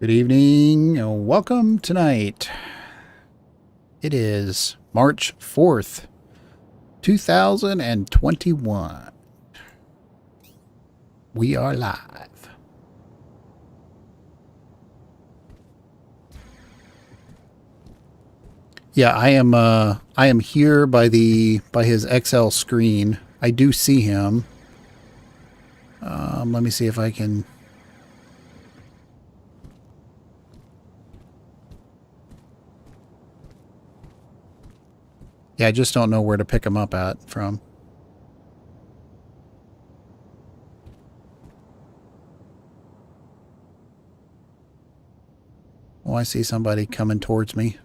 Good evening and welcome tonight. It is March 4th, 2021. We are live. Yeah, I am here by his XL screen. I do see him. Let me see if I can. Yeah, I just don't know where to pick him up at from. Oh, I see somebody coming towards me.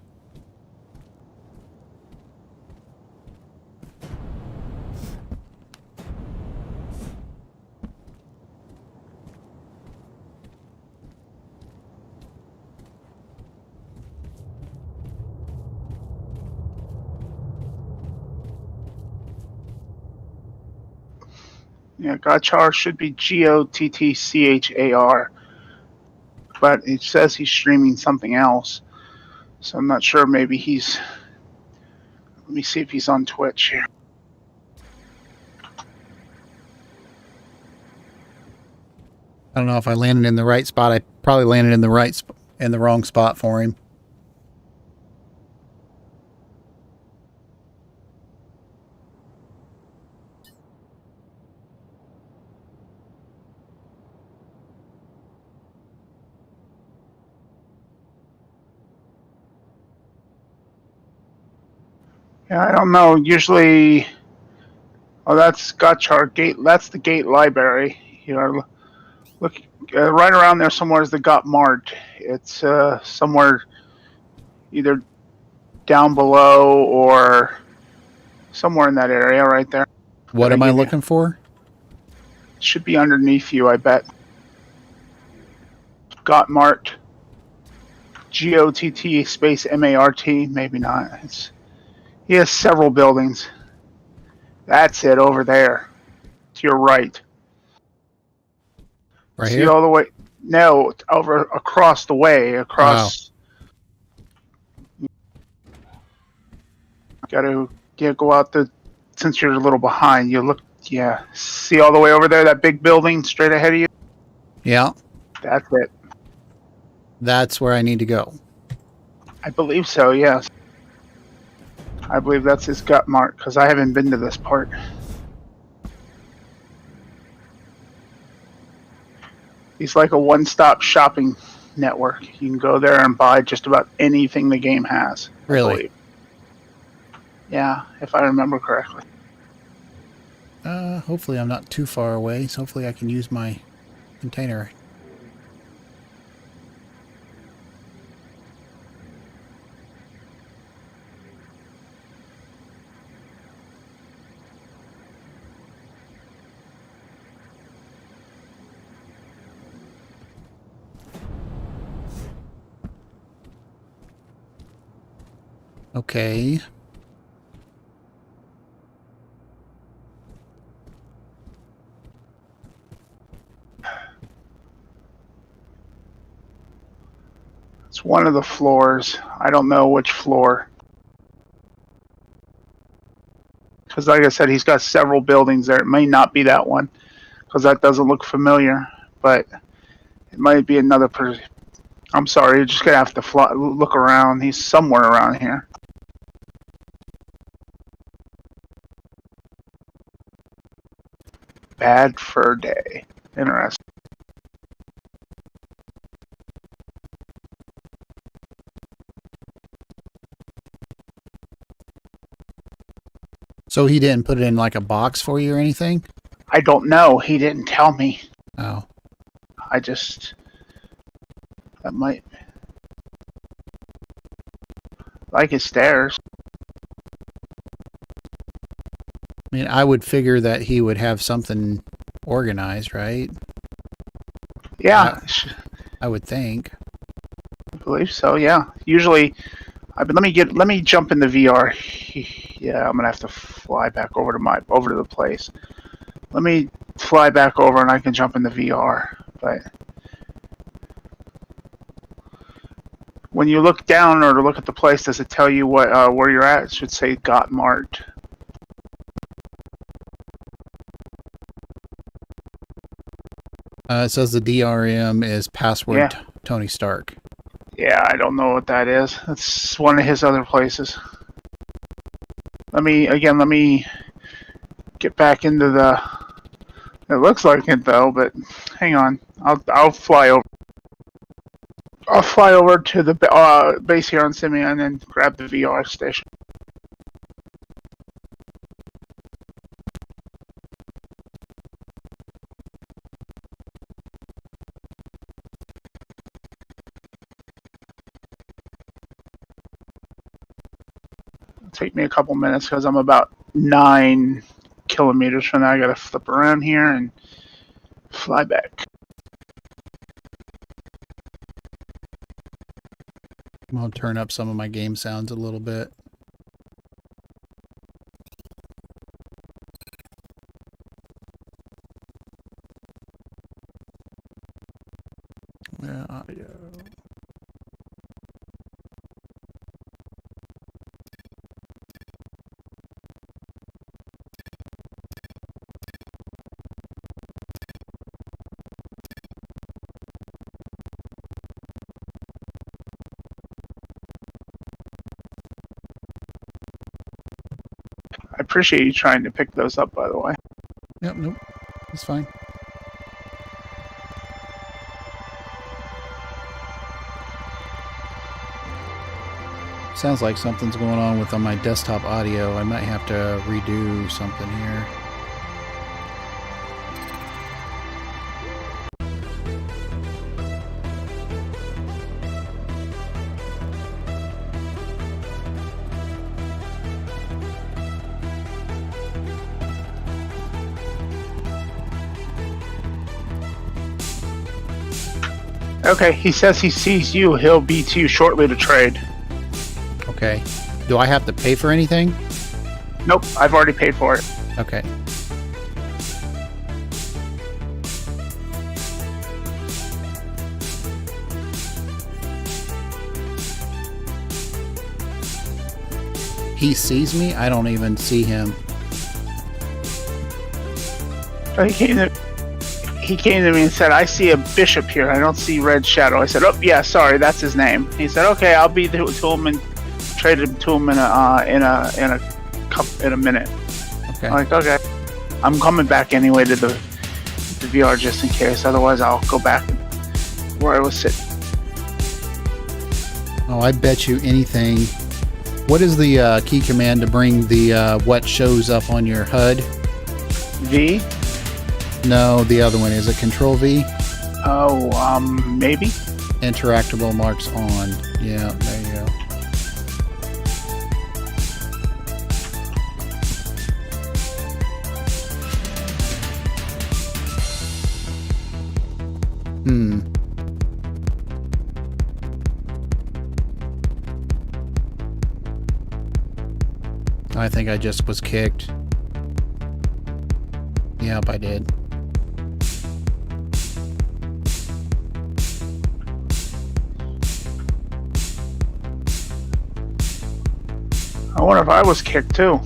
Yeah, Gotchar should be Gottchar, but it says he's streaming something else. So I'm not sure. Maybe he's. Let me see if he's on Twitch here. I don't know if I landed in the right spot. I probably landed in the wrong spot for him. Yeah, I don't know. Usually, oh, that's Gotchar Gate. That's the Gate Library. You know, look right around there somewhere is the Got Mart. It's somewhere either down below or somewhere in that area right there. What am I looking for? Should be underneath you, I bet. Got Mart. Gott space Mart. Maybe not. He has several buildings. That's it over there. To your right. Right See here? all the way. No, over across the way. Across. Oh. Gotta go out the. Since you're a little behind, you look. Yeah. See all the way over there? That big building straight ahead of you? Yeah. That's it. That's where I need to go. I believe so, yes. I believe that's his gut mark because I haven't been to this part. He's like a one-stop shopping network. You can go there and buy just about anything the game has. Really? Yeah, if I remember correctly. Hopefully I'm not too far away, so hopefully I can use my container. Okay. It's one of the floors. I don't know which floor. Because like I said, he's got several buildings there. It may not be that one because that doesn't look familiar, but it might be another person. I'm sorry, you're just going to have to look around. He's somewhere around here. Bad Fur Day. Interesting. So he didn't put it in like a box for you or anything? I don't know. He didn't tell me. Oh. That might. Like his stairs. I mean, I would figure that he would have something organized, right? Yeah. I would think. I believe so, yeah. Usually, let me jump in the VR. Yeah, I'm gonna have to fly back over to the place. Let me fly back over and I can jump in the VR. But when you look down or to look at the place, does it tell you what where you're at? It should say got mart. It says the DRM is password Tony Stark. Yeah, I don't know what that is. It's one of his other places. Let me get back into the. It looks like it though, but hang on. I'll fly over. I'll fly over to the base here on Symeon and grab the VR station. It'll take me a couple minutes because I'm about 9 kilometers from there. I gotta flip around here and fly back. I'll turn up some of my game sounds a little bit. Where are you? I appreciate you trying to pick those up, by the way. Yep, nope. It's fine. Sounds like something's going on with my desktop audio. I might have to redo something here. Okay, he says he sees you. He'll be to you shortly to trade. Okay. Do I have to pay for anything? Nope, I've already paid for it. Okay. He sees me? I don't even see him. So he came to me and said, I see a bishop here. I don't see Red Shadow. I said, oh, yeah, sorry, that's his name. He said, okay, I'll be to him and trade him to him in a minute. Okay. I'm like, okay. I'm coming back anyway to the VR just in case. Otherwise, I'll go back where I was sitting. Oh, I bet you anything. What is the key command to bring the what shows up on your HUD? V? No, the other one. Is it Control V? Oh, maybe. Interactable marks on. Yeah, there you go. I think I just was kicked. Yep, I did. I wonder if I was kicked too.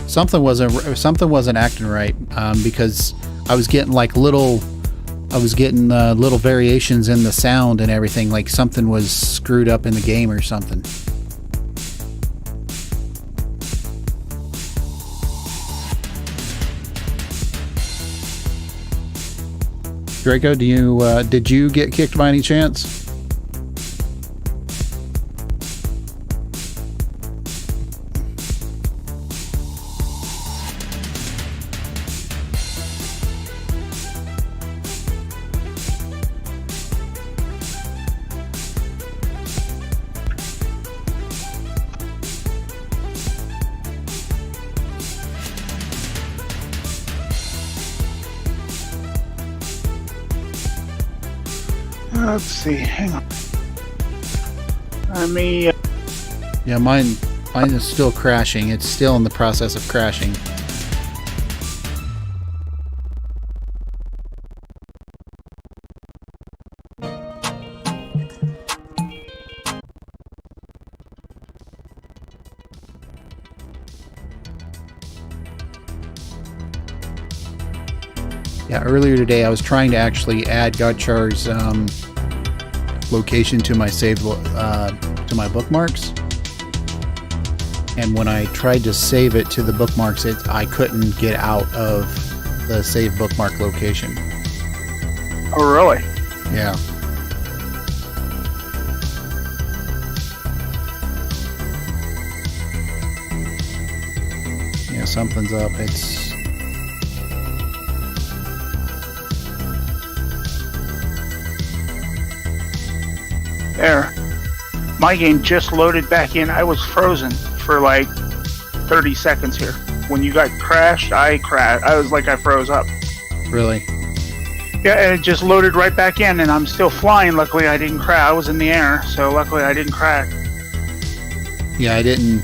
Something wasn't acting right because I was getting like little variations in the sound and everything, like something was screwed up in the game or something. Draco, did you get kicked by any chance? Let's see. Hang on. Let me. Yeah, mine is still crashing. It's still in the process of crashing. Yeah, earlier today I was trying to actually add Gotchar's location to my to my bookmarks, and when I tried to save it to the bookmarks, I couldn't get out of the save bookmark location. Oh, really? Yeah. Yeah, something's up. It's there. My game just loaded back in. I was frozen for like 30 seconds here. When you got crashed, I crashed. I was like, I froze up. really. Yeah, and it just loaded right back in, and I'm still flying. Luckily, I didn't crash. I was in the air, so luckily I didn't crash. Yeah, I didn't.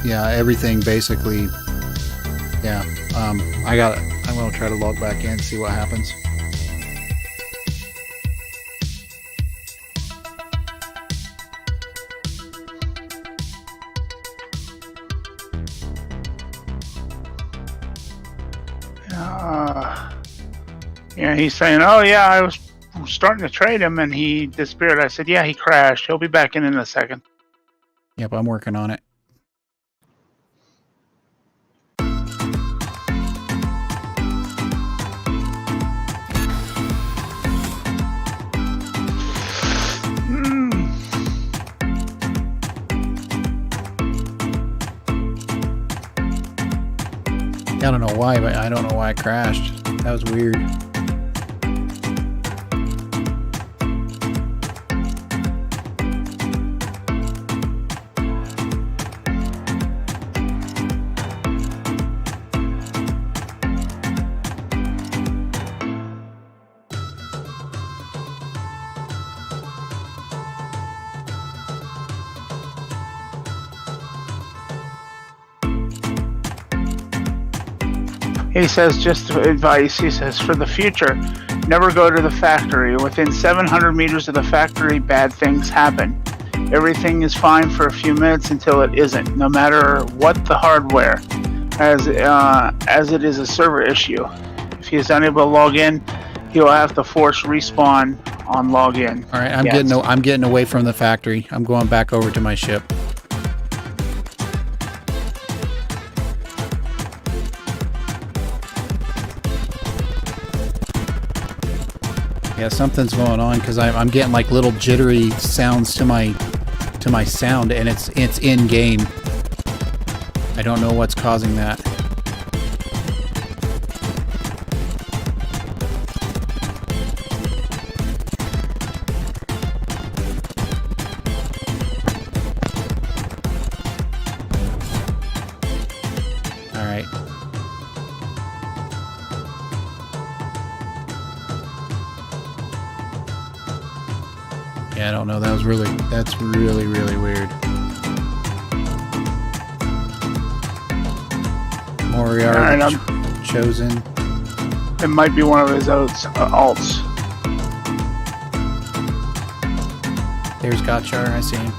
Yeah, everything basically. Yeah. I'm gonna try to log back in, see what happens. Yeah, he's saying, "Oh yeah, I was starting to trade him, and he disappeared." I said, "Yeah, he crashed. He'll be back in a second." Yep, I'm working on it. I don't know why, but I don't know why I crashed. That was weird. He says, just advice, he says, for the future, never go to the factory. Within 700 meters of the factory, bad things happen. Everything is fine for a few minutes until it isn't, no matter what the hardware, as it is a server issue. If he is unable to log in, he will have to force respawn on login. All right, I'm getting away from the factory. I'm going back over to my ship. Yeah, something's going on because I'm getting like little jittery sounds to my sound, and it's in game. I don't know what's causing that. All right. Yeah, I don't know. That's really, really weird. Moriarty Alright, chosen. it might be one of his alts. There's Gotchar, I see him.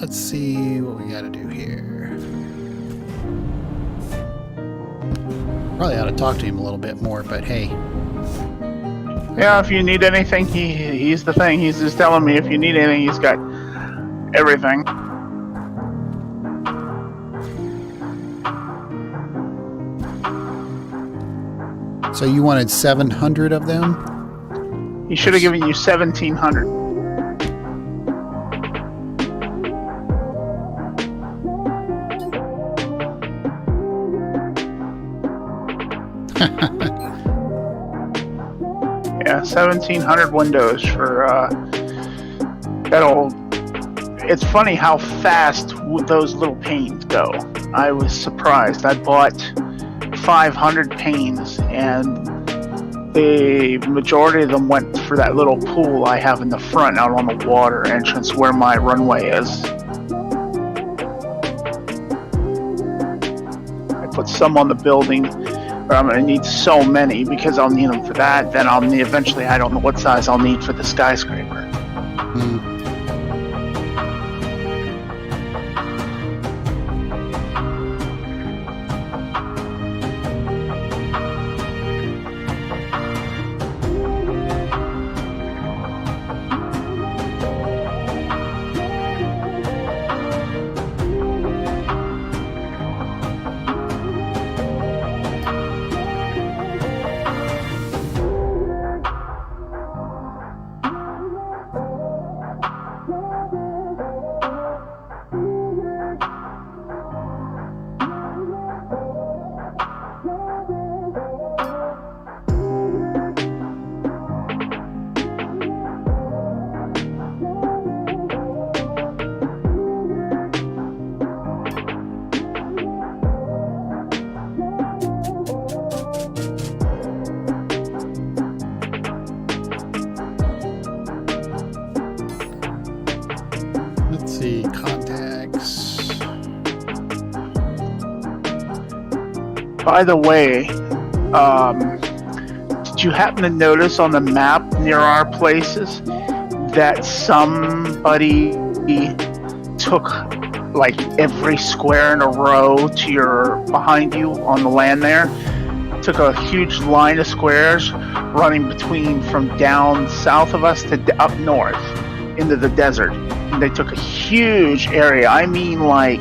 let's see what we got to do here. Probably ought to talk to him a little bit more, but hey. Yeah, if you need anything, he's the thing. He's just telling me if you need anything, he's got everything. So you wanted 700 of them? He should have given you 1,700. Yeah, 1,700 windows for that old. It's funny how fast those little panes go. I was surprised. I bought 500 panes, and the majority of them went for that little pool I have in the front out on the water entrance where my runway is. I put some on the building, but I'm going to need so many because I'll need them for that. Then I'll need, eventually, I don't know what size I'll need for the skyscraper. Contacts. By the way, did you happen to notice on the map near our places that somebody took like every square in a row to your behind you on the land there? Took a huge line of squares running between from down south of us to up north into the desert. And they took a huge area. I mean, like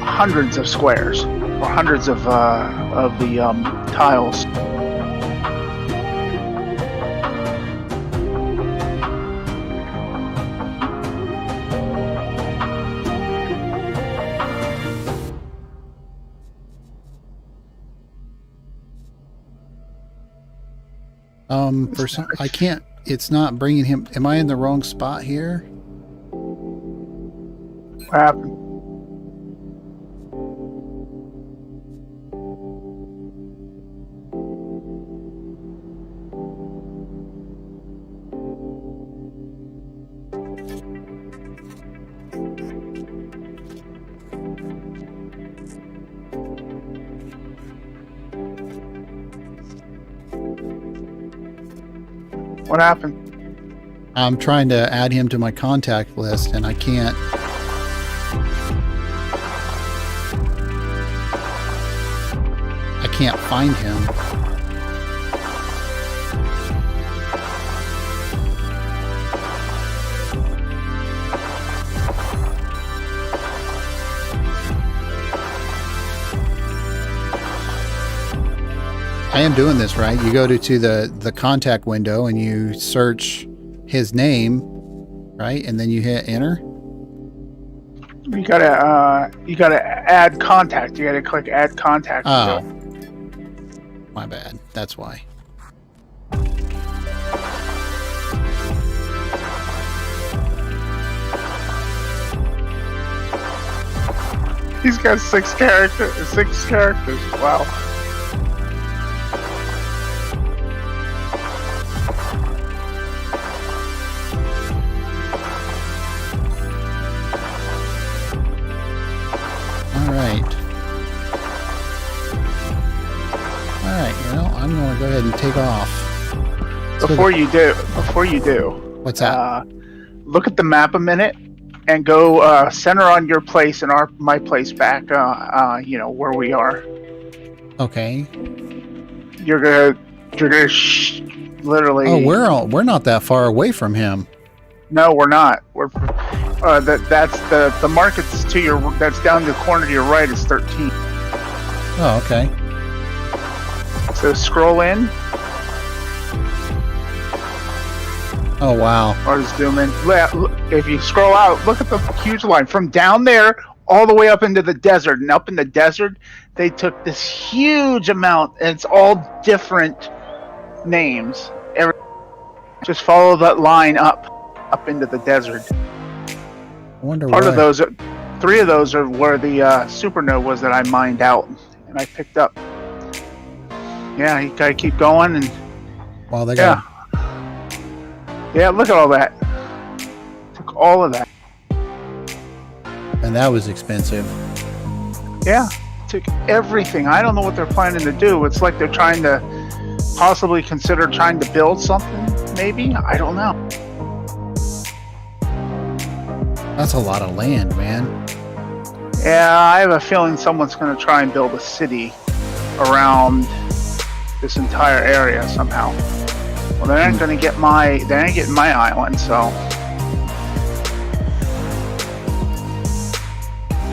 hundreds of squares or hundreds of the tiles. For some, I can't. It's not bringing him. Am I in the wrong spot here? What happened? What happened? I'm trying to add him to my contact list, and I can't. I can't find him. I am doing this right. You go to the contact window and you search his name, right? And then you hit enter. You gotta add contact. You gotta click add contact. Oh, my bad. That's why. He's got 6 characters. 6 characters. Wow. Well, I'm going to go ahead and take off. Before you do, what's that? look at the map a minute and go center on your place and my place back. Where we are. Okay. You're gonna literally. Oh, we're not that far away from him. No, we're not. We're that's the market's to your. That's down the corner to your right is 13. Oh, okay. So scroll in. Oh, wow. Or zoom in. If you scroll out, look at the huge line from down there all the way up into the desert. And up in the desert, they took this huge amount, and it's all different names. Just follow that line up into the desert. I wonder Part why. of those, 3 of those are where the supernova was that I mined out and I picked up. Yeah, you gotta keep going and. Wow, they got. Yeah, look at all that. Took all of that. And that was expensive. Yeah, took everything. I don't know what they're planning to do. It's like they're trying to possibly consider trying to build something, maybe? I don't know. That's a lot of land, man. Yeah, I have a feeling someone's going to try and build a city around this entire area somehow. Well, they ain't going to get my island, so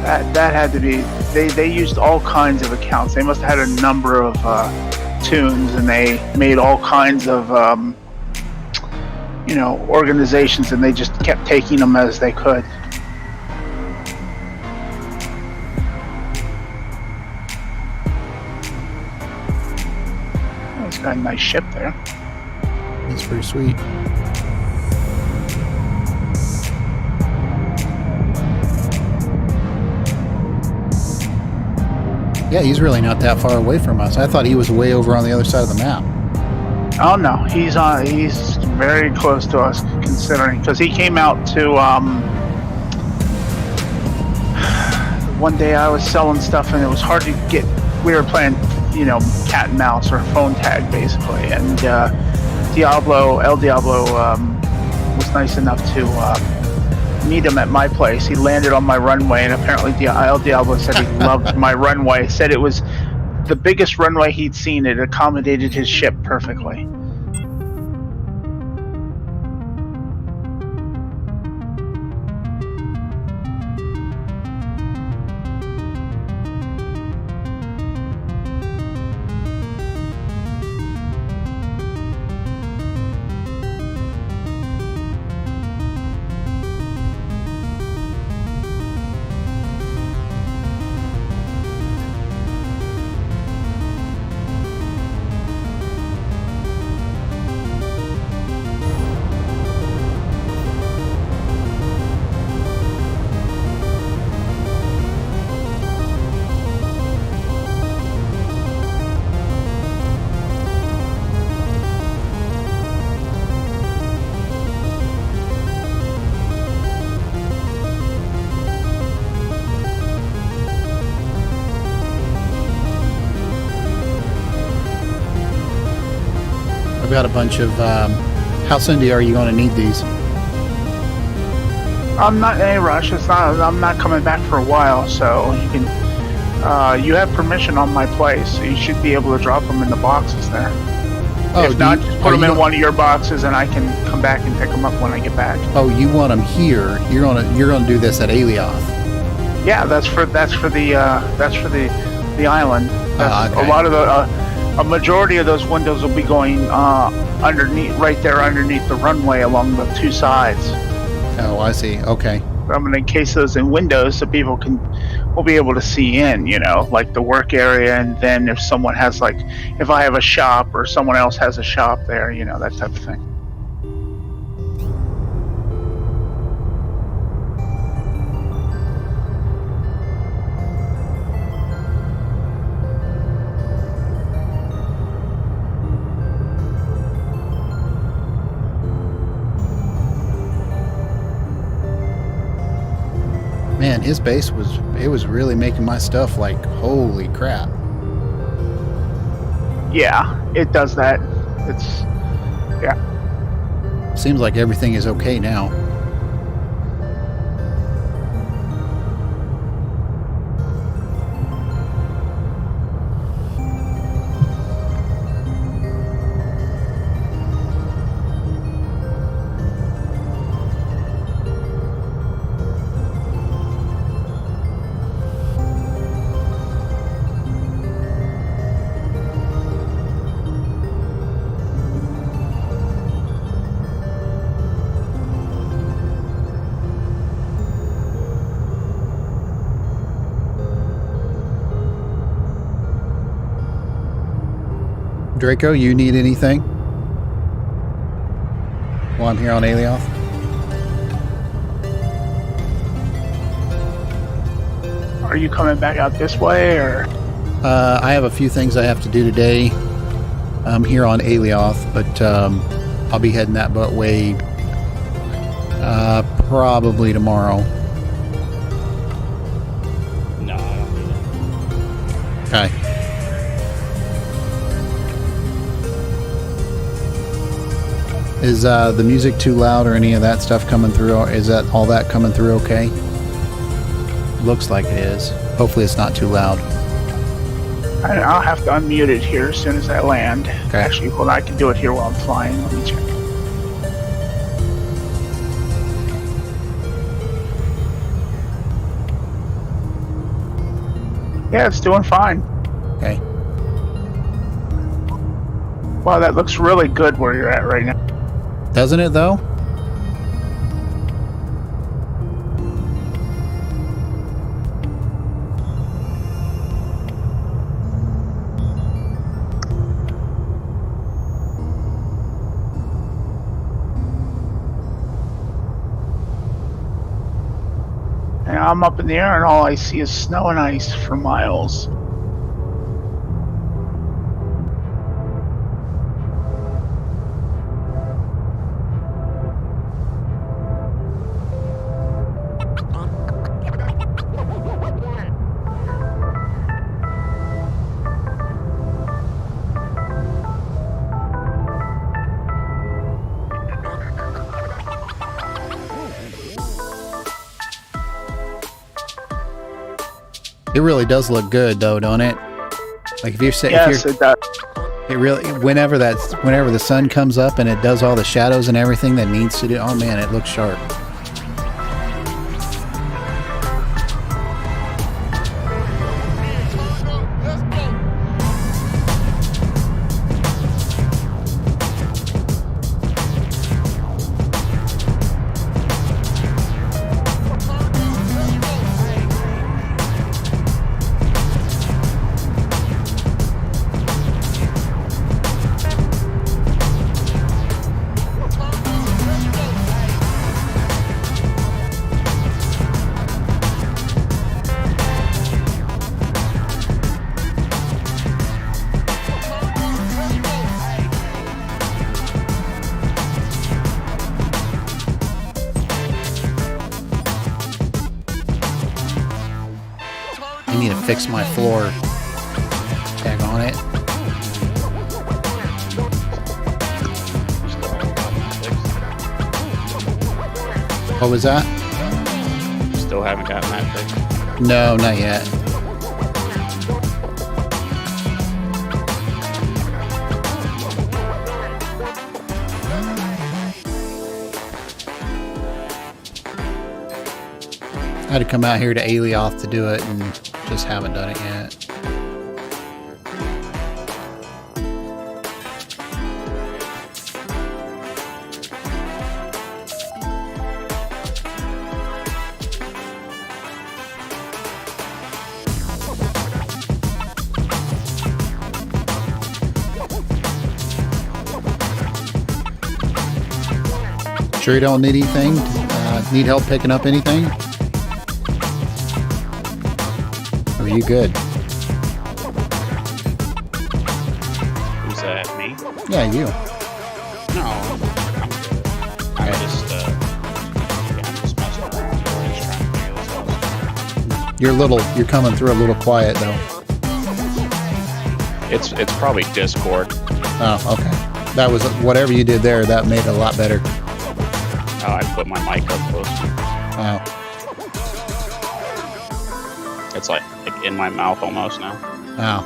that had to be. They used all kinds of accounts. They must have had a number of tunes, and they made all kinds of organizations, and they just kept taking them as they could. Oh, it's got a nice ship there. It's pretty sweet. Yeah, he's really not that far away from us. I thought he was way over on the other side of the map. Oh no, he's very close to us, considering, because he came out to one day I was selling stuff and it was hard to get. We were playing, cat and mouse or phone tag basically, and El Diablo was nice enough to meet him at my place. He landed on my runway, and apparently El Diablo said he loved my runway. Said it was the biggest runway he'd seen. It accommodated his ship perfectly. I've got a bunch of. How soon are you going to need these? I'm not in any rush. I'm not coming back for a while, so you can. You have permission on my place, so you should be able to drop them in the boxes there. Oh, if not, just put them in one of your boxes, and I can come back and pick them up when I get back. Oh, you want them here? You're gonna do this at Alioth. Yeah, that's for the island. That's okay. A lot of a majority of those windows will be going right there underneath the runway along the 2 sides. Oh, I see. Okay. I'm going to encase those in windows so people will be able to see in, like the work area, and then if someone has if I have a shop or someone else has a shop there, that type of thing. Man, his base was really making my stuff like holy crap. Yeah, it does that. It's Seems like everything is okay now. Draco, you need anything? While I'm here on Alioth? Are you coming back out this way, or? I have a few things I have to do today. I'm here on Alioth, but I'll be heading that way probably tomorrow. No, I don't need it. Okay. Is the music too loud or any of that stuff coming through? Or is that all that coming through okay? Looks like it is. Hopefully it's not too loud. I'll have to unmute it here as soon as I land. Okay. Actually, hold on, I can do it here while I'm flying. Let me check. Yeah, it's doing fine. Okay. Wow, that looks really good where you're at right now. Doesn't it though? And I'm up in the air and all I see is snow and ice for miles. It really does look good though, don't it? Like if you're saying, Yes, it does. it really, whenever the sun comes up and it does all the shadows and everything that needs to do, oh man, it looks sharp. I need to fix my floor. Tag on it. What was that? Still haven't gotten that fixed. No, not yet. I had to come out here to Alioth to do it and just haven't done it yet. Sure you don't need anything? Need help picking up anything? Or are you good? Who's that? Me? Yeah, you. No, I'm good. I'm just messing around. I'm just trying to figure this out. You're coming through a little quiet though. It's probably Discord. Oh, okay. That was whatever you did there. That made it a lot better. Oh, I put my mic up closer. Wow. It's like in my mouth almost now. Wow.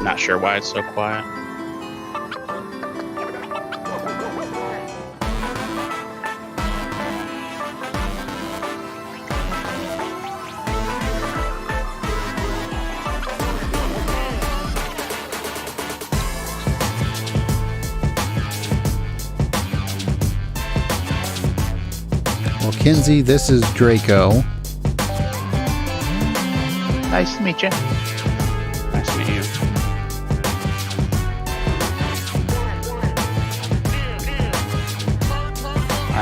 Not sure why it's so quiet. Well, Kinsey, this is Draco. Nice to meet you. Nice to meet you.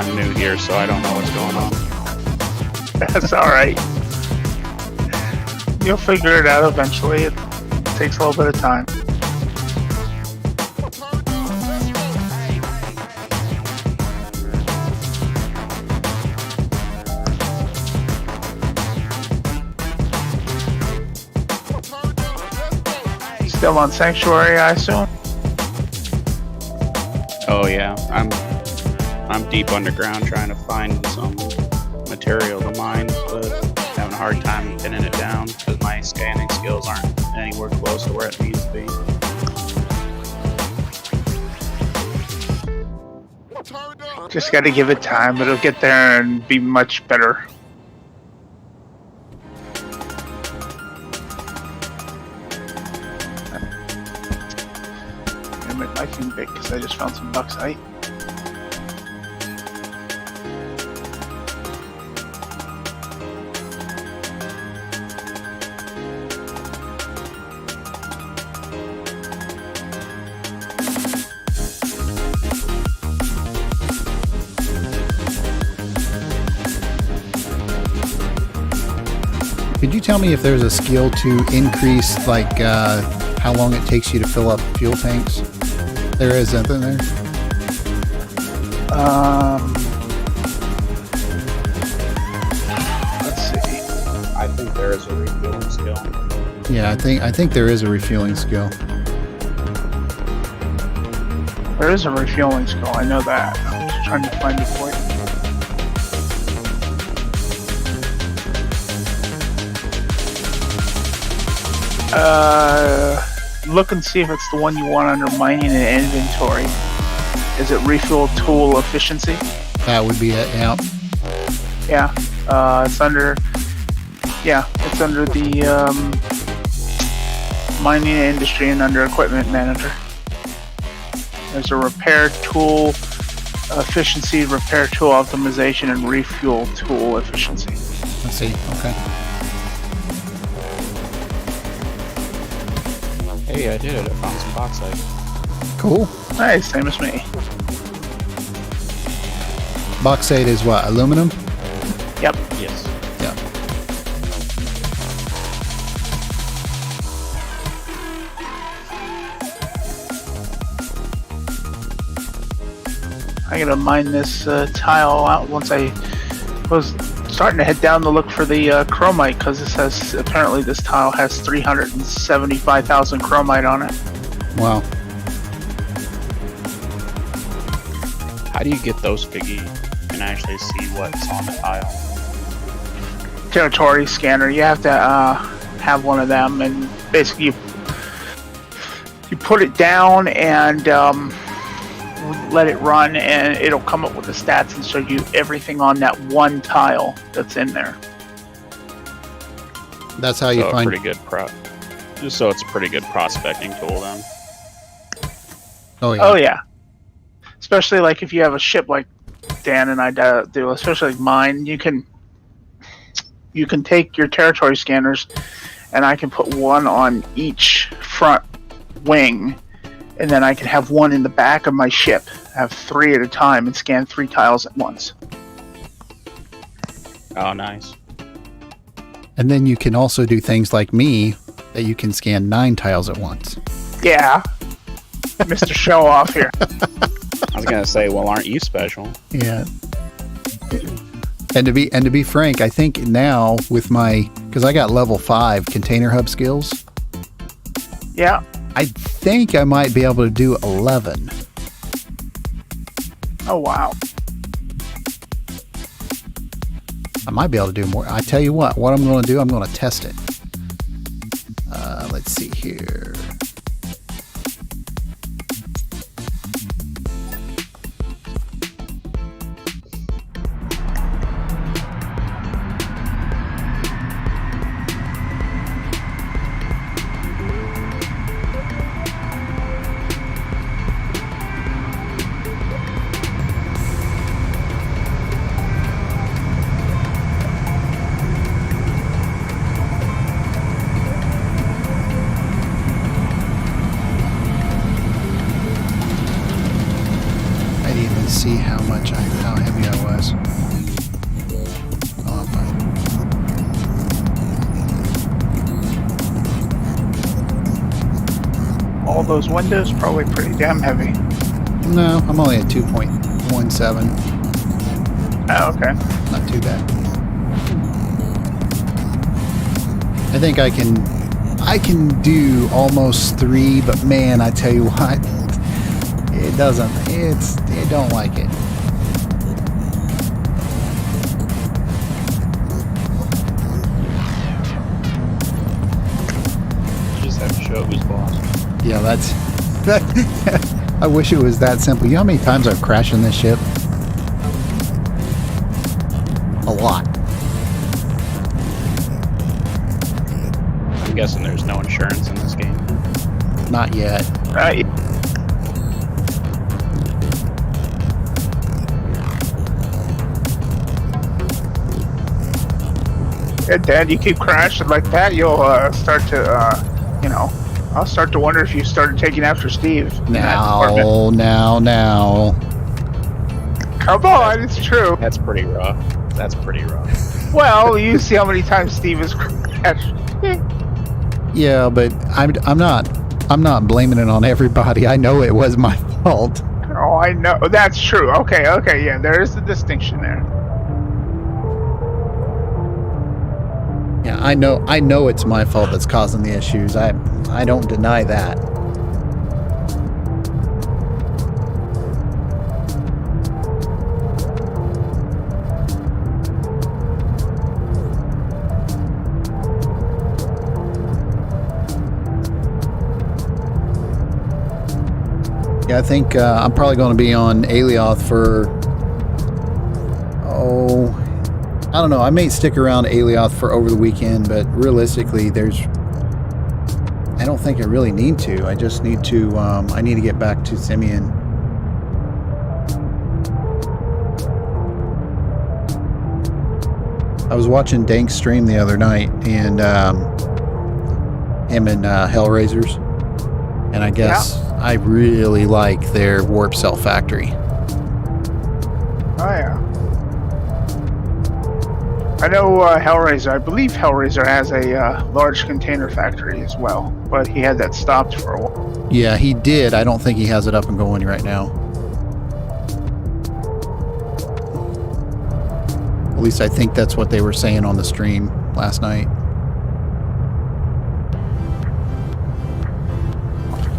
I'm new here, so I don't know what's going on. That's all right. You'll figure it out eventually. It takes a little bit of time. Still on Sanctuary, I assume? Oh yeah, I'm deep underground trying to find some material to mine, but having a hard time pinning it down because my scanning skills aren't anywhere close to where it needs to be. Just got to give it time. It'll get there and be much better. I make my thing big because I just found some bauxite. Could you tell me if there's a skill to increase, like, how long it takes you to fill up fuel tanks? There is something there? Let's see. I think there is a refueling skill. Yeah, I think there is a refueling skill. There is a refueling skill. I know that. I'm just trying to find it for you. Look and see if it's the one you want under mining and inventory. Is it refuel tool efficiency? That would be it, yeah. Yeah, it's under. Yeah, it's under the mining and industry and under equipment manager. There's a repair tool efficiency, repair tool optimization, and refuel tool efficiency. Let's see, okay. Hey, I did it. I found some bauxite. Cool. Nice, same as me. Bauxite is what, aluminum? Yep. Yes. Yeah. I gotta mine this tile out once I was starting to head down to look for the chromite because it says apparently this tile has 375,000 chromite on it. Wow. How do you get those figgy and actually see what's on the tile? Territory scanner. You have to have one of them, and basically you put it down and let it run, and it'll come up with the stats and show you everything on that one tile that's in there. That's how you So find... pretty good just so it's a pretty good prospecting tool then. Oh, yeah. Oh yeah. Especially like if you have a ship like Dan and I do, especially like mine, you can take your territory scanners, and I can put one on each front wing, and then I can have one in the back of my ship, have 3 at a time, and scan 3 tiles at once. Oh, nice. And then you can also do things like me, that you can scan 9 tiles at once. Yeah. Mr. Show Off here. I was gonna say, well, aren't you special? Yeah. And to be frank, I think now with my, because I got level 5 container hub skills, Yeah. I think I might be able to do 11. Oh, wow. I might be able to do more. I tell you what I'm going to do, I'm going to test it. Let's see here. even see how heavy I was. Oh, I'm fine. All those windows probably pretty damn heavy. No, I'm only at 2.17. Oh, okay. Not too bad. I think I can do almost 3, but man, I tell you what, it don't like it. You just have to show who's boss. Yeah, I wish it was that simple. You know how many times I've crashed in this ship? A lot. I'm guessing there's no insurance in this game. Not yet. Right. Yeah, Dad, you keep crashing like that, you'll start to, I'll start to wonder if you started taking after Steve. in that department. Now. Come on, it's true. That's pretty rough. That's pretty rough. Well, you see how many times Steve has crashed. Yeah, but I'm not blaming it on everybody. I know it was my fault. Oh, I know. That's true. Okay, yeah, there is a distinction there. Yeah, I know it's my fault that's causing the issues. I don't deny that. Yeah, I think I'm probably going to be on Alioth for, I don't know. I may stick around Alioth for over the weekend, but realistically, I don't think I really need to. I just need to, I need to get back to Symeon. I was watching Dank's stream the other night, and him and Hellraisers, and I guess I really like their warp cell factory. Oh, yeah. I know Hellraiser. I believe Hellraiser has a large container factory as well, but he had that stopped for a while. Yeah, he did. I don't think he has it up and going right now. At least I think that's what they were saying on the stream last night.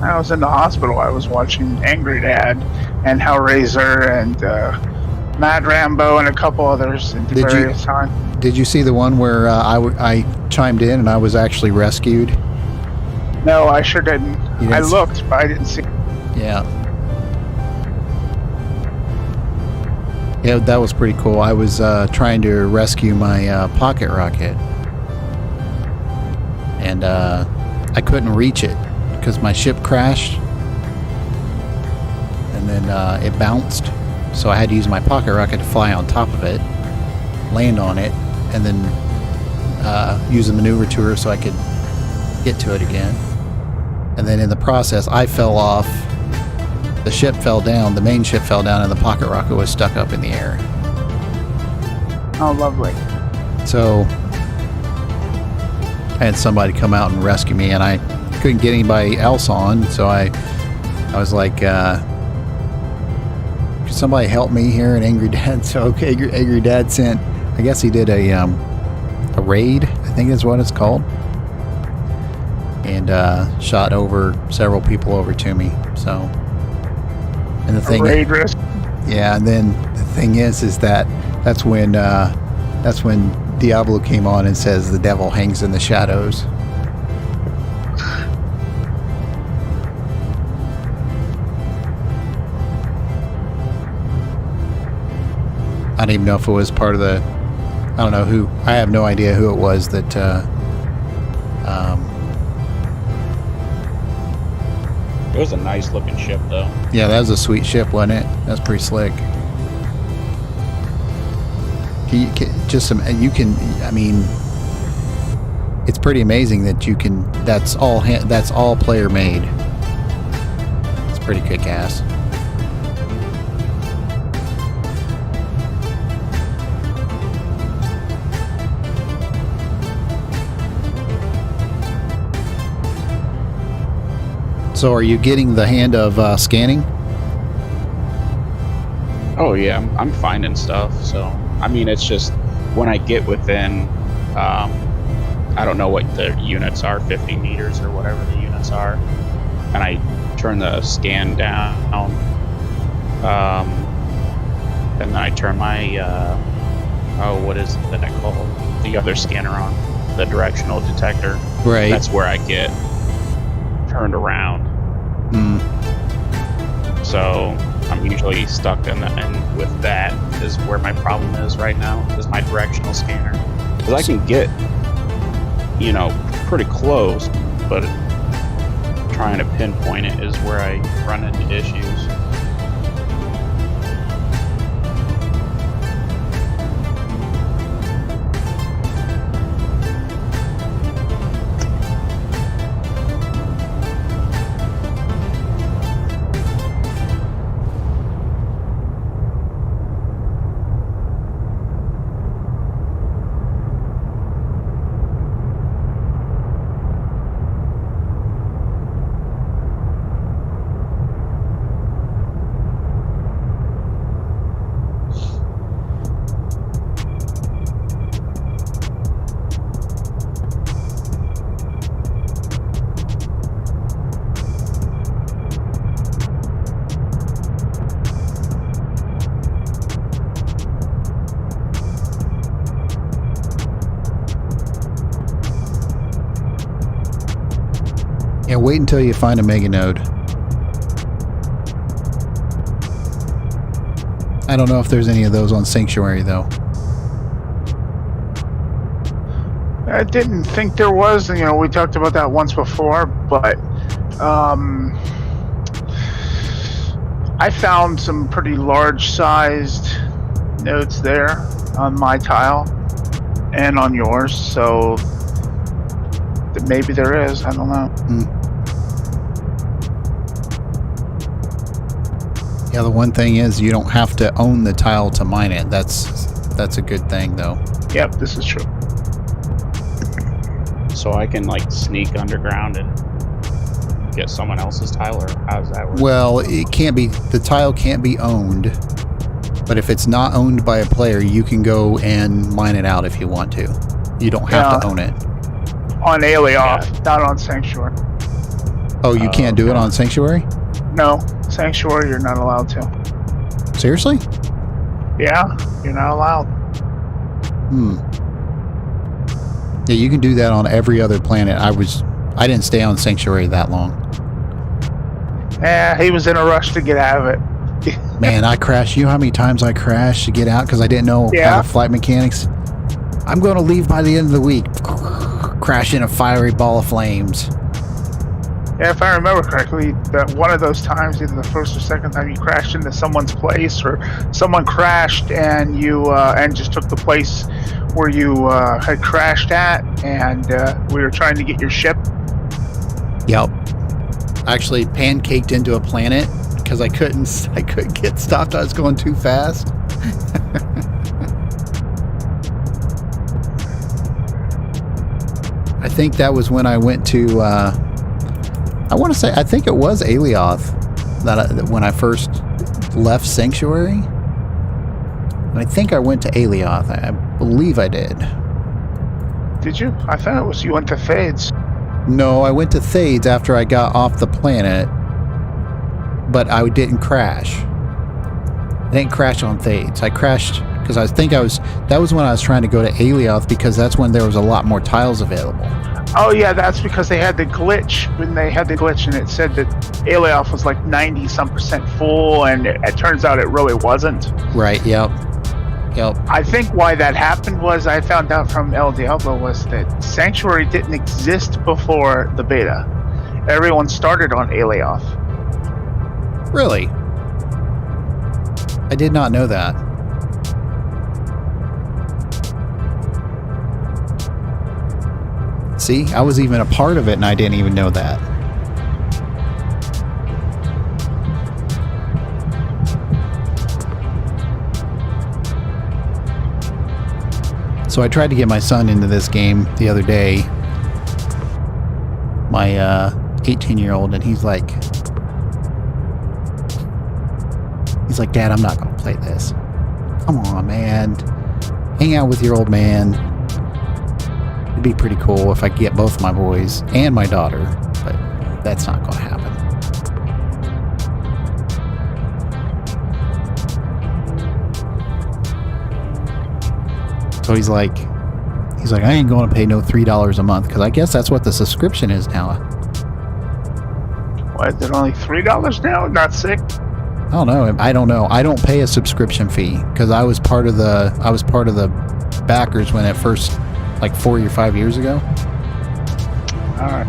I was in the hospital. I was watching Angry Dad and Hellraiser and Mad Rambo and a couple others at various times. Did you see the one where I chimed in and I was actually rescued? No, I sure didn't. I looked, but I didn't see. Yeah. Yeah, that was pretty cool. I was trying to rescue my pocket rocket, and I couldn't reach it because my ship crashed, and then it bounced. So I had to use my pocket rocket to fly on top of it, land on it, and then use a maneuver tour so I could get to it again. And then in the process, I fell off. The ship fell down, the main ship fell down, and the pocket rocket was stuck up in the air. Oh, lovely. So I had somebody come out and rescue me, and I couldn't get anybody else on, so I was like, could somebody help me here? And Angry Dad, so okay, Angry Dad sent, I guess he did a raid, I think is what it's called, and shot over several people over to me, so. And the thing, yeah, and then the thing is that's when Diablo came on and says the devil hangs in the shadows. I don't even know if it was part of the. I don't know who. I have no idea who it was that. It was a nice looking ship, though. Yeah, that was a sweet ship, wasn't it? That's pretty slick. I mean, it's pretty amazing that you can. That's all player made. It's pretty kick-ass. So are you getting the hand of scanning? Oh yeah, I'm finding stuff. So I mean, it's just when I get within, I don't know what the units are, 50 meters or whatever the units are, and I turn the scan down, and then I turn my what is that called? The other scanner on, the directional detector. Right. That's where I get turned around. So I'm usually stuck in and with that is where my problem is right now, is my directional scanner. Because I can get, pretty close, but trying to pinpoint it is where I run into issues. Yeah, wait until you find a mega node. I don't know if there's any of those on Sanctuary, though. I didn't think there was. We talked about that once before, but I found some pretty large-sized nodes there on my tile and on yours, so maybe there is. I don't know. Yeah, the one thing is you don't have to own the tile to mine it. That's a good thing, though. Yep, this is true. So I can sneak underground and get someone else's tile, or how does that work? Well, the tile can't be owned, but if it's not owned by a player, you can go and mine it out if you want to. You don't have to own it. On Alioth, not on Sanctuary. Oh, you can't do it on Sanctuary? No, Sanctuary, you're not allowed to. Seriously? Yeah, you're not allowed. Yeah, you can do that on every other planet. I didn't stay on Sanctuary that long. He was in a rush to get out of it. Man, I crashed. You know how many times I crashed to get out because I didn't know how the flight mechanics. I'm going to leave by the end of the week. Crash in a fiery ball of flames. Yeah, if I remember correctly, that one of those times, either the first or second time, you crashed into someone's place, or someone crashed and you and just took the place where you had crashed at, and we were trying to get your ship. Yep. I actually pancaked into a planet because I couldn't get stopped. I was going too fast. I think that was when I went to. I think it was Alioth when I first left Sanctuary. And I think I went to Alioth. I believe I did. Did you? I thought it was you went to Fades. No, I went to Thades after I got off the planet, but I didn't crash. I didn't crash on Thades. I crashed because that was when I was trying to go to Alioth because that's when there was a lot more tiles available. Oh yeah, that's because they had the glitch. When they had the glitch and it said that Alioth was 90-some% full, and it turns out it really wasn't. Right, yep. I think why that happened was, I found out from El Diablo, was that Sanctuary didn't exist before the beta. Everyone started on Alioth. Really? I did not know that. See, I was even a part of it and I didn't even know that. So I tried to get my son into this game the other day. My 18-year-old, and he's like, Dad, I'm not going to play this. Come on, man. Hang out with your old man. It'd be pretty cool if I could get both my boys and my daughter, but that's not going to happen. So he's like, I ain't going to pay no $3 a month, because I guess that's what the subscription is now. Why is it only $3 now? Not $6? I don't know. I don't pay a subscription fee because I was part of the backers when it first, like 4 or 5 years ago. All right.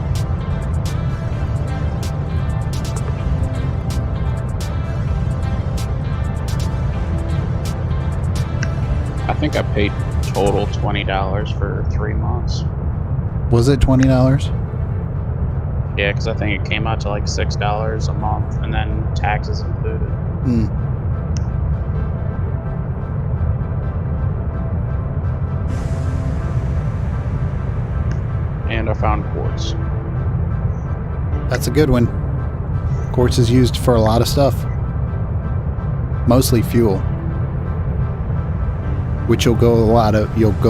I think I paid total $20 for 3 months. Was it $20? Yeah, because I think it came out to like $6 a month, and then taxes included. And I found quartz. That's a good one. Quartz is used for a lot of stuff. Mostly fuel. Which you'll go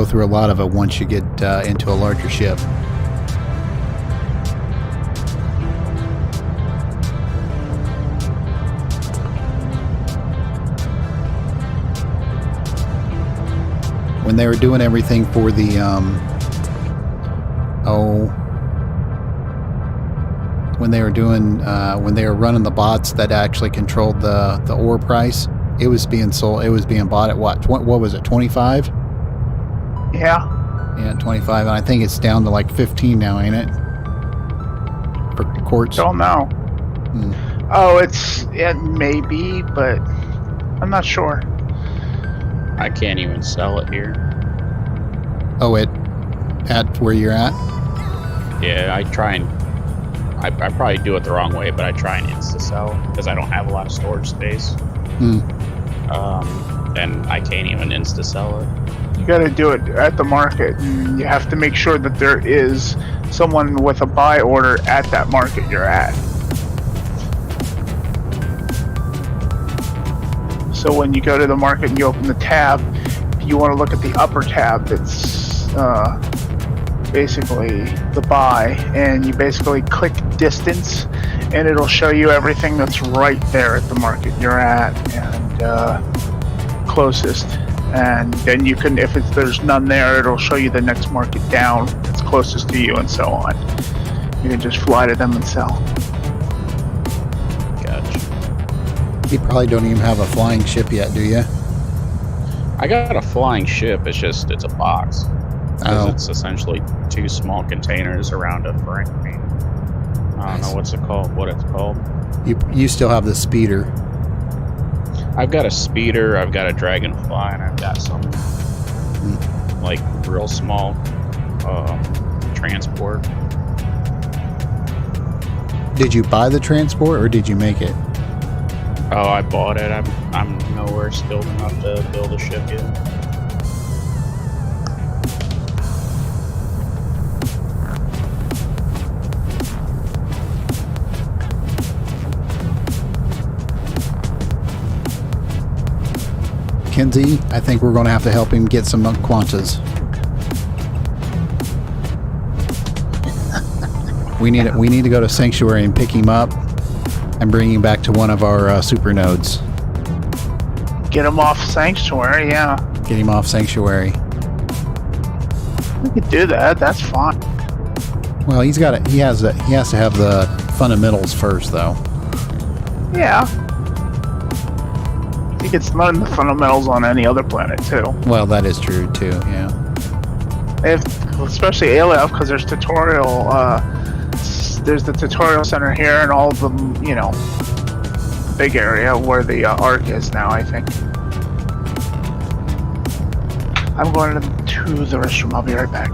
through a lot of it once you get into a larger ship. When they were doing everything for the when they were running the bots that actually controlled the ore price, it was being bought at what was it, 25? Yeah. Yeah, 25, and I think it's down to like 15 now, ain't it? For quartz. Don't know. Oh, it may be, but I'm not sure. I can't even sell it here. Oh, at where you're at? Yeah, I probably do it the wrong way, but I try and insta-sell because I don't have a lot of storage space. And I can't even insta-sell it. You got to do it at the market, and you have to make sure that there is someone with a buy order at that market you're at. So when you go to the market and you open the tab, you want to look at the upper tab that's basically the buy, and you basically click distance, and it'll show you everything that's right there at the market you're at and closest. And then you can, if there's none there, it'll show you the next market down that's closest to you, and so on. You can just fly to them and sell. Gotcha. You probably don't even have a flying ship yet, do you? I got a flying ship. It's a box. Oh. It's essentially 2 small containers around a frame. I don't know what it's called. You still have the speeder. I've got a speeder, I've got a dragonfly, and I've got some like real small transport. Did you buy the transport or did you make it? Oh, I bought it. I'm nowhere skilled enough to build a ship yet. Kenzie, I think we're going to have to help him get some quantas. We need to go to Sanctuary and pick him up and bring him back to one of our super nodes. Get him off Sanctuary, yeah. Get him off Sanctuary. We could do that. That's fine. Well, he has to have the fundamentals first, though. Yeah. He gets learn the fundamentals on any other planet too. Well, that is true too. Yeah. Especially ALF, because there's tutorial. There's the tutorial center here, and all of the big area where the Ark is now. I think. I'm going to the restroom. I'll be right back.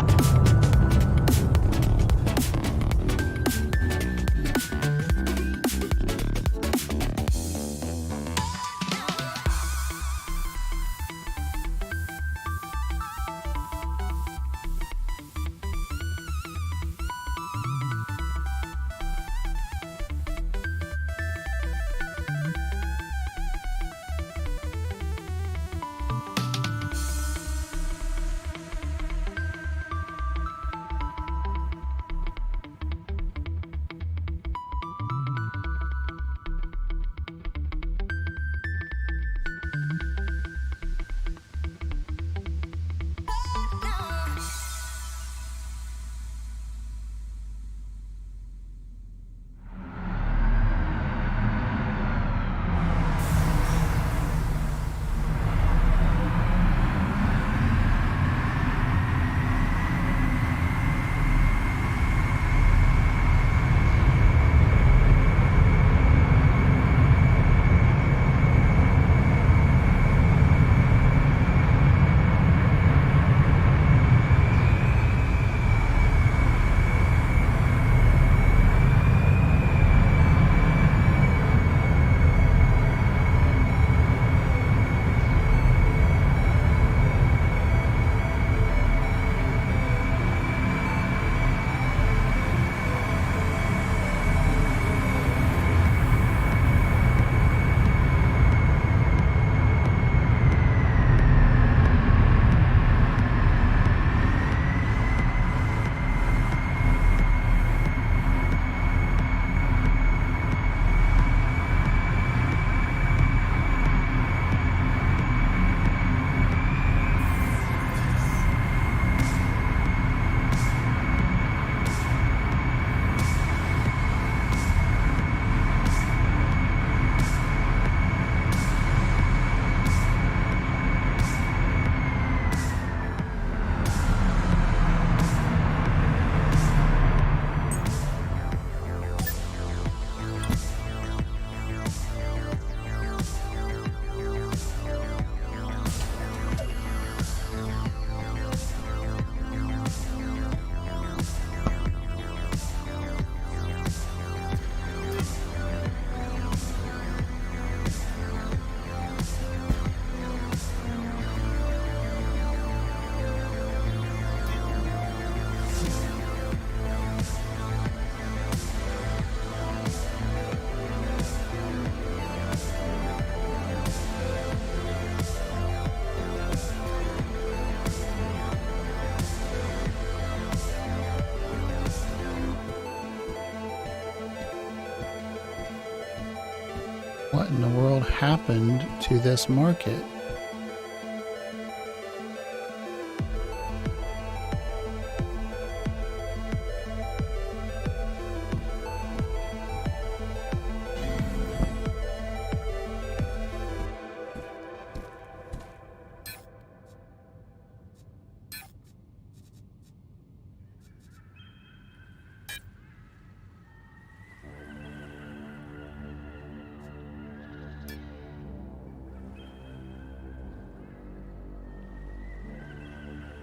What in the world happened to this market?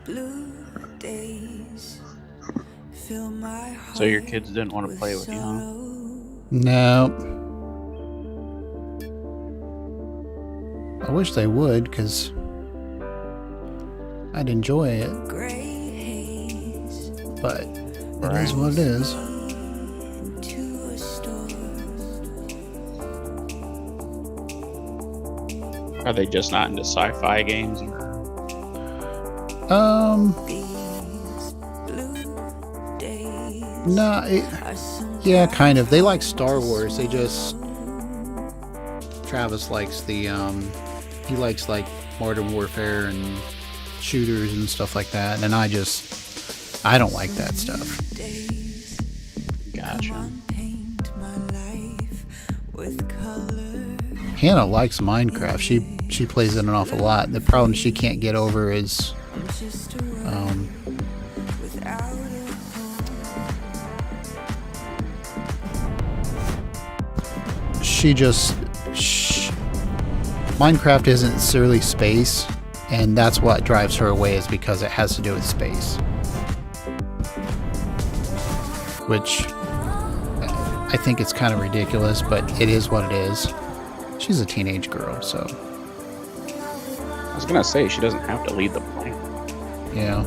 Blue days fill my heart. So your kids didn't want to play with you, huh? No. I wish they would, because I'd enjoy it. Gray haze But it is what it is. to a store. Are they just not into sci-fi games? Or... These blue days No, are yeah, kind of. They like Star Wars. They just... Travis likes the, he likes, like, Modern Warfare and shooters and stuff like that. And I don't like that stuff. days. Gotcha. Come on, paint my life with color. Hannah likes Minecraft. She plays it an awful lot. The problem she can't get over is... I'm just a world without a home. she just... Minecraft isn't necessarily space, and that's what drives her away, is because it has to do with space. Which I think it's kind of ridiculous, but it is what it is. She's a teenage girl, so I was gonna say she doesn't have to lead the plane. yeah.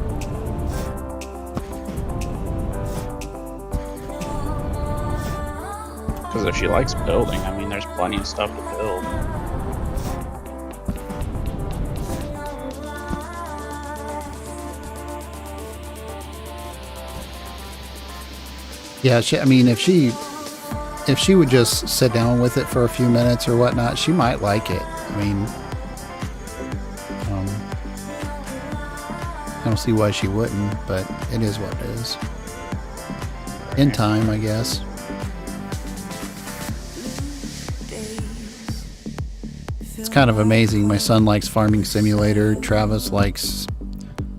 Because if she likes building, I mean, there's plenty of stuff to build. Yeah, I mean, if she would just sit down with it for a few minutes or whatnot, she might like it. I mean, I don't see why she wouldn't, but it is what it is. In time, I guess. It's kind of amazing. My son likes Farming Simulator. Travis likes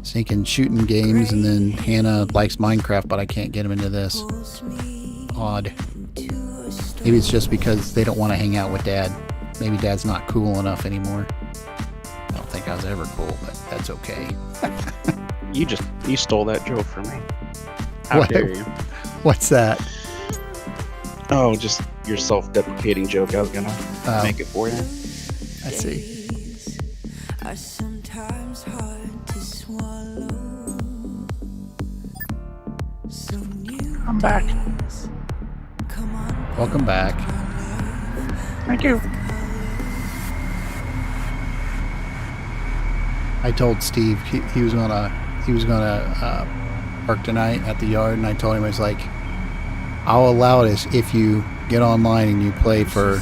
sneaking shooting games, and then Hannah likes Minecraft, but I can't get him into this. Odd. Maybe it's just because they don't want to hang out with Dad. Maybe Dad's not cool enough anymore. I don't think I was ever cool, but that's okay. You stole that joke from me. How What? dare you? What's that? Oh, just your self-deprecating joke. I was gonna make it for you. I see. Days are sometimes hard to swallow. So new I'm back. days, come on, Welcome back. Thank you. I told Steve he was gonna park tonight at the yard, and I told him, I was like, I'll allow this if you get online and you play for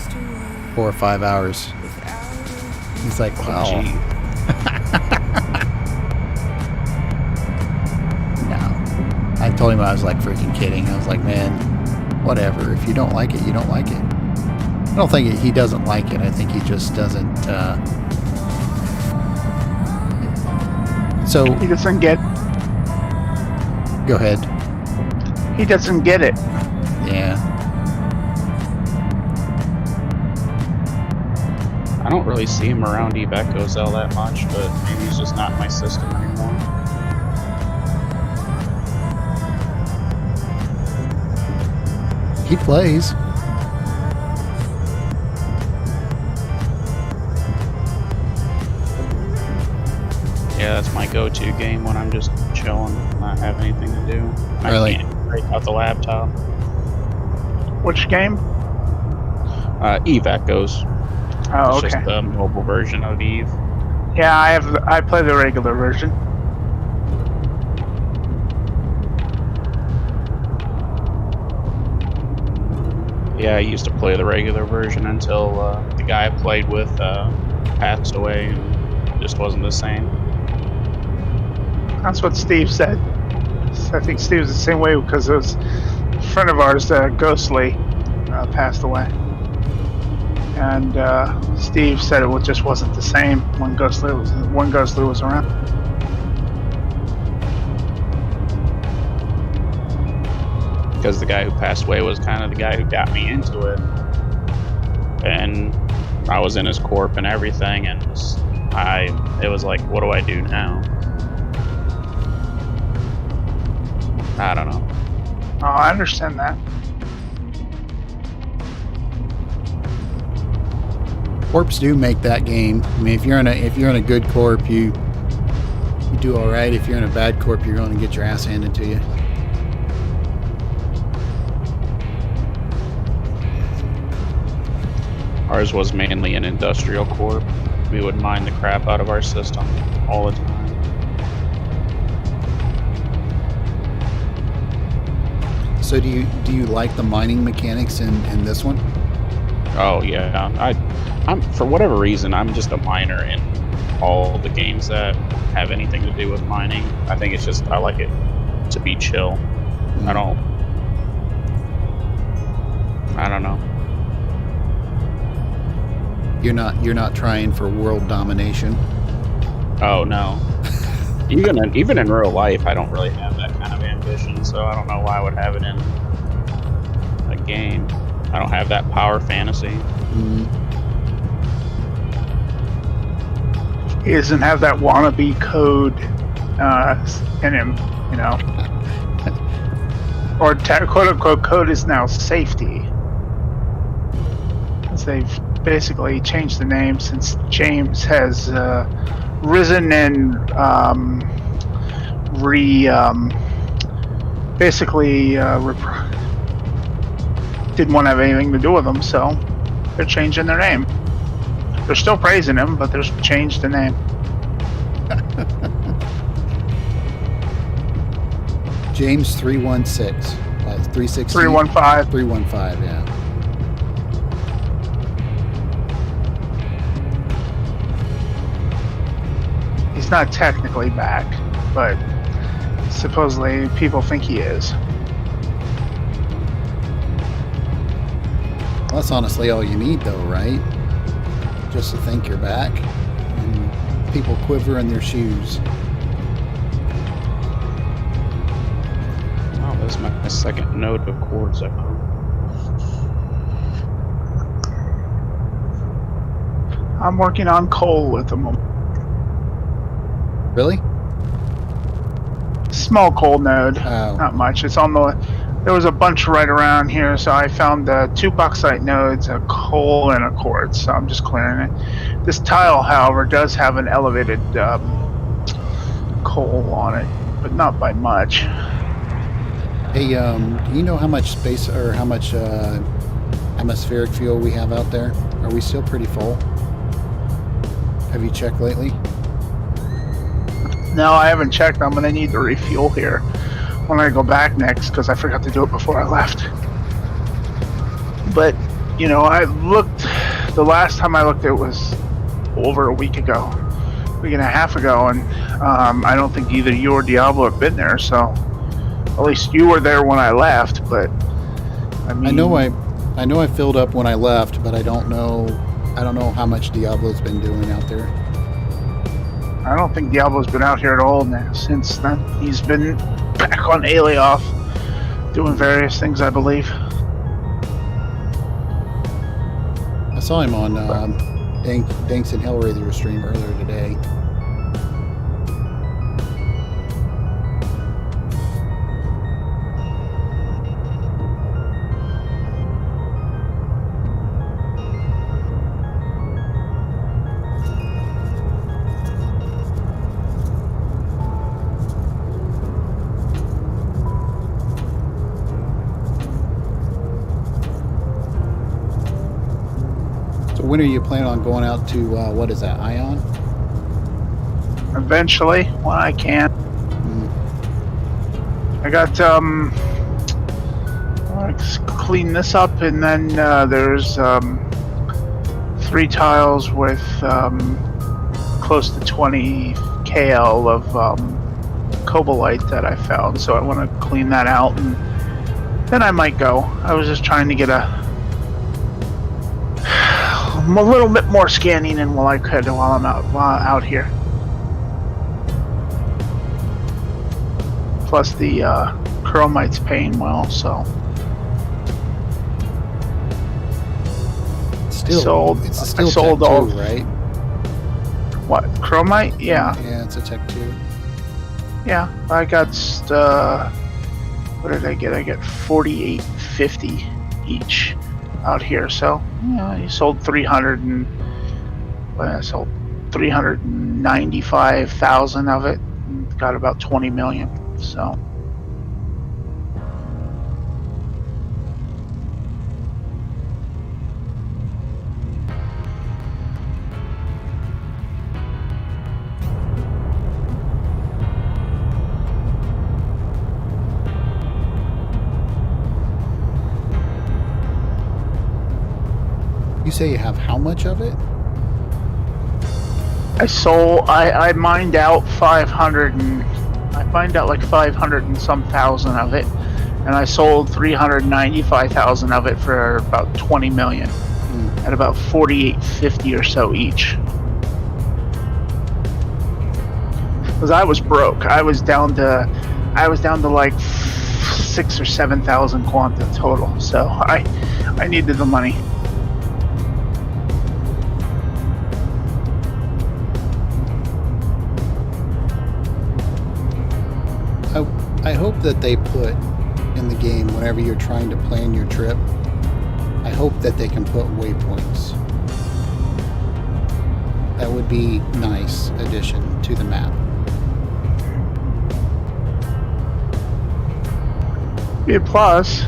4 or 5 hours. He's like, wow. Gee. No. I told him I was like freaking kidding. I was like, man, whatever. If you don't like it, you don't like it. I don't think he doesn't like it. I think he just doesn't. So He doesn't get. go ahead. He doesn't get it. Yeah. I don't really see him around Ebecos all that much, but maybe he's just not in my system anymore. He plays. Yeah, that's my go-to game when I'm just chilling, not having anything to do. Really? I can't break out the laptop. Which game? Eve Echoes. Oh, It's okay. just the mobile version of Eve. Yeah, I play the regular version. Yeah, I used to play the regular version until the guy I played with passed away and just wasn't the same. That's what Steve said. I think Steve was the same way because it was a friend of ours, Ghostly, passed away. And Steve said it just wasn't the same when Ghostly was around. Because the guy who passed away was kind of the guy who got me into it. And I was in his corp and everything, and it was like, what do I do now? I don't know. Oh, I understand that. Corps do make that game. I mean, if you're in a good corp, you do all right. If you're in a bad corp, you're going to get your ass handed to you. Ours was mainly an industrial corp. We would mine the crap out of our system all the time. So do you like the mining mechanics in this one? Oh yeah, I'm for whatever reason I'm just a miner in all the games that have anything to do with mining. I think it's just I like it to be chill. I don't know. You're not trying for world domination. Oh no. Even in real life, I don't really have that kind of ambition, so I don't know why I would have it in a game. I don't have that power fantasy. He doesn't have that wannabe code in him, you know. Or quote unquote code is now safety. As they've basically changed the name since James has risen and didn't want to have anything to do with them, so they're changing their name. They're still praising him, but they're changed the name. James 316, 316, 315. 315, yeah. He's not technically back, but supposedly people think he is. Well, that's honestly all you need, though, right? Just to think you're back, and people quiver in their shoes. Oh, this is my second node of quartz echo. I'm working on coal at the moment. Really? Small coal node, Oh. not much. It's on the. There was a bunch right around here, so I found 2 bauxite nodes, a coal, and a quartz. So I'm just clearing it. This tile, however, does have an elevated coal on it, but not by much. Hey, do you know how much space or how much atmospheric fuel we have out there? Are we still pretty full? Have you checked lately? No, I haven't checked. I'm gonna need to refuel here when I go back next because I forgot to do it before I left. But you know, I looked. The last time I looked, it was over a week and a half ago, and I don't think either you or Diablo have been there. So at least you were there when I left. But I mean, I know I filled up when I left, but I don't know how much Diablo's been doing out there. I don't think Diablo's been out here at all now since then. He's been back on Alioth doing various things, I believe. I saw him on Danks and Hellraiser stream earlier today. When are you planning on going out to, what is that, Ion? Eventually, when I can. I got, clean this up, and then there's 3 tiles with close to 20 kl of cobalite that I found. So I want to clean that out, and then I might go. I was just trying to get a little bit more scanning in while I could while I'm out here. Plus the chromite's paying well, so. Still, it's still I sold Tech 2, all, right? What, chromite? Yeah. Yeah, it's a Tech 2. Yeah, I got, what did I get? I got 48.50 each out here. So, yeah, you sold 300 and, well, I sold 395,000 of it, and got about 20 million. So. You say you have how much of it? I mined out 500 and I mined out like 500 and some thousand of it, and I sold 395,000 of it for about 20 million at about 48.50 or so each. Because I was broke. I was down to like 6,000 or 7,000 quanta total. So I needed the money. I hope that they put in the game, whenever you're trying to plan your trip, I hope that they can put waypoints. That would be nice addition to the map. Be a plus.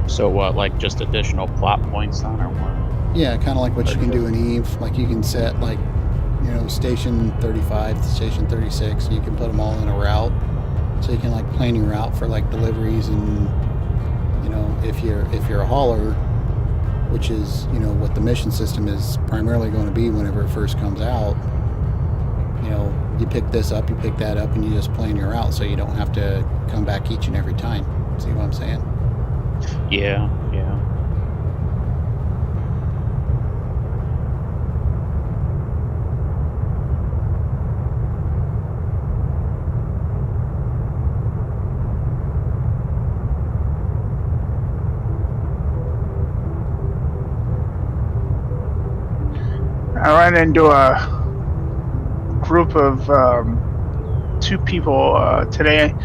So what, like just additional plot points on or what? Yeah, kind of like what you can do in Eve. Like you can set like, you know, station 35 to station 36. You can put them all in a route. So you can like plan your route for like deliveries, and you know, if you're a hauler, which is, you know, what the mission system is primarily going to be whenever it first comes out, you know, you pick this up, you pick that up, and you just plan your route so you don't have to come back each and every time. See what I'm saying? Yeah, yeah. I ran into a group of 2 people today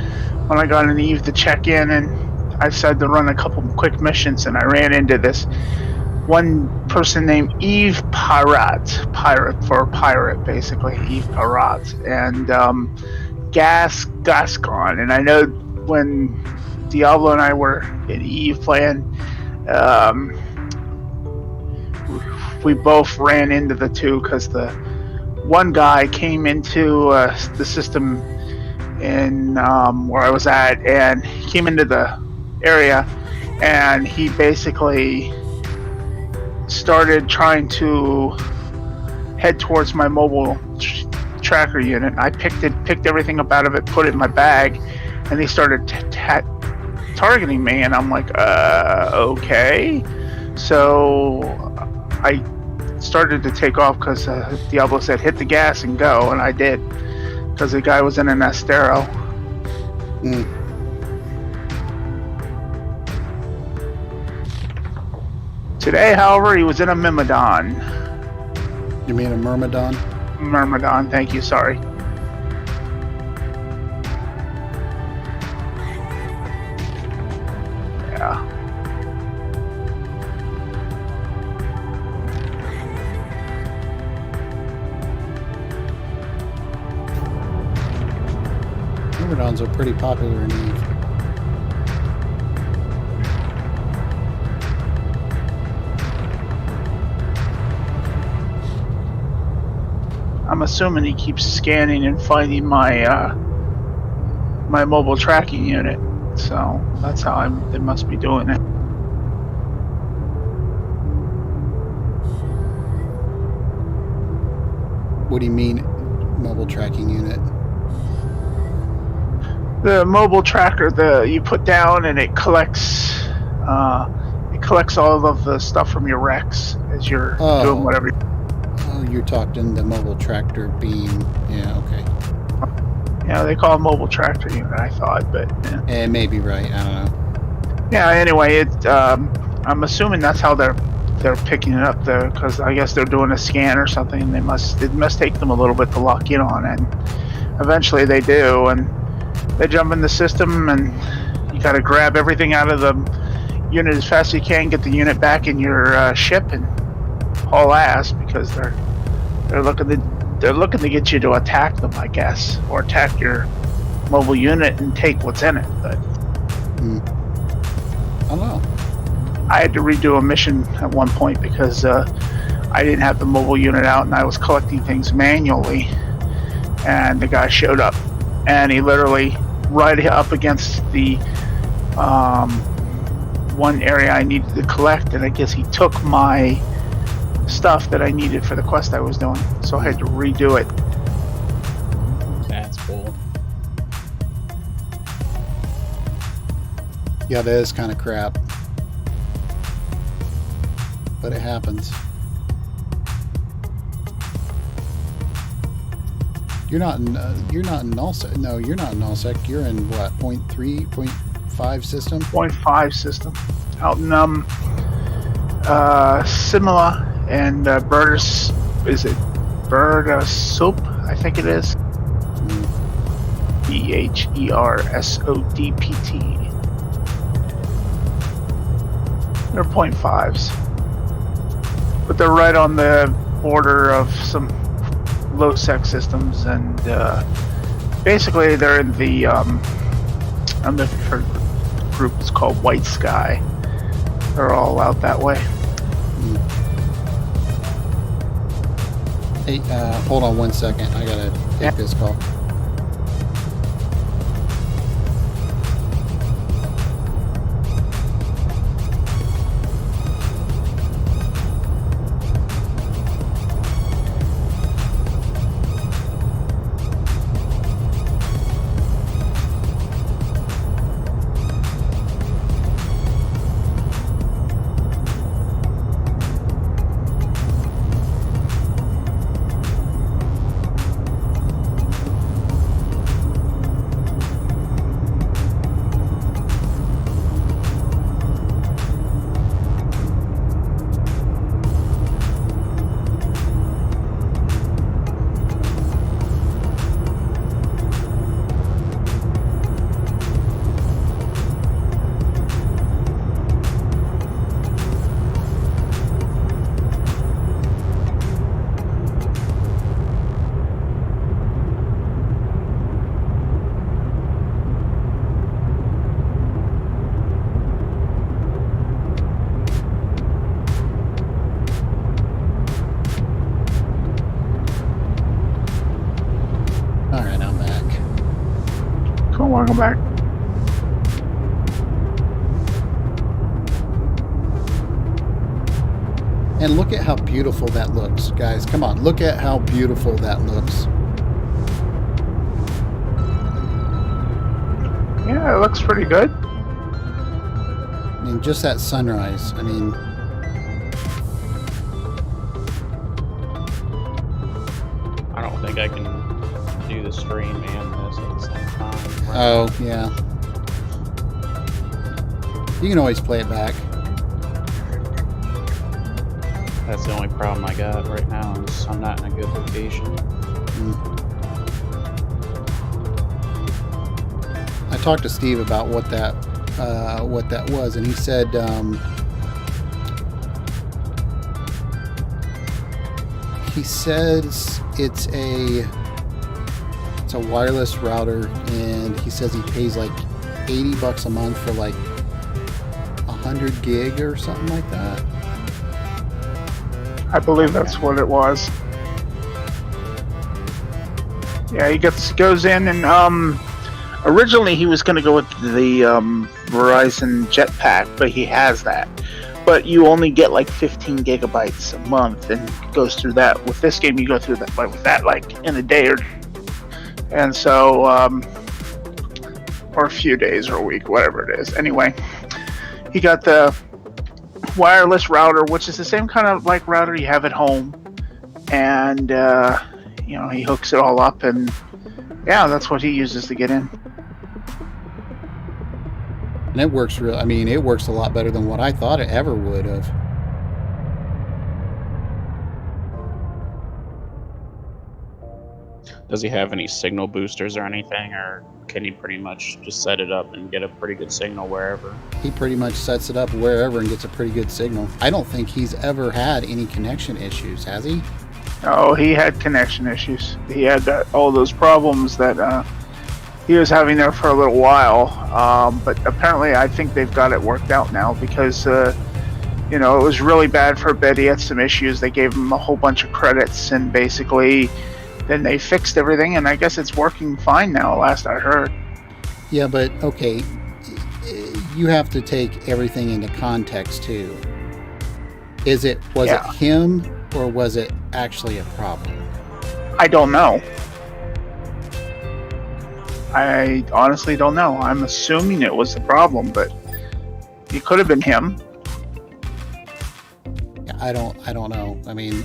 when I got an Eve to check in, and I decided to run a couple quick missions, and I ran into this one person named Eve Pirate for pirate, basically, Eve Pirate, and Gascon. And I know when Diablo and I were in Eve playing, we both ran into the 2, because the one guy came into the system in where I was at, and he came into the area, and he basically started trying to head towards my mobile tracker unit. I picked everything up out of it, put it in my bag, and he started targeting me, and I'm like, okay. So I started to take off, because Diablo said hit the gas and go, and I did, because the guy was in an Astero. Today, however, he was in a Myrmidon. You mean a Myrmidon? Myrmidon, thank you, sorry. Yeah. Myrmidons are pretty popular in Eve. I'm assuming he keeps scanning and finding my my mobile tracking unit. So that's how they must be doing it. What do you mean, mobile tracking unit? The mobile tracker you put down, and it collects all of the stuff from your Rex as you're doing whatever. Oh, you're talking the mobile tractor beam. Yeah, okay. Yeah, they call it mobile tractor unit, I thought, but yeah. It may be right. I don't know. Yeah. Anyway, I'm assuming that's how they're picking it up there, because I guess they're doing a scan or something. And it must take them a little bit to lock in on it. And eventually, they do, and they jump in the system, and you got to grab everything out of the unit as fast as you can, get the unit back in your ship, and haul ass, because they're looking to get you to attack them, I guess, or attack your mobile unit and take what's in it. But I don't know. I had to redo a mission at one point because I didn't have the mobile unit out, and I was collecting things manually, and the guy showed up, and he literally right up against the one area I needed to collect, and I guess he took my stuff that I needed for the quest I was doing, so I had to redo it. That's cool. Yeah, that is kind of crap, but it happens. You're not in nullsec. No, you're not in nullsec. You're in what? 0.3, 0.5 system. 0.5 system out in Simula and Bertus. Is it Bertasop? I think it is. BHERSODPT. They're 0.5s, but they're right on the border of some low sec systems, and basically they're in the I'm looking for a group. It's called White Sky. They're all out that way. Hey, hold on 1 second. I gotta take this call. Welcome back. And look at how beautiful that looks, guys. Come on, look at how beautiful that looks. Yeah, it looks pretty good. I mean, just that sunrise. I mean, I don't think I can do the stream and this at the same time. Right? oh, yeah. You can always play it back. That's the only problem I got right now is I'm not in a good location. I talked to Steve about what that was, and he said he says it's a wireless router, and he says he pays like $80 a month for like 100 gig or something like that. I believe that's what it was. Yeah, goes in and originally he was going to go with the Verizon Jetpack, but he has that. But you only get like 15 gigabytes a month, and it goes through that. With this game, you go through that with that like in a day or, and so or a few days or a week, whatever it is. Anyway, he got the wireless router, which is the same kind of like router you have at home, and he hooks it all up, and yeah, that's what he uses to get in. And it works it works a lot better than what I thought it ever would have. Does he have any signal boosters or anything, or can he pretty much just set it up and get a pretty good signal wherever? He pretty much sets it up wherever and gets a pretty good signal. I don't think he's ever had any connection issues, has he? Oh, he had connection issues. He had all those problems that he was having there for a little while. But apparently, I think they've got it worked out now because, it was really bad for a bit. He had some issues. They gave him a whole bunch of credits, and basically, then they fixed everything. And I guess it's working fine now, last I heard. Yeah, but okay, you have to take everything into context too. Was it him, or was it actually a problem? I don't know. I honestly don't know. I'm assuming it was the problem, but it could have been him. Yeah, I don't know. I mean,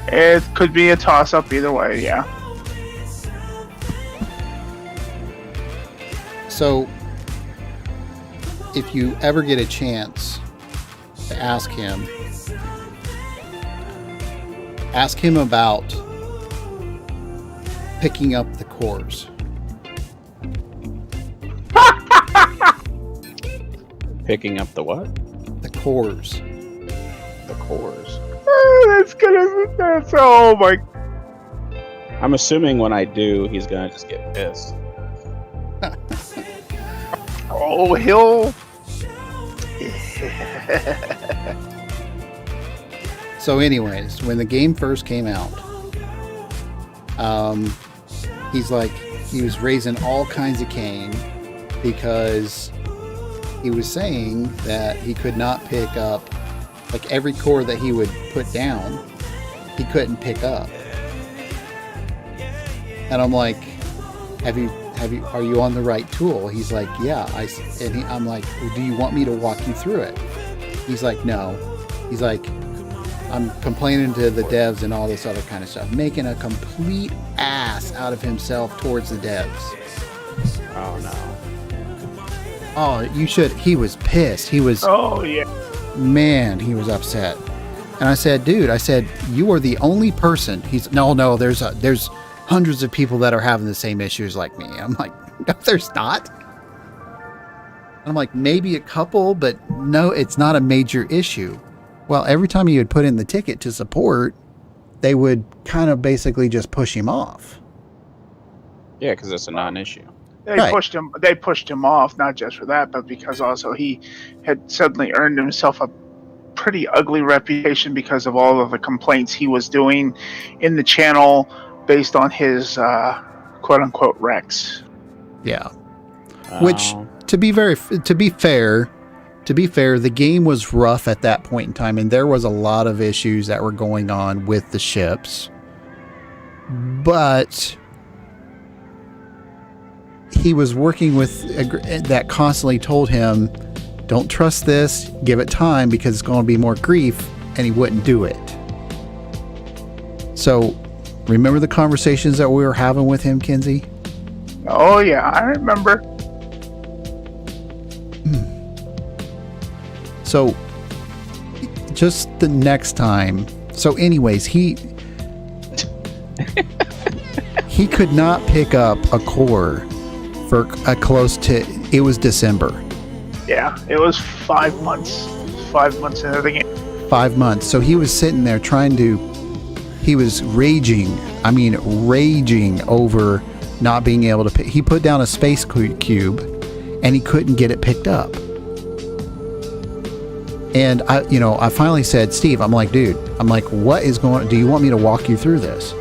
It could be a toss-up either way, yeah. So, if you ever get a chance to ask him about picking up the cores. Picking up the what? The cores. The cores. Oh my. I'm assuming when I do, he's gonna just get pissed. Oh, he'll. So anyways, when the game first came out, he was raising all kinds of cane because he was saying that he could not pick up, like every core that he would put down, he couldn't pick up. And I'm like, are you on the right tool? He's like, yeah. I'm like, well, do you want me to walk you through it? He's like, no. He's like, I'm complaining to the devs and all this other kind of stuff, making a complete ass out of himself towards the devs. Oh no. Oh, you should. He was pissed. He was. Oh yeah. Man, he was upset. And I said, dude, you are the only person. No, there's hundreds of people that are having the same issues like me. I'm like, no, there's not. I'm like, maybe a couple, but no, it's not a major issue. Well, every time he would put in the ticket to support, they would kind of basically just push him off. Yeah, because it's a non-issue. They pushed him off, not just for that, but because also he had suddenly earned himself a pretty ugly reputation because of all of the complaints he was doing in the channel based on his quote-unquote wrecks. Yeah. Which, to be fair, the game was rough at that point in time, and there was a lot of issues that were going on with the ships. But he was working with that constantly told him, don't trust this, give it time because it's going to be more grief, and he wouldn't do it. So, remember the conversations that we were having with him, Kinsey? Oh yeah, I remember. So, just the next time. So, anyways, he could not pick up a core for it was December. Yeah, it was 5 months. 5 months into the game. 5 months. So he was sitting there he was raging over not being able to pick. He put down a space cube and he couldn't get it picked up. And I finally said, Steve, I'm like, dude, I'm like, what is going on? Do you want me to walk you through this?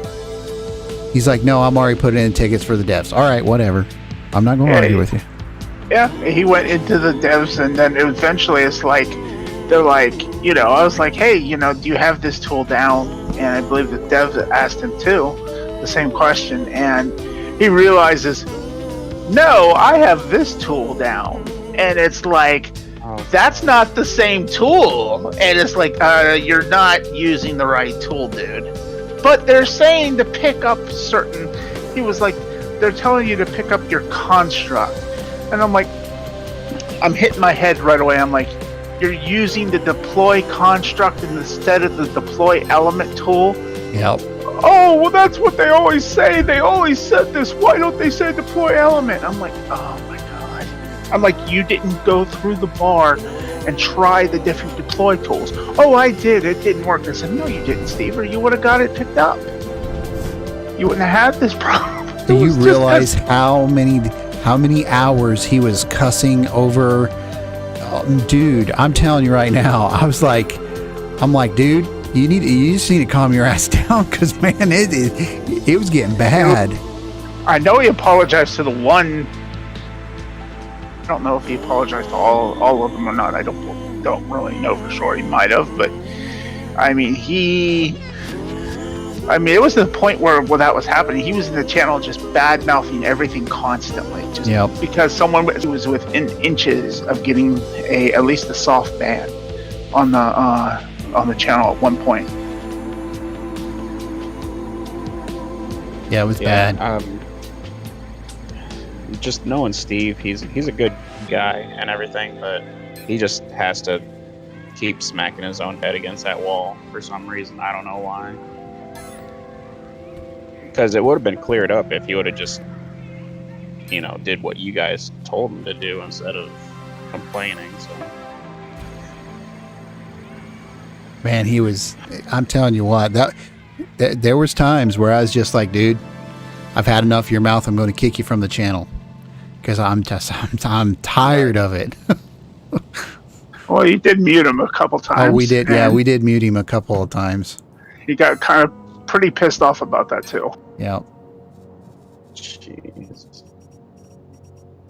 He's like, no, I'm already putting in tickets for the devs. All right, whatever. I'm not going to argue with you. Yeah, he went into the devs, and then eventually it's like, they're like, I was like, hey, do you have this tool down? And I believe the devs asked him too, the same question, and he realizes, no, I have this tool down. And it's like, that's not the same tool. And it's like, you're not using the right tool, dude. But they're saying to pick up certain, he was like, they're telling you to pick up your construct. And I'm like, I'm hitting my head right away. I'm like, you're using the deploy construct instead of the deploy element tool? Yep. Oh, well, that's what they always say. They always said this. Why don't they say deploy element? I'm like, oh my God. I'm like, you didn't go through the bar and try the different deploy tools. Oh, I did. It didn't work. I said, no, you didn't, Steve, or you would have got it picked up. You wouldn't have had this problem. Do you realize how many hours he was cussing over? Dude, I'm telling you right now, I'm like, dude, you just need to calm your ass down, because man, it was getting bad. I know he apologized to the one. I don't know if he apologized to all of them or not. I don't really know for sure. He might have, but I mean, it was to the point where that was happening. He was in the channel just bad mouthing everything constantly, just because someone was within inches of getting at least a soft ban on the channel at one point. Yeah, it was bad. Just knowing Steve, he's a good guy and everything, but he just has to keep smacking his own head against that wall for some reason. I don't know why. Because it would have been cleared up if he would have just, did what you guys told him to do instead of complaining. So. Man, I'm telling you what, there was times where I was just like, dude, I've had enough of your mouth. I'm going to kick you from the channel, because I'm tired of it. Well, you did mute him a couple times. Oh, we did. Yeah, we did mute him a couple of times. He got kind of pretty pissed off about that too. Yeah. Jeez.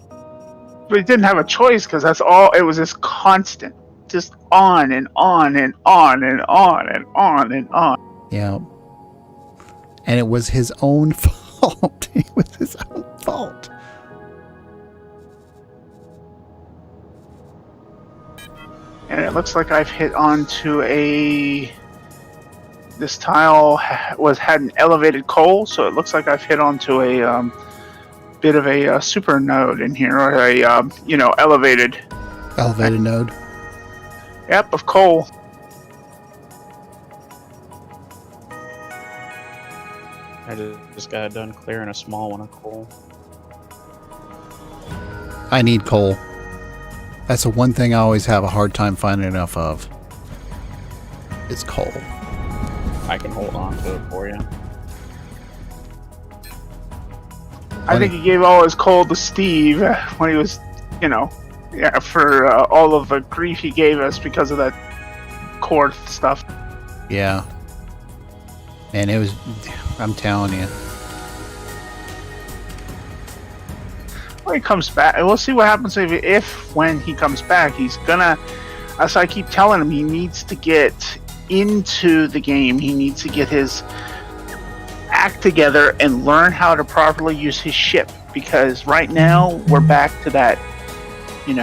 But he didn't have a choice, because that's all. It was just constant, just on and on and on and on and on and on. Yeah. And it was his own fault. It was his own fault. And it looks like I've hit onto this tile had an elevated coal, so it looks like I've hit onto a bit of a super node in here, or a elevated node. Yep, of coal. I just got done clearing a small one of coal. I need coal. That's the one thing I always have a hard time finding enough of. It's coal. I can hold on to it for you. I think he gave all his coal to Steve when he was, for all of the grief he gave us because of that core stuff. Yeah. And it was, I'm telling you. When he comes back, and we'll see what happens when he comes back. He's gonna, as I keep telling him, he needs to get into the game. He needs to get his act together and learn how to properly use his ship, because right now we're back to that, you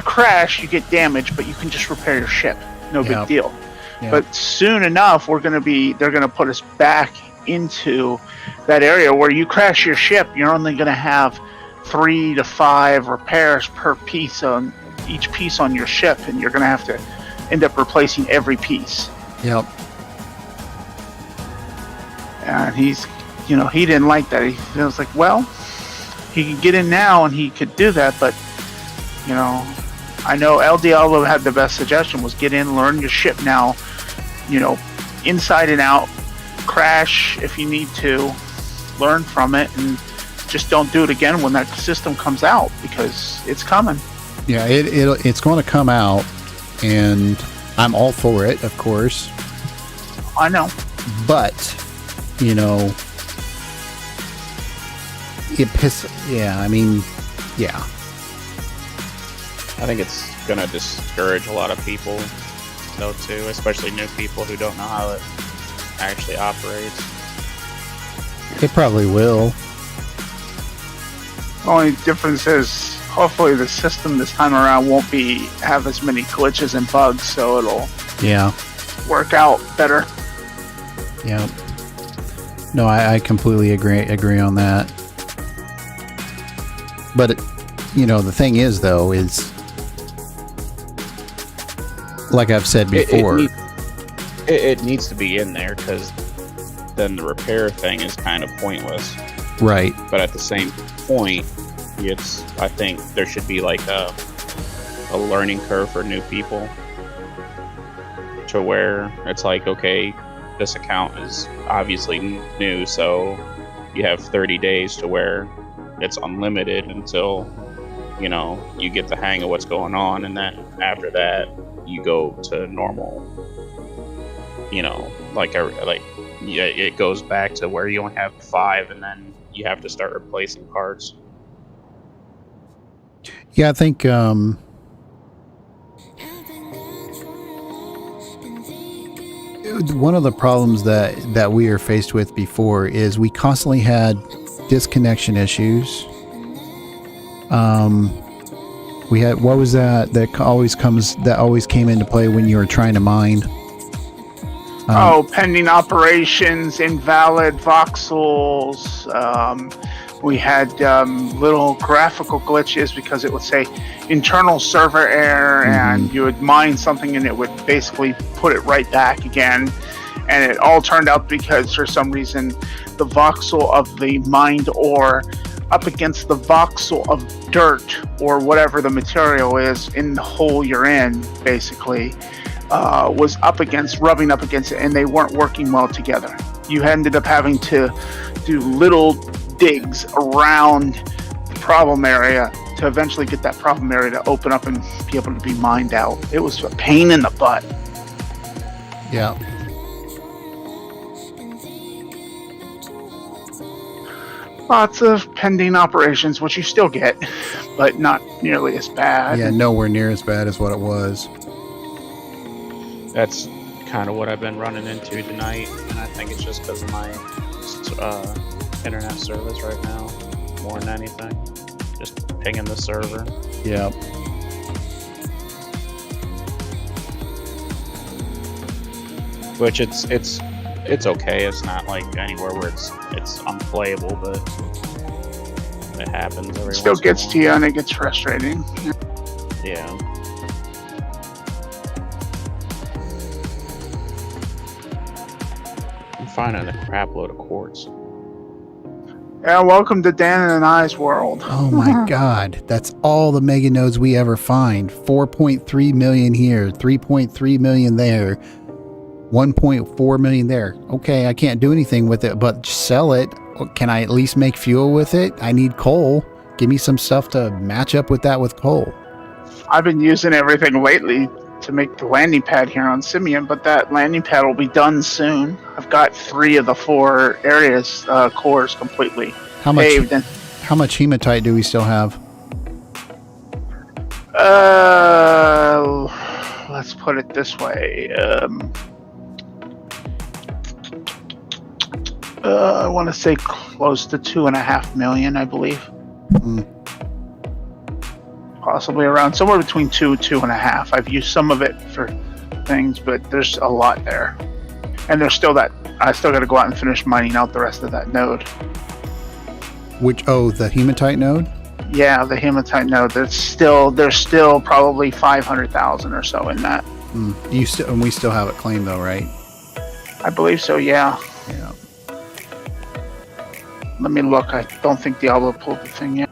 crash, you get damage, but you can just repair your ship. No big deal. Yep. But soon enough, they're going to put us back into that area where you crash your ship, you're only going to have 3 to 5 repairs per piece on each piece on your ship, and you're going to have to end up replacing every piece. Yep. And he's, he didn't like that. He was like, well, he could get in now and he could do that, but, I know El Diablo had the best suggestion, was get in, learn your ship now, inside and out, crash if you need to, learn from it, and just don't do it again when that system comes out, because it's coming. Yeah, it's going to come out, and I'm all for it, of course. I know. But, you know, yeah, I mean, yeah. I think it's gonna discourage a lot of people, though, too, especially new people who don't know how it actually operates. It probably will. The only difference is hopefully the system this time around won't have as many glitches and bugs, so it'll Yeah. work out better. Yeah. No, I completely agree on that. But, you know, the thing is, though, is like I've said before. It needs to be in there, because then the repair thing is kind of pointless. Right. But at the same point, I think there should be like a learning curve for new people, to where it's like, okay, this account is obviously new, so you have 30 days to where it's unlimited until, you know, you get the hang of what's going on, and then after that you go to normal, you know, it goes back to where you only have 5, and then you have to start replacing parts. Yeah, I think one of the problems that we are faced with before is we constantly had disconnection issues. We had, what was that always came into play when you were trying to mine? Pending operations, invalid voxels. We had little graphical glitches because it would say internal server error, and you would mine something and it would basically put it right back again. And it all turned out because for some reason the voxel of the mined ore up against the voxel of dirt or whatever the material is in the hole you're in, basically, was rubbing up against it, and they weren't working well together. You ended up having to do little digs around the problem area to eventually get that problem area to open up and be able to be mined out. It was a pain in the butt. Yeah. Lots of pending operations, which you still get, but not nearly as bad. Yeah, nowhere near as bad as what it was. That's kind of what I've been running into tonight, and I think it's just because of my internet service right now, more than anything. Just pinging the server. Yeah. Which it's okay. It's not like anywhere where it's unplayable, but it happens every once in a while. Still gets to you, and it gets frustrating. Yeah. I'm finding a crap load of quartz. Yeah, welcome to Dan and I's world. Oh my God, that's all the mega nodes we ever find. 4.3 million here, 3.3 million there, 1.4 million there. Okay, I can't do anything with it, but sell it. Can I at least make fuel with it? I need coal. Give me some stuff to match up with that with coal. I've been using everything lately to make the landing pad here on Symeon, but that landing pad will be done soon. I've got 3 of the 4 areas cores completely paved. How much hematite do we still have? Let's put it this way. I want to say close to 2.5 million, I believe. Possibly around somewhere between 2.5. I've used some of it for things, but there's a lot there. And there's still I still got to go out and finish mining out the rest of that node. The hematite node? Yeah, the hematite node. There's still probably 500,000 or so in that. And we still have it claimed though, right? I believe so, yeah. Yeah. Let me look. I don't think Diablo pulled the thing yet.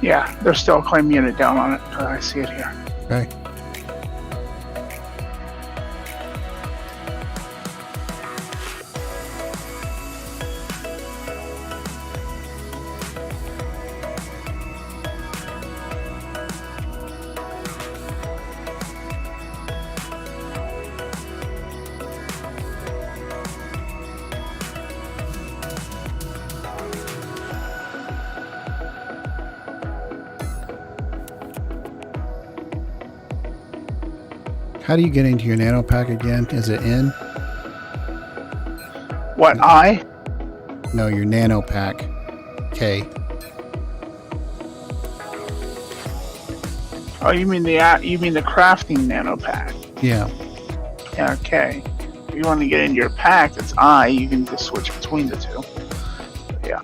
Yeah, there's still a claim unit down on it. I see it here. Okay. How do you get into your nano pack again? Is it in? What, No, your nano pack. K. Oh, you mean the crafting nano pack? Yeah. Yeah, okay. If you want to get into your pack, it's I. You can just switch between the two. Yeah.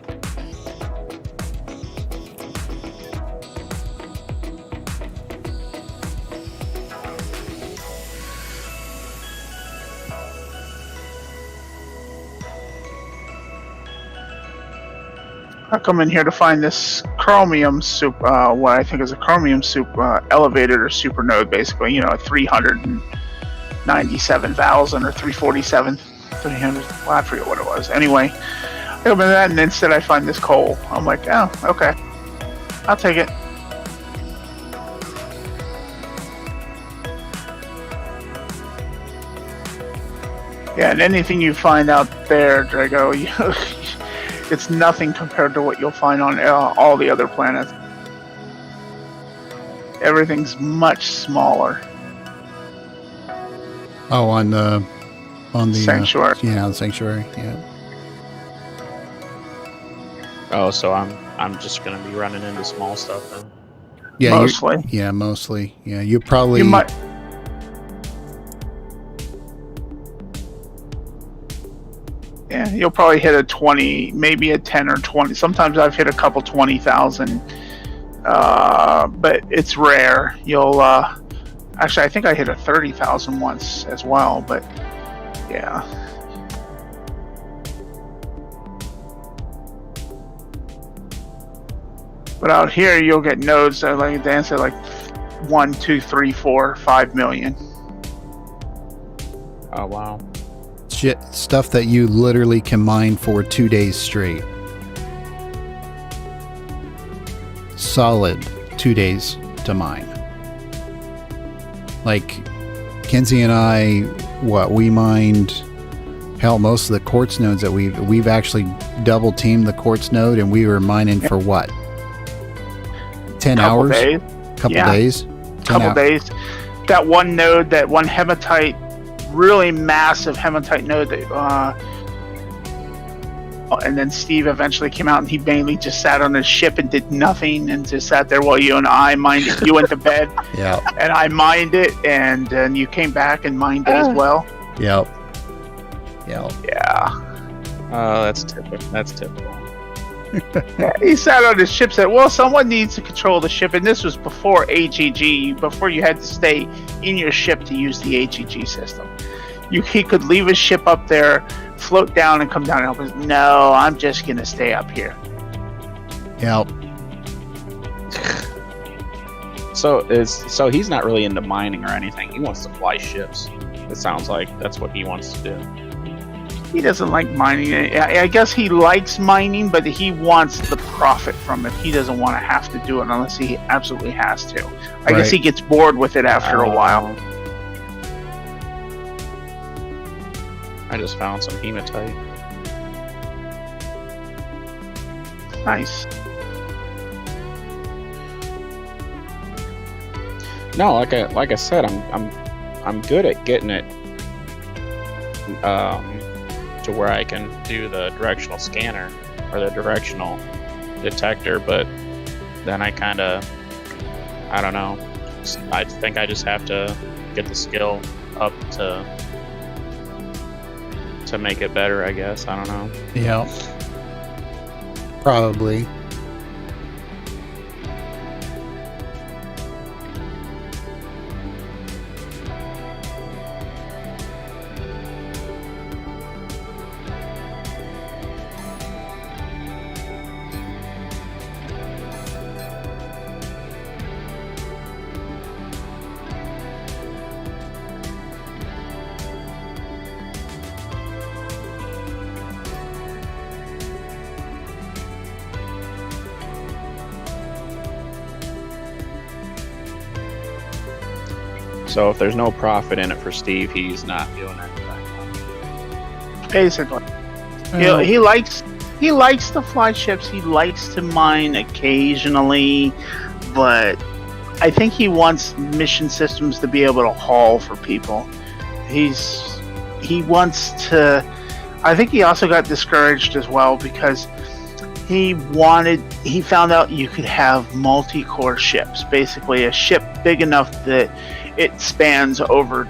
I come in here to find this chromium soup, what I think is a chromium soup elevated or supernode, basically. You know, 397,000 or 347, 300. Well, I forget what it was. Anyway, I come in that, and instead I find this coal. I'm like, oh, okay, I'll take it. Yeah, and anything you find out there, Drago, it's nothing compared to what you'll find on all the other planets. Everything's much smaller. Oh, on the Sanctuary. Yeah, the sanctuary. Yeah. Oh, so I'm just gonna be running into small stuff then. Yeah. Mostly. Yeah, mostly. Yeah, you probably. You might. Yeah, you'll probably hit a 20, maybe a 10 or 20. Sometimes I've hit a couple 20,000, but it's rare. You'll actually, I think I hit a 30,000 once as well, but yeah. But out here, you'll get nodes that, like Dan said, like 1, 2, 3, 4, 5 million. Oh wow. Shit, stuff that you literally can mine for 2 days straight. Solid 2 days to mine. Like, Kenzie and I, we mined, hell, most of the quartz nodes that we've actually double teamed the quartz node, and we were mining for what? 10 hours? Days. Couple Yeah. days? 10 Couple days. That one node, that one hematite, really massive hematite node that and then Steve eventually came out, and he mainly just sat on his ship and did nothing and just sat there while you and I mined it. You went to bed Yeah. and I mined it, and then you came back and mined it as well. Yep. Yep. Yeah. Oh, that's typical. That's typical. He sat on his ship, said, well, someone needs to control the ship, and this was before HEG, before you had to stay in your ship to use the HEG system. He could leave his ship up there, float down, and come down and help us. No, I'm just going to stay up here. Yep. So he's not really into mining or anything. He wants to fly ships. It sounds like that's what he wants to do. He doesn't like mining. I guess he likes mining, but he wants the profit from it. He doesn't want to have to do it unless he absolutely has to. I guess he gets bored with it after a while. I just found some hematite. Nice. No, like I said, I'm good at getting it to where I can do the directional scanner or the directional detector, but then I don't know. I think I just have to get the skill up to make it better, I guess. I don't know. Yep. Probably. So if there's no profit in it for Steve, he's not doing anything. Basically, Well, he likes to fly ships. He likes to mine occasionally, but I think he wants mission systems to be able to haul for people. He wants to. I think he also got discouraged as well because he found out you could have multi-core ships, basically a ship big enough that it spans over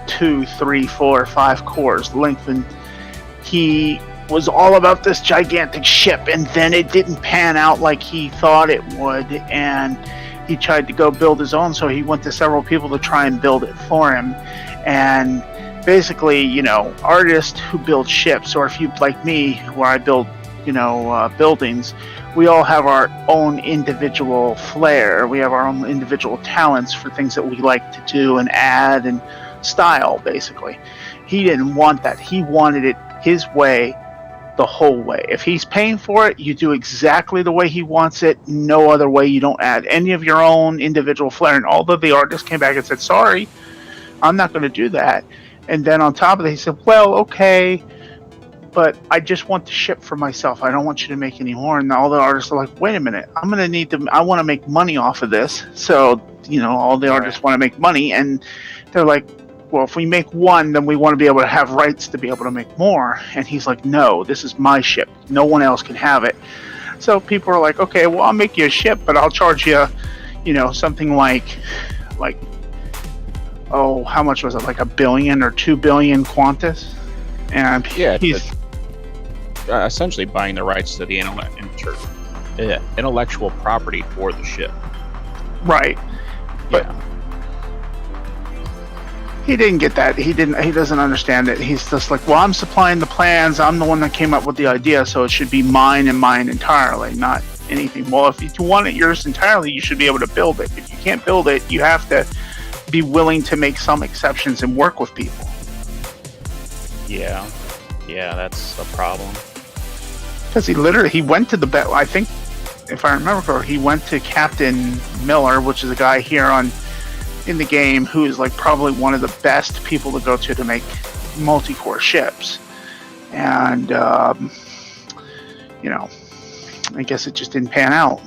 2, 3, 4, 5 cores length, and he was all about this gigantic ship, and then it didn't pan out like he thought it would, and he tried to go build his own, so he went to several people to try and build it for him. And basically, artists who build ships, or if you like me, where I build buildings, we all have our own individual flair. We have our own individual talents for things that we like to do and add and style, basically. He didn't want that. He wanted it his way, the whole way. If he's paying for it, you do exactly the way he wants it. No other way. You don't add any of your own individual flair. And although the artist came back and said, sorry, I'm not going to do that. And then on top of that, he said, well, okay, but I just want the ship for myself. I don't want you to make any more. And all the artists are like, wait a minute, I'm going to need to, I want to make money off of this. So, all the artists want to make money. And they're like, well, if we make one, then we want to be able to have rights to be able to make more. And he's like, no, this is my ship. No one else can have it. So people are like, okay, well, I'll make you a ship, but I'll charge you, something like, oh, how much was it? Like $1 billion or 2 billion Qantas? And Yeah, he's essentially buying the rights to the intellectual property for the ship. right. But Yeah. he didn't get that. He doesn't understand it. He's just like, well, I'm supplying the plans. I'm the one that came up with the idea, so it should be mine and mine entirely, not anything. Well, if you want it yours entirely, you should be able to build it. If you can't build it, you have to be willing to make some exceptions and work with people. Yeah, that's a problem. Because he went to the bet. I think, if I remember correctly, he went to Captain Miller, which is a guy here in the game who is like probably one of the best people to go to make multi-core ships. And I guess it just didn't pan out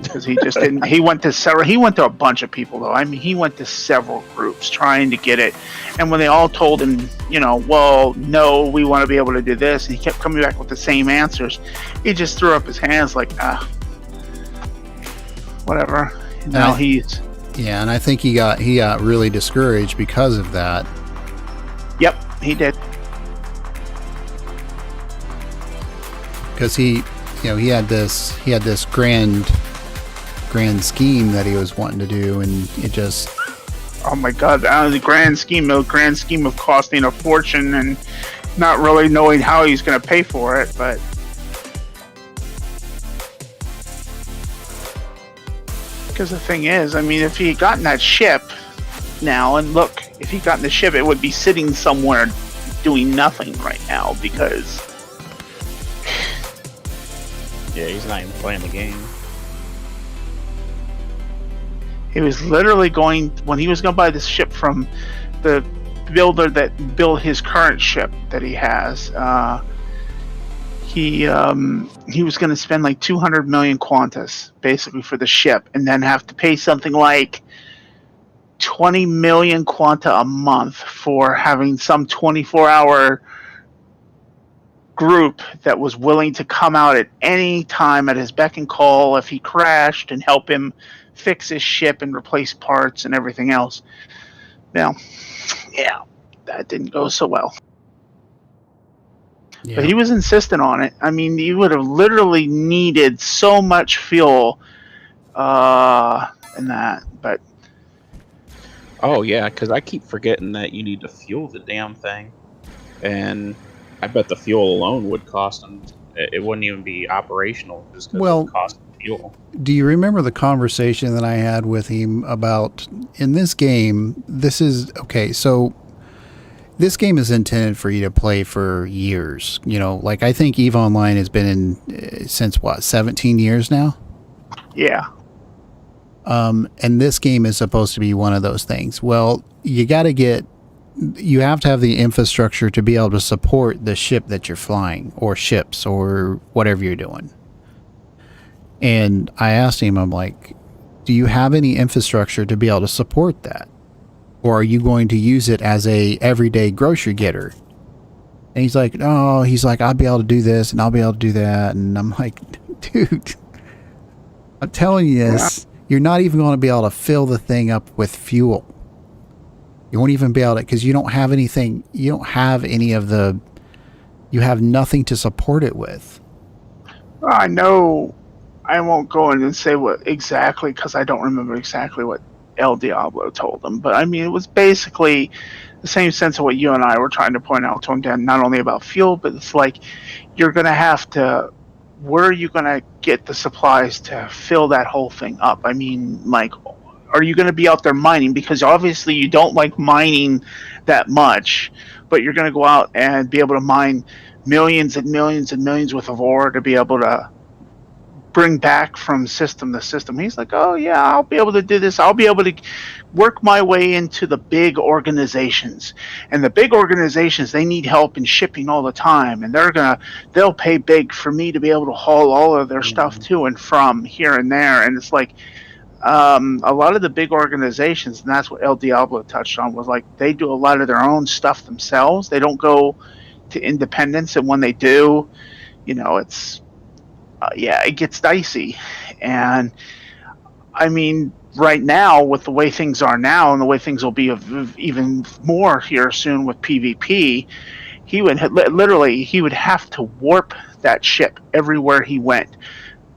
because he just didn't. He went to a bunch of people though. I mean, he went to several groups trying to get it. And when they all told him, well, no, we want to be able to do this, and he kept coming back with the same answers, he just threw up his hands like, whatever. And now yeah, and I think he got really discouraged because of that. Yep, he did. Because he had this grand scheme that he was wanting to do, and it just. Oh my God! The grand scheme of costing a fortune and not really knowing how he's going to pay for it, but. Because the thing is, I mean, if he had gotten that ship now, and look, if he'd gotten the ship, it would be sitting somewhere doing nothing right now because. Yeah, he's not even playing the game. He was literally when he was going to buy this ship from the builder that built his current ship that he has. He was going to spend like 200 million Qantas basically for the ship, and then have to pay something like 20 million Quanta a month for having some 24-hour group that was willing to come out at any time at his beck and call if he crashed and help him fix his ship and replace parts and everything else. Now, yeah, that didn't go so well. Yeah. But he was insistent on it. I mean, you would have literally needed so much fuel in that. But Oh yeah, because I keep forgetting that you need to fuel the damn thing, and I bet the fuel alone would cost them. It wouldn't even be operational just because of the cost of fuel. Do you remember the conversation that I had with him about in this game? This is okay. So this game is intended for you to play for years. Like I think EVE Online has been in since what, 17 years now? yeah, And this game is supposed to be one of those things. Well, you have to have the infrastructure to be able to support the ship that you're flying, or ships, or whatever you're doing. And I asked him, I'm like, do you have any infrastructure to be able to support that? Or are you going to use it as a everyday grocery getter? And he's like, no, I'll be able to do this and I'll be able to do that. And I'm like, dude, I'm telling you this, you're not even going to be able to fill the thing up with fuel. You won't even be able to, because you don't have anything, you have nothing to support it with. I know I won't go in and say what exactly, because I don't remember exactly what El Diablo told them. But I mean, it was basically the same sense of what you and I were trying to point out to him, Dan, not only about fuel, but it's like you're going to have to, where are you going to get the supplies to fill that whole thing up? I mean, like, are you going to be out there mining? Because obviously you don't like mining that much, but you're going to go out and be able to mine millions and millions and millions worth of ore to be able to bring back from system to system. He's like, oh yeah, I'll be able to do this. I'll be able to work my way into the big organizations, and the big organizations, they need help in shipping all the time, and they'll pay big for me to be able to haul all of their stuff to and from here and there. And it's like, a lot of the big organizations, and that's what El Diablo touched on, was like they do a lot of their own stuff themselves. They don't go to independents, and when they do, it's it gets dicey. And I mean, right now, with the way things are now and the way things will be even more here soon with PvP, he would have to warp that ship everywhere he went,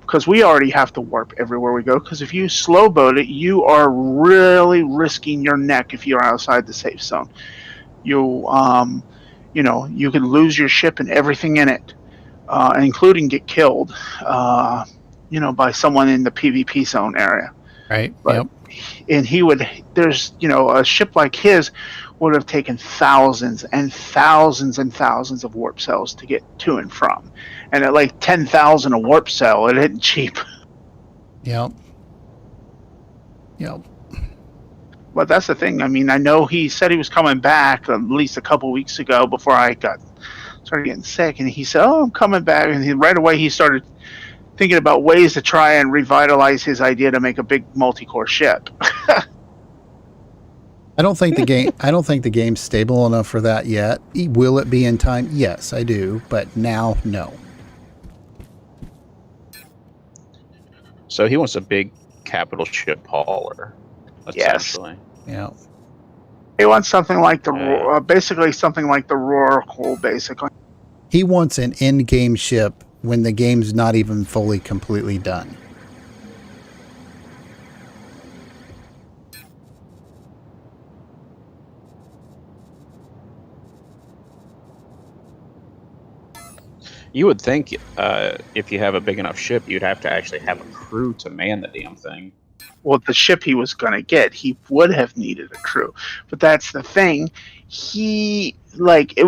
because we already have to warp everywhere we go, because if you slow boat it, you are really risking your neck if you're outside the safe zone. You can lose your ship and everything in it, including get killed, by someone in the PvP zone area. Right. But, yep. And a ship like his would have taken thousands and thousands and thousands of warp cells to get to and from. And at like 10,000 a warp cell, it isn't cheap. Yep. But that's the thing. I mean, I know he said he was coming back at least a couple weeks ago before I started getting sick. And he said, oh, I'm coming back. And right away he started thinking about ways to try and revitalize his idea to make a big multi-core ship. I don't think the game's stable enough for that yet. Will it be in time? Yes, I do. But now, no. So he wants a big capital ship hauler, essentially. Yeah. He wants something like basically something like the Roracle, basically. He wants an in-game ship when the game's not even fully completely done. You would think if you have a big enough ship, you'd have to actually have a crew to man the damn thing. Well, the ship he was going to get, he would have needed a crew. But that's the thing. It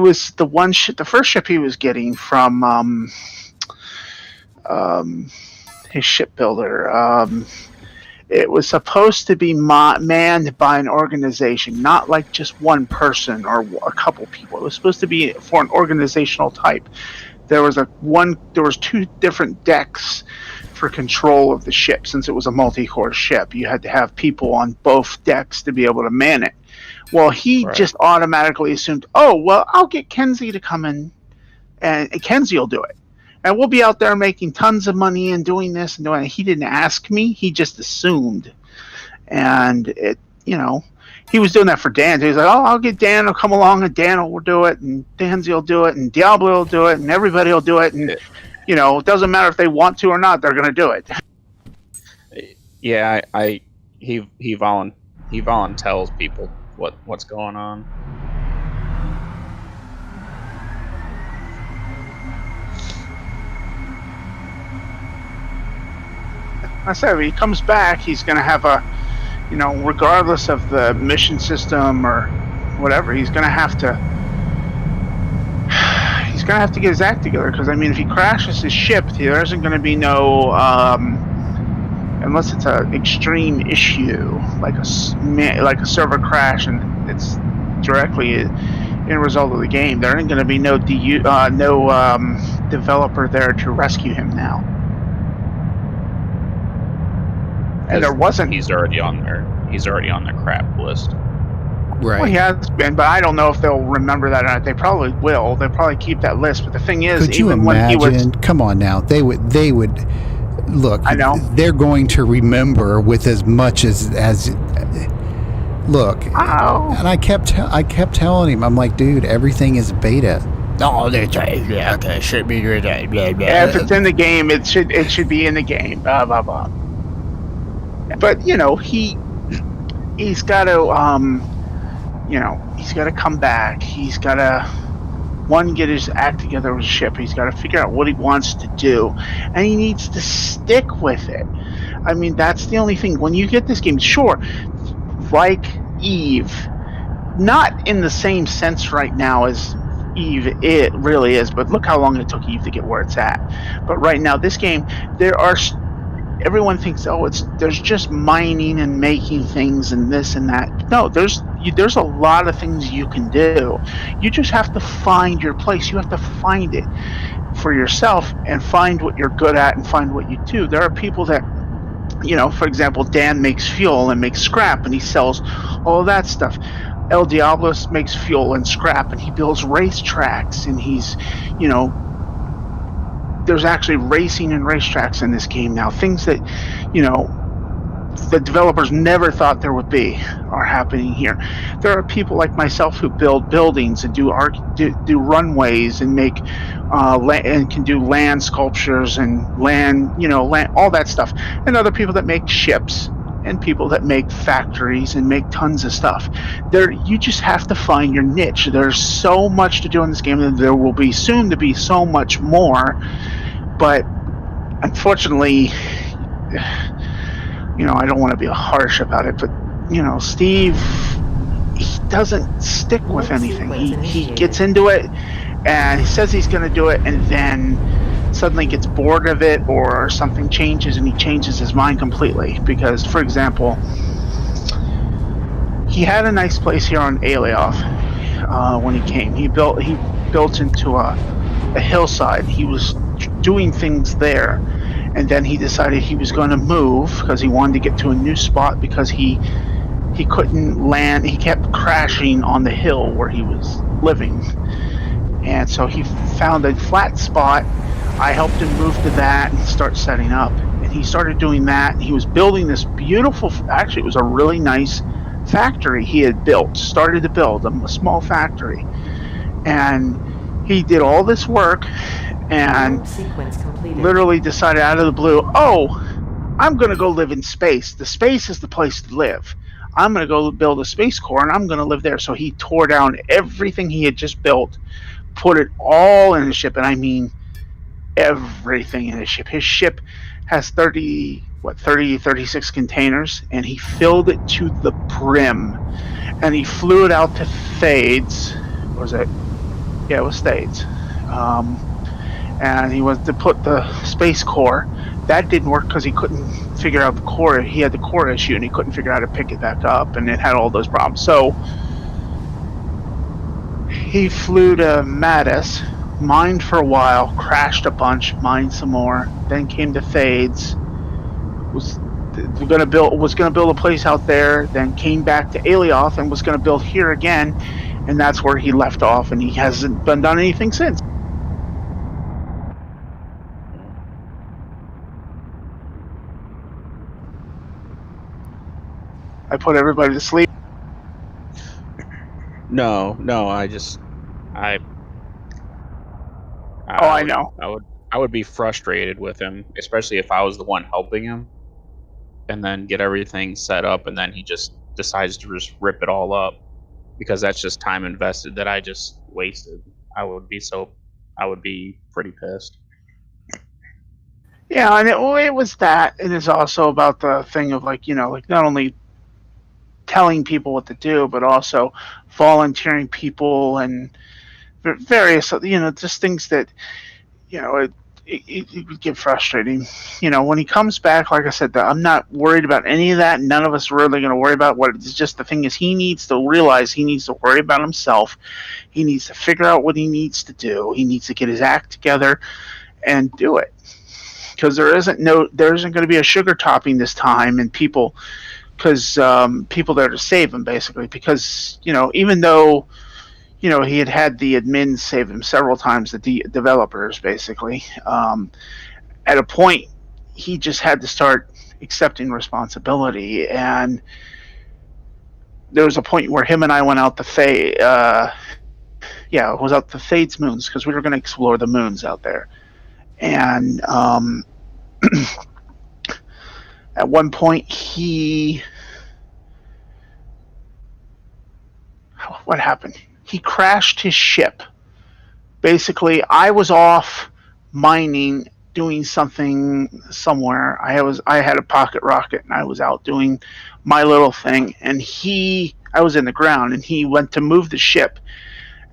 was the first ship he was getting from his shipbuilder. It was supposed to be manned by an organization, not like just one person or a couple people. It was supposed to be for an organizational type. There was two different decks for control of the ship. Since it was a multi-core ship, you had to have people on both decks to be able to man it. Well, he just automatically assumed, oh, well, I'll get Kenzie to come in, and Kenzie will do it. And we'll be out there making tons of money and doing this and doing that. He didn't ask me. He just assumed. And he was doing that for Dan. He was like, oh, I'll get Dan to come along, and Dan will do it, and Danzy will do it, and Diablo will do it, and everybody will do it. And, it doesn't matter if they want to or not, they're going to do it. Yeah, he voluntells people what's going on. I said, if he comes back, he's going to have regardless of the mission system or whatever, he's going to have to get his act together. Because, I mean, if he crashes his ship, there isn't going to be no unless it's an extreme issue like a server crash and it's directly in result of the game, there ain't going to be no developer there to rescue him now. And there wasn't. He's already on their crap list. Right. Well, he has been, but I don't know if they'll remember that or not. They probably will. They'll probably keep that list. But the thing is, Could you even imagine? when he was, Come on now, they would look. I know. They're going to remember with as much as look. Oh. And I kept telling him, I'm like, dude, everything is beta. Oh, okay, should be blah, blah. If it's in the game, it should be in the game. Blah blah blah. But he's got to he's got to come back. He's got to get his act together with his ship. He's got to figure out what he wants to do, and he needs to stick with it. I mean, that's the only thing. When you get this game, sure, like Eve, not in the same sense right now as Eve it really is, but look how long it took Eve to get where it's at. But right now, this game, everyone thinks, there's just mining and making things and this and that. No, there's a lot of things you can do. You just have to find your place. You have to find it for yourself and find what you're good at and find what you do. There are people that, for example, Dan makes fuel and makes scrap and he sells all of that stuff. El Diablo makes fuel and scrap and he builds racetracks and he's, there's actually racing and racetracks in this game now. Things that, the developers never thought there would be are happening here. There are people like myself who build buildings and do runways and make and can do land sculptures and land all that stuff. And other people that make ships and people that make factories and make tons of stuff. You just have to find your niche. There's so much to do in this game, and there will be soon to be so much more. But unfortunately, I don't want to be harsh about it, but Steve, he doesn't stick with anything. He gets into it and he says he's going to do it, and then suddenly gets bored of it, or something changes and he changes his mind completely. Because, for example, he had a nice place here on Alioth when he came. He built into a hillside. He was doing things there, and then he decided he was going to move because he wanted to get to a new spot because he couldn't land. He kept crashing on the hill where he was living, and so he found a flat spot. I helped him move to that and start setting up, and he started doing that, and he was building this beautiful, actually it was a really nice factory he had started to build a small factory, and he did all this work and literally decided out of the blue, I'm going to go live in space. The space is the place to live. I'm going to go build a space core and I'm going to live there. So he tore down everything he had just built, put it all in his ship, and I mean everything in his ship. His ship has 36 containers, and he filled it to the brim, and he flew it out to Thades. Was it? Yeah, it was Thades. And he was to put the space core. That didn't work because he couldn't figure out the core. He had the core issue, and he couldn't figure out how to pick it back up, and it had all those problems. So he flew to Mattis, mined for a while, crashed a bunch, mined some more, then came to Thades, was going to build a place out there, then came back to Alioth and was going to build here again, and that's where he left off, and he hasn't done anything since. I put everybody to sleep. No, I know. I would be frustrated with him, especially if I was the one helping him, and then get everything set up, and then he just decides to just rip it all up, because that's just time invested that I just wasted. I would be pretty pissed. Yeah, and it was that. It is also about the thing of like not only telling people what to do, but also volunteering people and various just things that it would get frustrating. When he comes back, like I said, I'm not worried about any of that. None of us are really going to worry about what it's just. The thing is, he needs to realize he needs to worry about himself. He needs to figure out what he needs to do. He needs to get his act together and do it. Because there isn't going to be a sugar topping this time, and people there to save him, basically. Because even though he had the admins save him several times, the developers, basically. At a point, he just had to start accepting responsibility, and there was a point where him and I went out to it was out to Thades moons, because we were going to explore the moons out there. And at one point, what happened? He crashed his ship. Basically, I was off mining, doing something somewhere. I had a pocket rocket, and I was out doing my little thing. And I was in the ground, and he went to move the ship.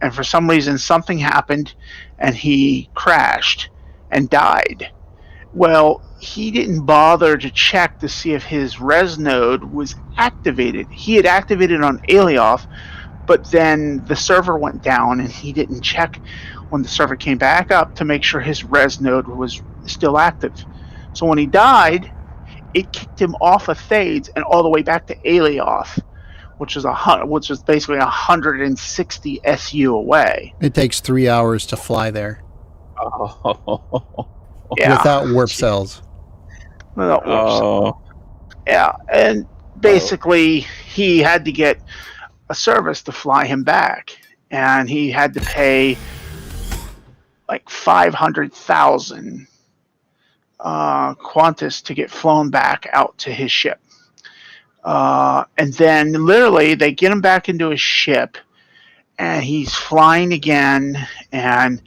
And for some reason, something happened, and he crashed and died. Well, he didn't bother to check to see if his res node was activated. He had activated on Alioth, but then the server went down, and he didn't check when the server came back up to make sure his res node was still active. So when he died, it kicked him off of Thades and all the way back to Alioth, which is basically 160 SU away. It takes 3 hours to fly there. Oh. Yeah. Without warp cells. Yeah, and basically he had to get a service to fly him back, and he had to pay like 500,000 Qantas to get flown back out to his ship. And then literally they get him back into his ship, and he's flying again, and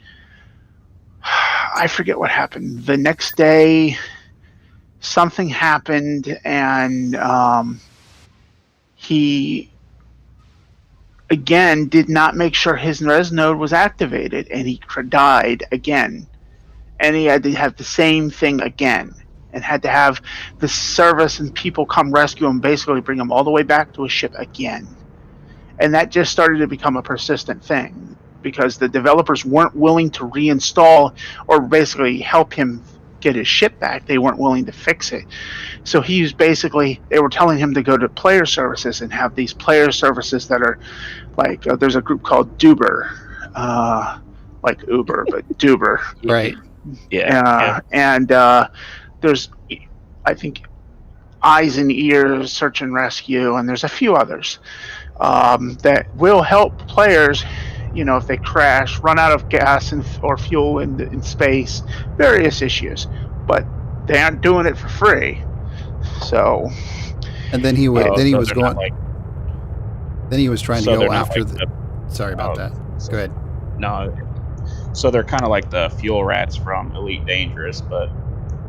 I forget what happened. The next day, something happened, and he again did not make sure his res node was activated, and he died again. And he had to have the same thing again, and had to have the service and people come rescue him, basically bring him all the way back to his ship again. And that just started to become a persistent thing, because the developers weren't willing to reinstall or basically help him get his ship back. They weren't willing to fix it. So they were telling him to go to player services and have these player services that are like, there's a group called Duber, like Uber, but Duber. Right. Yeah. And there's, I think, Eyes and Ears, Search and Rescue, and there's a few others that will help players, if they crash, run out of gas or fuel in space, various issues. But they aren't doing it for free. So. And then he was trying to go after like Sorry about that. Go ahead. No. So they're kind of like the fuel rats from Elite Dangerous, but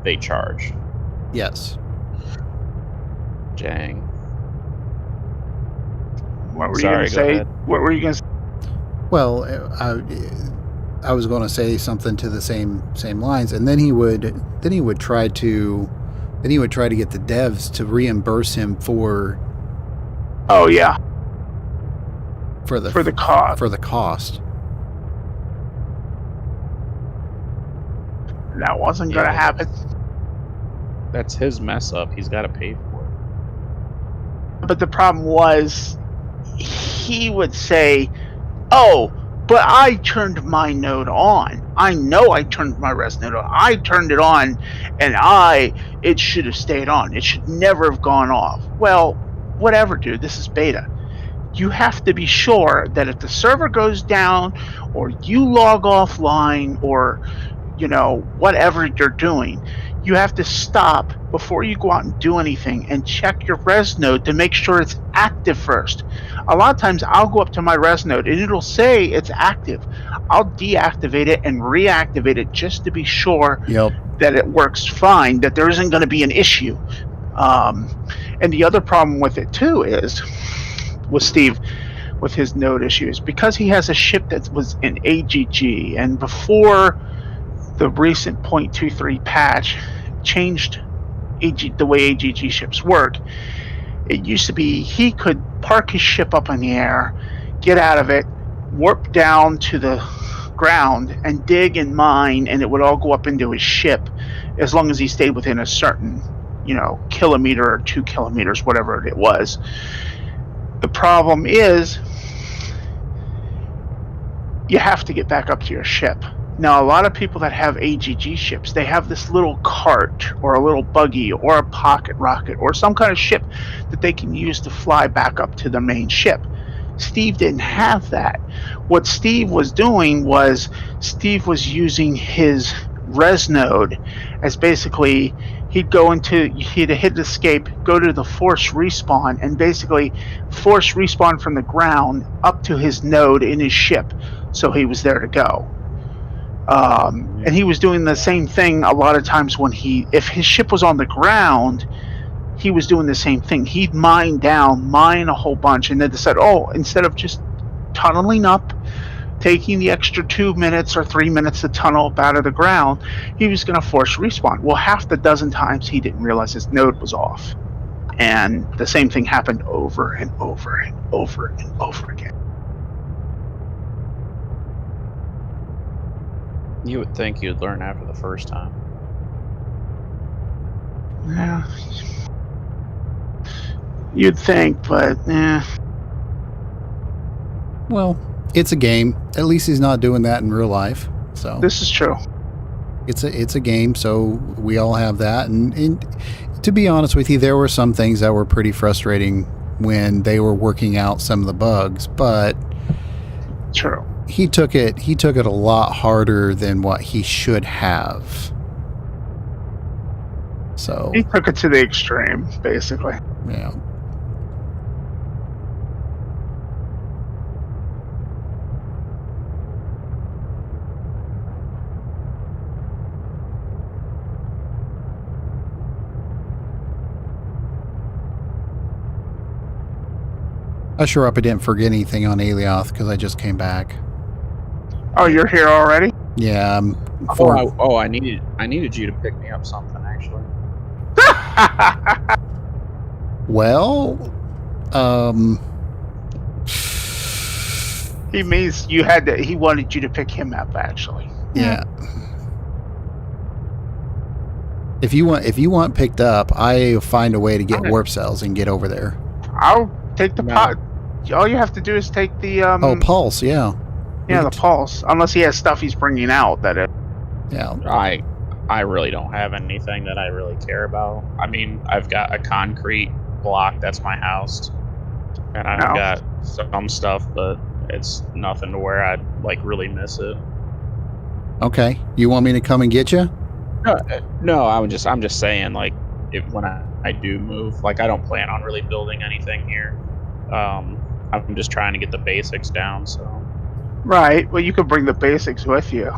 they charge. Yes. Dang. What were you going to say? What were you going to say? Well, I was going to say something to the same lines, and then he would try to get the devs to reimburse him for. Oh yeah. For the cost. That wasn't going to happen. That's his mess up. He's got to pay for it. But the problem was, he would say, "Oh, but I turned my node on. I know I turned my res node on. I turned it on, and it should have stayed on. It should never have gone off." Well, whatever, dude. This is beta. You have to be sure that if the server goes down, or you log offline, or whatever you're doing, you have to stop before you go out and do anything and check your res node to make sure it's active first. A lot of times I'll go up to my res node and it'll say it's active. I'll deactivate it and reactivate it just to be sure that it works fine, that there isn't going to be an issue. And the other problem with it too is, with Steve, with his node issues, because he has a ship that was in AGG, and before the recent 0.23 patch changed the way AGG ships work. It used to be he could park his ship up in the air, get out of it, warp down to the ground, and dig and mine, and it would all go up into his ship as long as he stayed within a certain, kilometer or 2 kilometers, whatever it was. The problem is you have to get back up to your ship. Now, a lot of people that have AGG ships, they have this little cart or a little buggy or a pocket rocket or some kind of ship that they can use to fly back up to the main ship. Steve didn't have that. What Steve was doing was Steve was using his res node as basically he'd hit escape, go to the force respawn, and basically force respawn from the ground up to his node in his ship, so he was there to go. And he was doing the same thing a lot of times if his ship was on the ground, he was doing the same thing. He'd mine a whole bunch, and then decide, instead of just tunneling up, taking the extra 2 minutes or 3 minutes to tunnel up out of the ground, he was going to force respawn. Well, half the dozen times he didn't realize his node was off. And the same thing happened over and over and over and over again. You would think you'd learn after the first time. Yeah. You'd think, but Well, it's a game. At least he's not doing that in real life. So this is true. it's a game, so we all have that. And to be honest with you, there were some things that were pretty frustrating when they were working out some of the bugs, but True. he took it a lot harder than what he should have. So He took it to the extreme, basically. yeah. I sure hope I didn't forget anything on Alioth because I just came back. Oh, you're here already? Yeah, I needed you to pick me up something actually. well, He means he wanted you to pick him up, actually. yeah. If you want picked up, I find a way to get warp cells and get over there. I'll take the No. pot. All you have to do is take the Pulse, yeah. the pulse. Unless he has stuff he's bringing out Yeah. I really don't have anything that I really care about. I mean, I've got a concrete block that's my house, and I've got some stuff, but it's nothing to where I'd really miss it. Okay. You want me to come and get you? No, I'm just saying, when I do move, I don't plan on really building anything here. I'm just trying to get the basics down, so. Right. Well, you can bring the basics with you.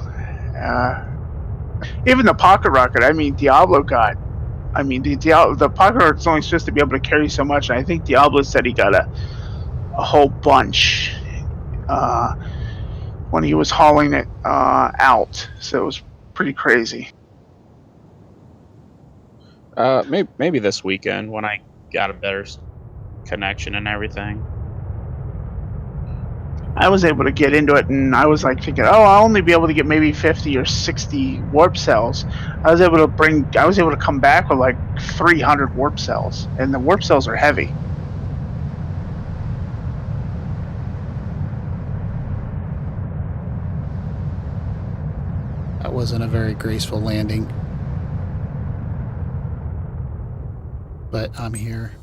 Even the pocket rocket. I mean, Diablo got. I mean, the pocket rocket's only supposed to be able to carry so much, and I think Diablo said he got a whole bunch when he was hauling it out. So it was pretty crazy. Maybe this weekend when I got a better connection and everything. I was able to get into it, and I was thinking, I'll only be able to get maybe 50 or 60 warp cells. I was able to come back with 300 warp cells, and the warp cells are heavy. That wasn't a very graceful landing. But I'm here.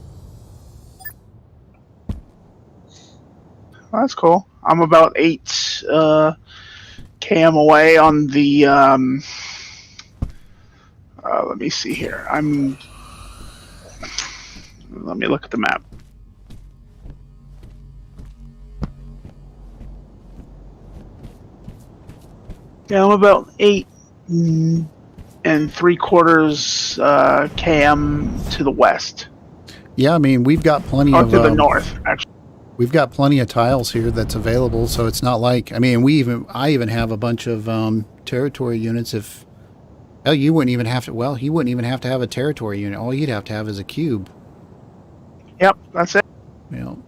Well, that's cool. I'm about 8 km away on the. Let me see here. Let me look at the map. Yeah, I'm about 8 3/4 km to the west. Yeah, I mean, we've got plenty Or of to the north, actually. We've got plenty of tiles here that's available, so it's not like, I mean, I even have a bunch of territory units. If you wouldn't even have to. Well, he wouldn't even have to have a territory unit. All you'd have to have is a cube. Yep, that's it. You know,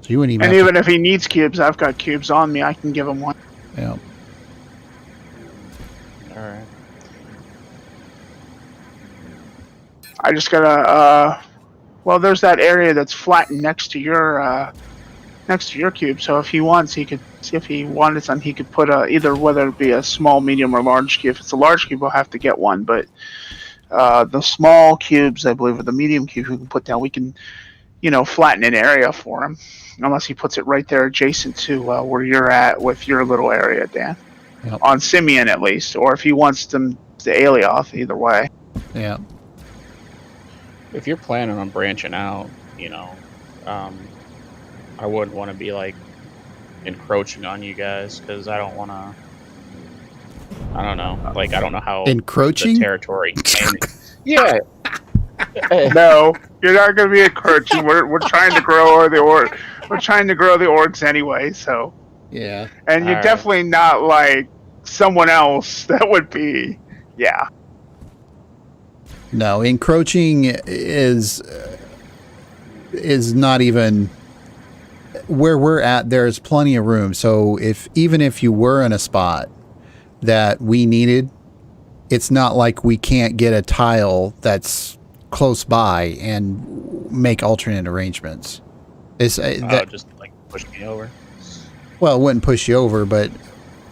so you wouldn't even. And have even if he needs cubes, I've got cubes on me. I can give him one. Yeah. All right. I just gotta. Well, there's that area that's flattened next to your cube. So if he wants, he could. If he wanted something, he could put either, whether it be a small, medium, or large cube. If it's a large cube, we'll have to get one. But the small cubes, I believe, or the medium cube, we can put down. We can, flatten an area for him, unless he puts it right there adjacent to where you're at with your little area, Dan. Yep. On Symeon at least, or if he wants them to Alioth, either way. Yeah. If you're planning on branching out, I wouldn't want to be like encroaching on you guys, because I don't want to. I don't know. Like, I don't know how Encroaching? the territory. Yeah. No, you're not going to be encroaching. We're trying to grow we're trying to grow the orgs anyway. So Yeah. and you're All right. definitely not like someone else that would be. Yeah. No, encroaching is not even where we're at. There's plenty of room. So even if you were in a spot that we needed, it's not like we can't get a tile that's close by and make alternate arrangements. It's Just like push me over. well, it wouldn't push you over, but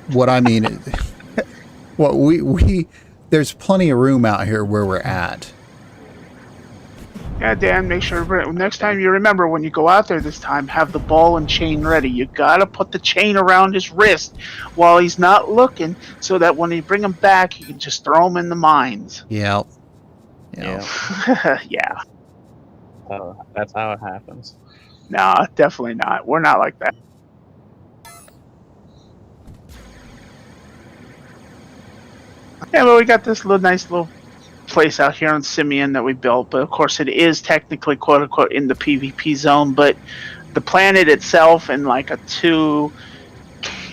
what I mean is, what we there's plenty of room out here where we're at. Yeah, Dan, make sure next time you remember, when you go out there this time, have the ball and chain ready. You gotta put the chain around his wrist while he's not looking, so that when you bring him back, you can just throw him in the mines. Yeah. Yeah. That's how it happens. No, definitely not. We're not like that. Yeah, but we got this nice little place out here on Symeon that we built, but of course it is technically quote unquote in the PvP zone, but the planet itself in like a 2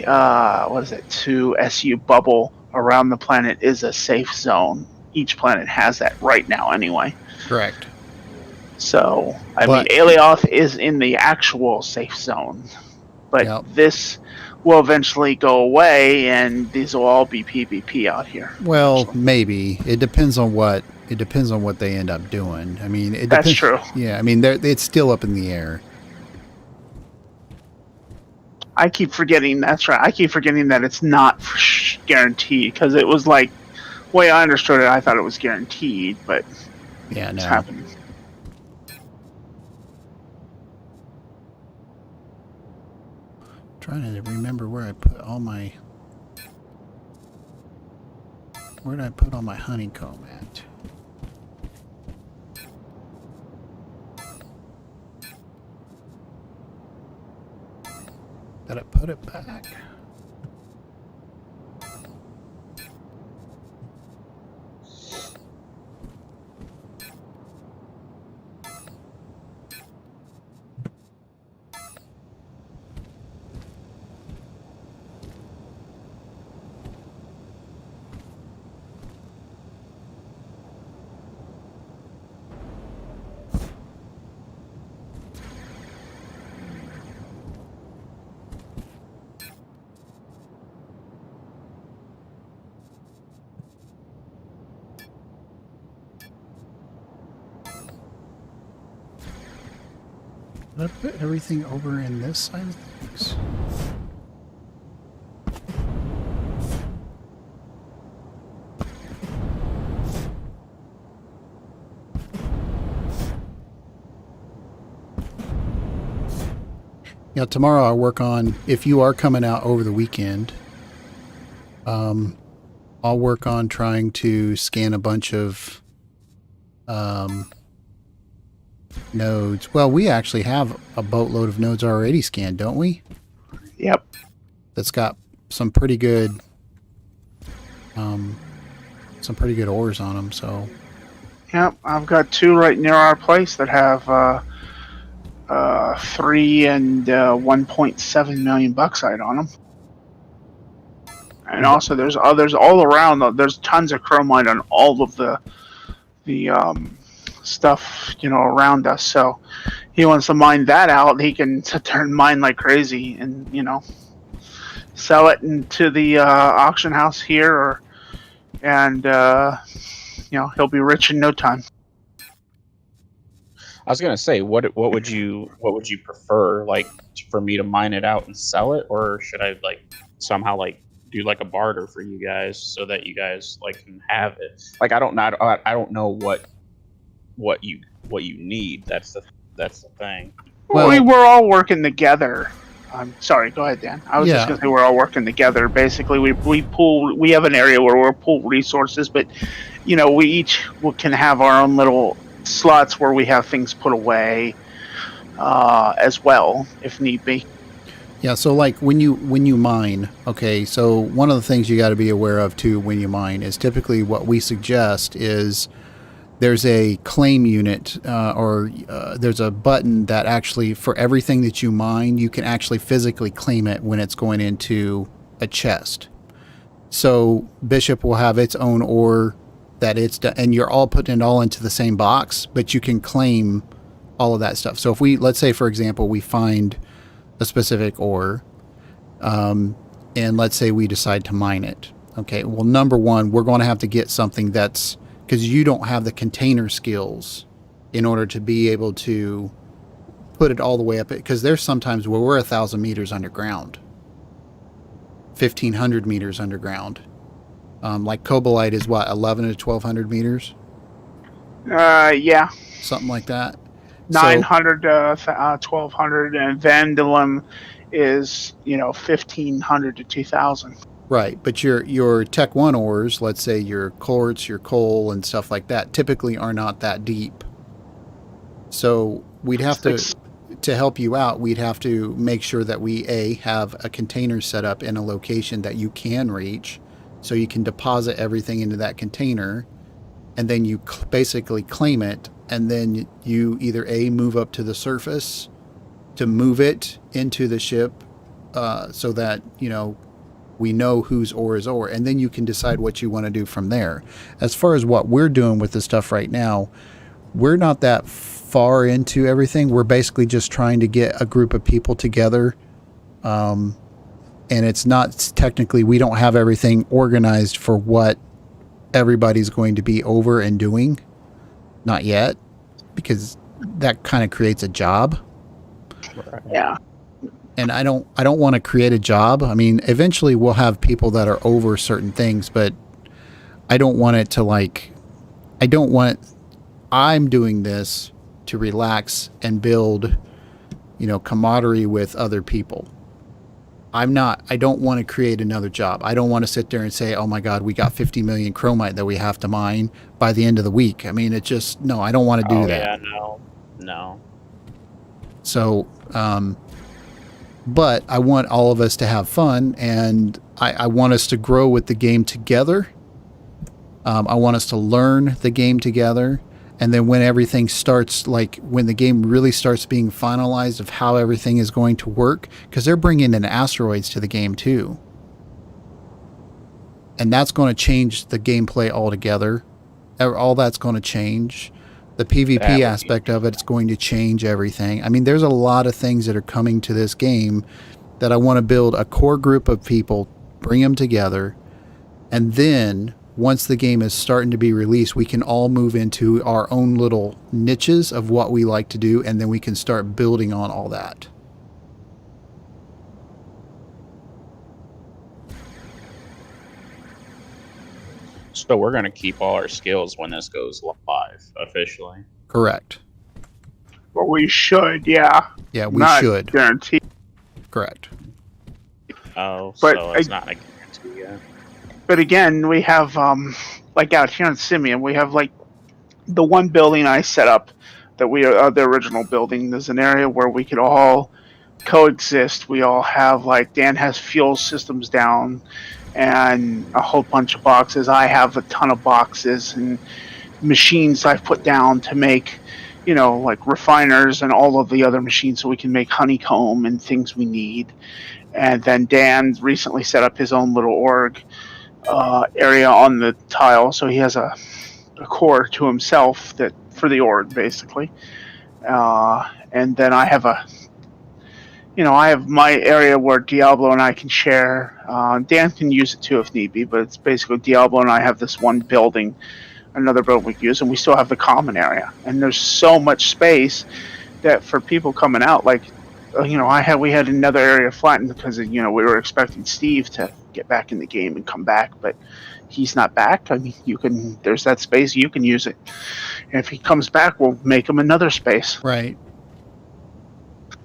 SU bubble around the planet is a safe zone. Each planet has that right now anyway. Correct. So, I But- mean, Alioth is in the actual safe zone, but Yep. this will eventually go away, and these will all be PvP out here. Well, maybe it depends on what they end up doing. I mean, it That's depends. true. Yeah, I mean, it's still up in the air. I keep forgetting. That's right. I keep forgetting that it's not guaranteed, because it was like, the way I understood it, I thought it was guaranteed, but Yeah, it's no. happening. Trying to remember where I put all my. Where did I put all my honeycomb at? Did I put it back? Did I put everything over in this side of things? Yeah, tomorrow I'll work on, if you are coming out over the weekend, I'll work on trying to scan a bunch of nodes. Well, we actually have a boatload of nodes already scanned, don't we? Yep. That's got some pretty good ores on them, so Yep. I've got 2 right near our place that have $3 and 1.7 million bucksite on them. And also, there's others all around. There's tons of chromite on all of the stuff around us. So he wants to mine that out. He can sit there and mine like crazy, and sell it into the auction house here, and he'll be rich in no time. I was gonna say, what would you prefer, like, for me to mine it out and sell it, or should I like somehow like do like a barter for you guys so that you guys like can have it? Like, I don't know what you need. That's the thing. Well, we're all working together. I'm sorry. Go ahead, Dan. I was just gonna say we're all working together. Basically, we have an area where we'll pool resources, but we each can have our own little slots where we have things put away as well, if need be. Yeah, so like when you mine, okay, so one of the things you got to be aware of too when you mine is typically what we suggest is there's a claim unit or there's a button that actually, for everything that you mine, you can actually physically claim it when it's going into a chest. So Bishop will have its own ore that it's done, and you're all putting it all into the same box, but you can claim all of that stuff. So if let's say, for example, we find a specific ore, and let's say we decide to mine it. Okay, well, number one, we're going to have to get something that's, because you don't have the container skills in order to be able to put it all the way up. Because there's sometimes where we're 1,000 meters underground, 1,500 meters underground. Like Cobalite is what, 1,100 to 1,200 meters? Yeah. Something like that. 900 to 1,200, and Vandalum is 1,500 to 2,000. Right, but your Tech 1 ores, let's say your quartz, your coal, and stuff like that, typically are not that deep. So we'd have to help you out, we'd have to make sure that we, have a container set up in a location that you can reach, so you can deposit everything into that container, and then you basically claim it, and then you either move up to the surface to move it into the ship so that, we know whose ore is ore, and then you can decide what you want to do from there. As far as what we're doing with the stuff right now, we're not that far into everything. We're basically just trying to get a group of people together. And it's not technically, we don't have everything organized for what everybody's going to be over and doing. Not yet, because that kind of creates a job. Yeah. And I don't want to create a job. I mean, eventually we'll have people that are over certain things, but I don't want it to I'm doing this to relax and build, camaraderie with other people. I don't want to create another job. I don't want to sit there and say, oh my God, we got 50 million chromite that we have to mine by the end of the week. I mean, no, I don't want to do that. Yeah, no. So, but I want all of us to have fun, and I want us to grow with the game together. I want us to learn the game together. And then when everything starts, like when the game really starts being finalized of how everything is going to work, because they're bringing in asteroids to the game too. And that's going to change the gameplay altogether. All that's going to change. The PvP aspect of it's going to change everything. I mean, there's a lot of things that are coming to this game that I want to build a core group of people, bring them together, and then once the game is starting to be released, we can all move into our own little niches of what we like to do, and then we can start building on all that. So we're going to keep all our skills when this goes live officially. Correct. Well, we should, yeah. Yeah, we Not should. Guaranteed. Correct. Oh, But so it's not a guarantee yet. But again, we have, like out here in Symeon, we have like the one building I set up that we are the original building. There's an area where we could all coexist. We all have, like, Dan has fuel systems down and a whole bunch of boxes. I have a ton of boxes and machines I've put down to make like refiners and all of the other machines so we can make honeycomb and things we need. And then Dan recently set up his own little org area on the tile, so he has a core to himself that for the org basically. And then I have my area where Diablo and I can share. Dan can use it too if need be, but it's basically Diablo and I have this one building, another building we can use, and we still have the common area. And there's so much space that for people coming out, like, we had another area flattened because we were expecting Steve to get back in the game and come back, but he's not back. I mean, there's that space, you can use it. And if he comes back, we'll make him another space. Right.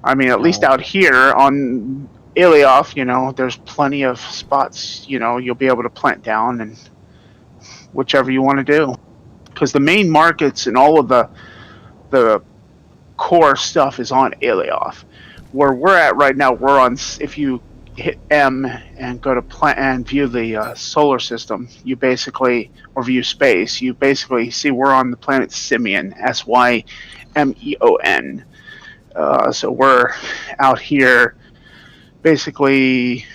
I mean, at least out here on Ilioff, there's plenty of spots, you'll be able to plant down and whichever you want to do. Because the main markets and all of the core stuff is on Ilioff. Where we're at right now, we're on, if you hit M and go to plant and view the solar system, or view space, you basically see we're on the planet Symeon, Symeon. So we're out here, basically,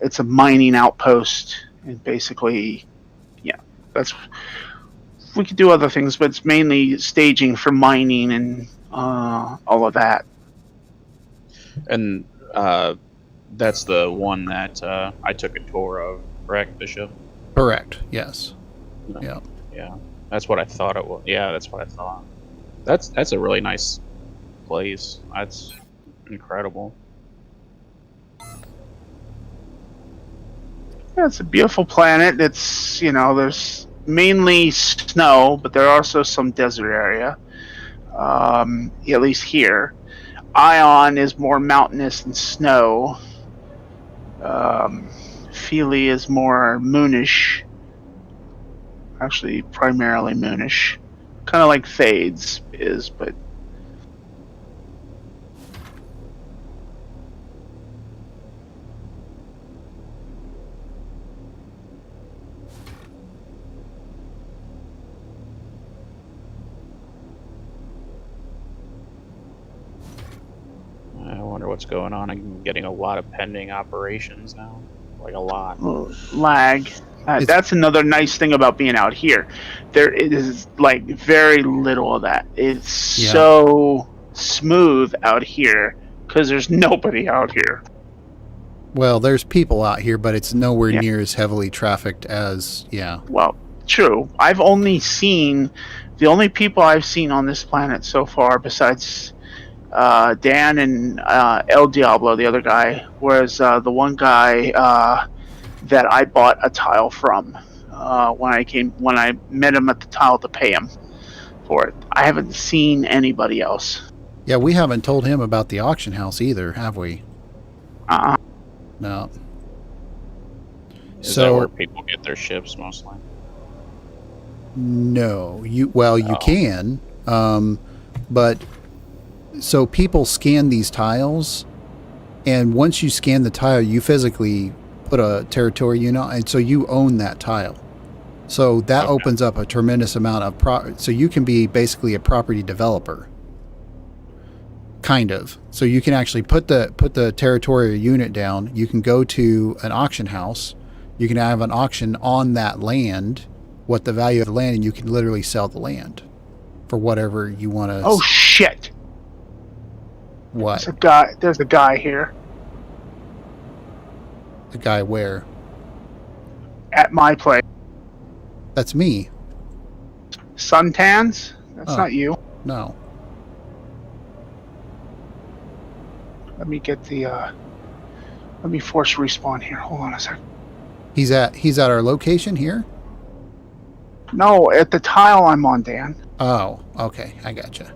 it's a mining outpost, and basically, we could do other things, but it's mainly staging for mining and all of that. And that's the one that I took a tour of, correct, Bishop? Correct. Yes. Yeah. Yeah, that's what I thought it was. Yeah, that's what I thought. That's a really nice place. That's incredible. Yeah, it's a beautiful planet. It's there's mainly snow, but there are also some desert area. At least here, Ion is more mountainous than snow. Feely is more moonish. Actually, primarily moonish, kind of like Fades is, but. I wonder what's going on. I'm getting a lot of pending operations now. Like a lot. Lag. That's another nice thing about being out here. There is like very little of that. It's so smooth out here because there's nobody out here. Well, there's people out here, but it's nowhere near as heavily trafficked as, Well, true. The only people I've seen on this planet so far, besides Dan and El Diablo, the other guy, was the one guy that I bought a tile from when I met him at the tile to pay him for it. I haven't seen anybody else. Yeah, we haven't told him about the auction house either, have we? No. Is that where people get their ships mostly? No. You can, but so people scan these tiles, and once you scan the tile, you physically put a territory unit, and so you own that tile. So that opens up a tremendous amount of so you can be basically a property developer. Kind of. So you can actually put the territorial unit down. You can go to an auction house. You can have an auction on that land, what the value of the land, and you can literally sell the land for whatever you want to. Oh shit! What? There's a guy here. The guy where? At my place. That's me. Suntans? That's not you. No. Let me get the let me force respawn here. Hold on a sec. He's at our location here? No, at the tile I'm on, Dan. Oh, okay. I gotcha.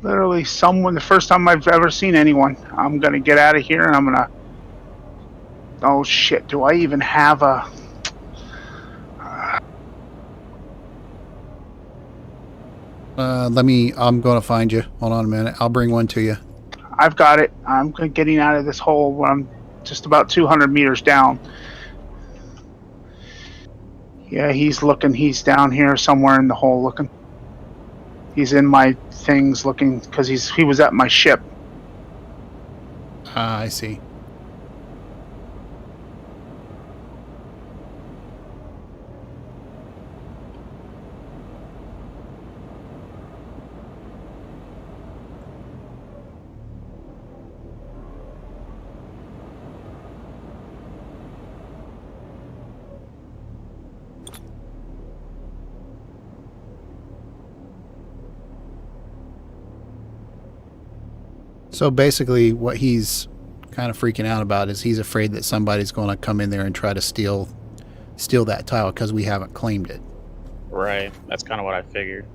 Literally, someone. The first time I've ever seen anyone. I'm gonna get out of here, and I'm gonna. Oh shit! Do I even have a? I'm going to find you. Hold on a minute. I'll bring one to you. I've got it. I'm getting out of this hole where I'm just about 200 meters down. Yeah, he's looking. He's down here somewhere in the hole looking. He's in my things looking because he was at my ship. Ah, I see. So basically, what he's kind of freaking out about is he's afraid that somebody's going to come in there and try to steal that tile because we haven't claimed it. Right. That's kind of what I figured.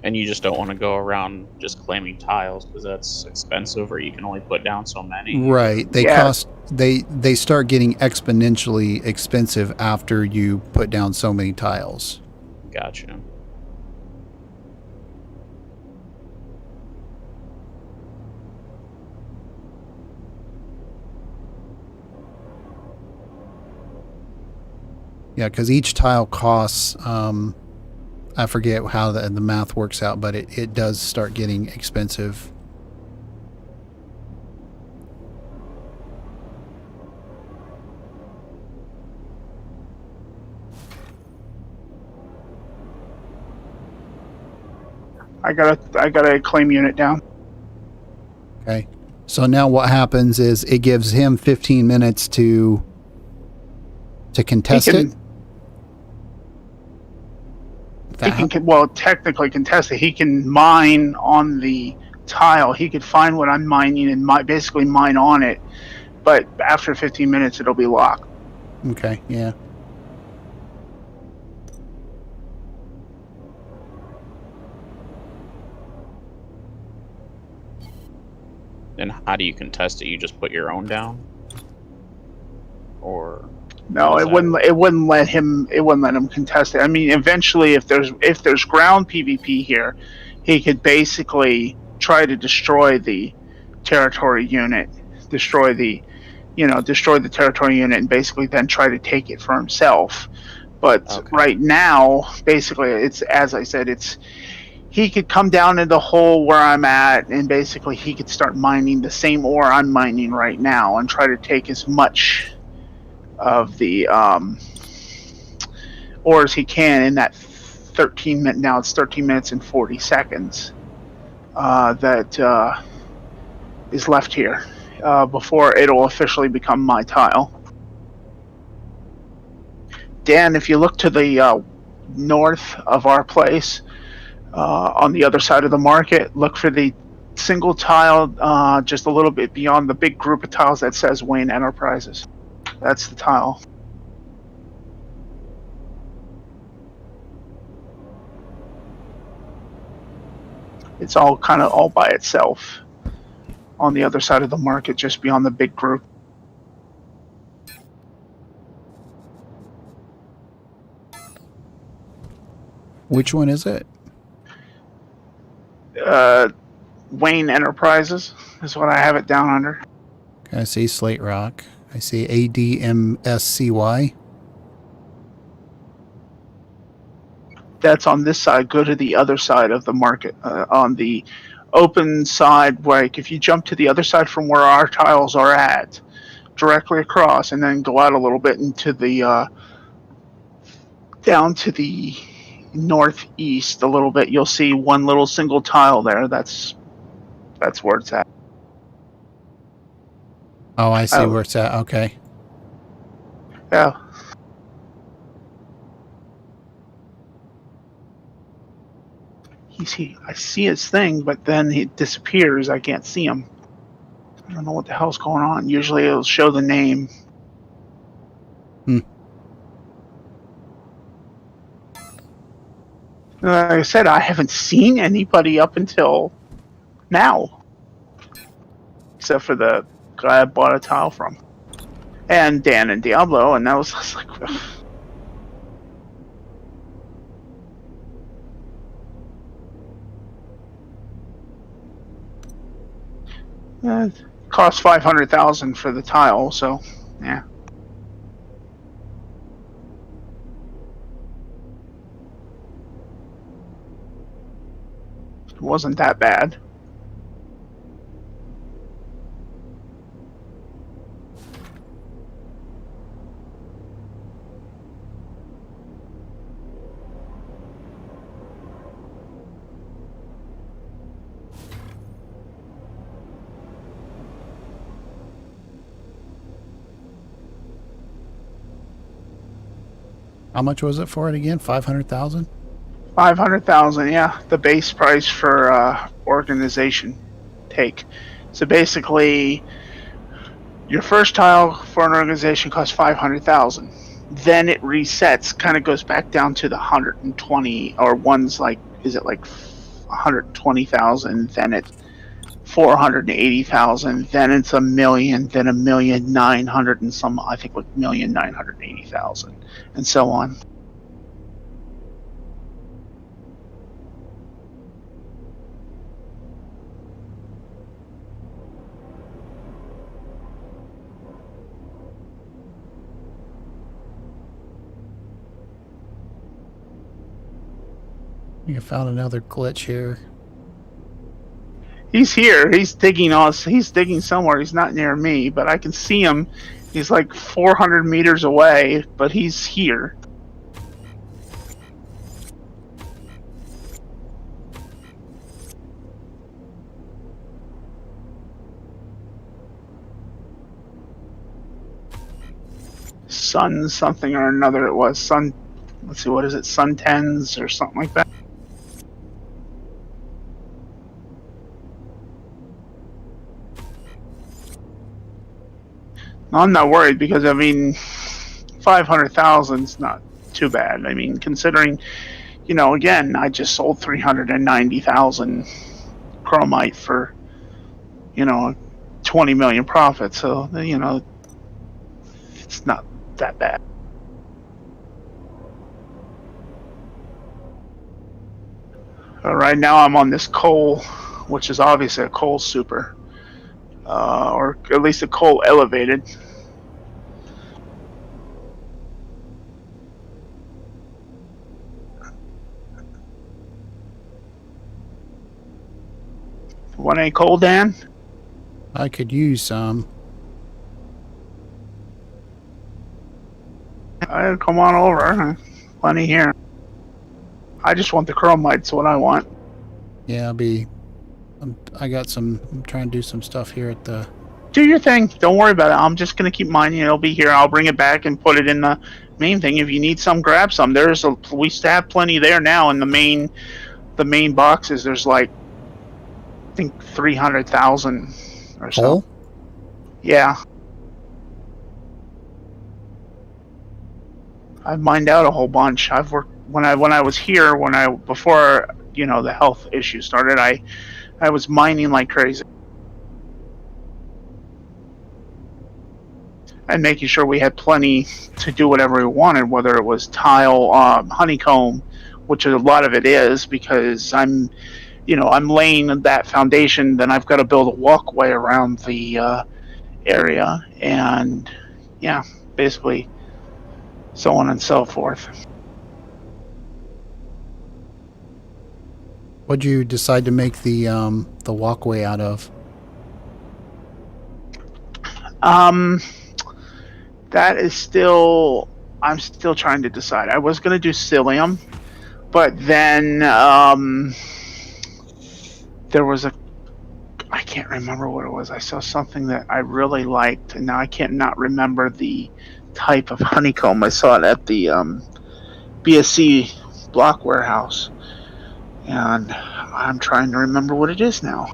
And you just don't want to go around just claiming tiles because that's expensive, or you can only put down so many. Right. They Yeah. cost. They start getting exponentially expensive after you put down so many tiles. Gotcha. Yeah, because each tile costs. I forget how the math works out, but it does start getting expensive. I got a claim unit down. Okay. So now what happens is it gives him 15 minutes to contest it. He can well technically contest it. He can mine on the tile. He could find what I'm mining and basically mine on it. But after 15 minutes, it'll be locked. Okay. Yeah. Then how do you contest it? You just put your own down, or No, it wouldn't let him contest it. I mean, eventually, if there's ground PvP here, he could basically try to destroy the territory unit, destroy the territory unit, and basically then try to take it for himself. But Okay. right now, basically, it's as I said, he could come down in the hole where I'm at, and basically he could start mining the same ore I'm mining right now, and try to take as much of the ores he can in that 13 minute. Now it's 13 minutes and 40 seconds that is left here before it'll officially become my tile. Dan, if you look to the north of our place, on the other side of the market, look for the single tile just a little bit beyond the big group of tiles that says Wayne Enterprises. That's the tile. It's all kind of all by itself on the other side of the market, just beyond the big group. Which one is it? Wayne Enterprises is what I have it down under. I see Slate Rock. I see ADMSCY. That's on this side. Go to the other side of the market. On the open side, like if you jump to the other side from where our tiles are at, directly across, and then go out a little bit into the down to the northeast a little bit, you'll see one little single tile there. That's where it's at. Oh, I see where it's at. Okay. Yeah. I see his thing, but then he disappears. I can't see him. I don't know what the hell's going on. Usually it'll show the name. Like I said, I haven't seen anybody up until now, except for the guy I bought a tile from, and Dan and Diablo, and that was just like, it cost 500,000 for the tile, so yeah. It wasn't that bad. How much was it for it again? 500,000? 500,000, yeah. The base price for organization take. So basically, your first tile for an organization costs 500,000. Then it resets, kind of goes back down to the 120, or one's like, is it like 120,000? Then it's 480,000. Then it's a million. Then 1,900,000 and some, I think, like 1,980,000, and so on. I think I found another glitch here. He's here. He's digging us. He's digging somewhere. He's not near me, but I can see him. He's like 400 meters away, but he's here. Sun something or another it was. Sun, let's see, what is it? Sun 10s or something like that. I'm not worried because, I mean, 500,000 is not too bad. I mean, considering, you know, again, I just sold 390,000 chromite for, you know, 20 million profit. So, you know, it's not that bad. Right now I'm on this coal, which is obviously a coal super. Or at least a coal elevated. Want any coal, Dan? I could use some. Come on over. Plenty here. I just want the chromite's what I want. Yeah, I got some. I'm trying to do some stuff here at the. Do your thing. Don't worry about it. I'm just gonna keep mining. It'll be here. I'll bring it back and put it in the main thing. If you need some, grab some. We have plenty there now in the main boxes. There's like, I think 300,000 or so. Coal? Yeah. I've mined out a whole bunch. I've worked when I was here before, you know, the health issue started. I was mining like crazy and making sure we had plenty to do whatever we wanted, whether it was tile, honeycomb, which a lot of it is, because I'm laying that foundation. Then I've got to build a walkway around the area, and yeah, basically so on and so forth. What'd you decide to make the walkway out of? That is I'm still trying to decide. I was going to do psyllium, but then there was I can't remember what it was. I saw something that I really liked, and now I can't not remember the type of honeycomb. I saw it at the BSC block warehouse, and I'm trying to remember what it is now.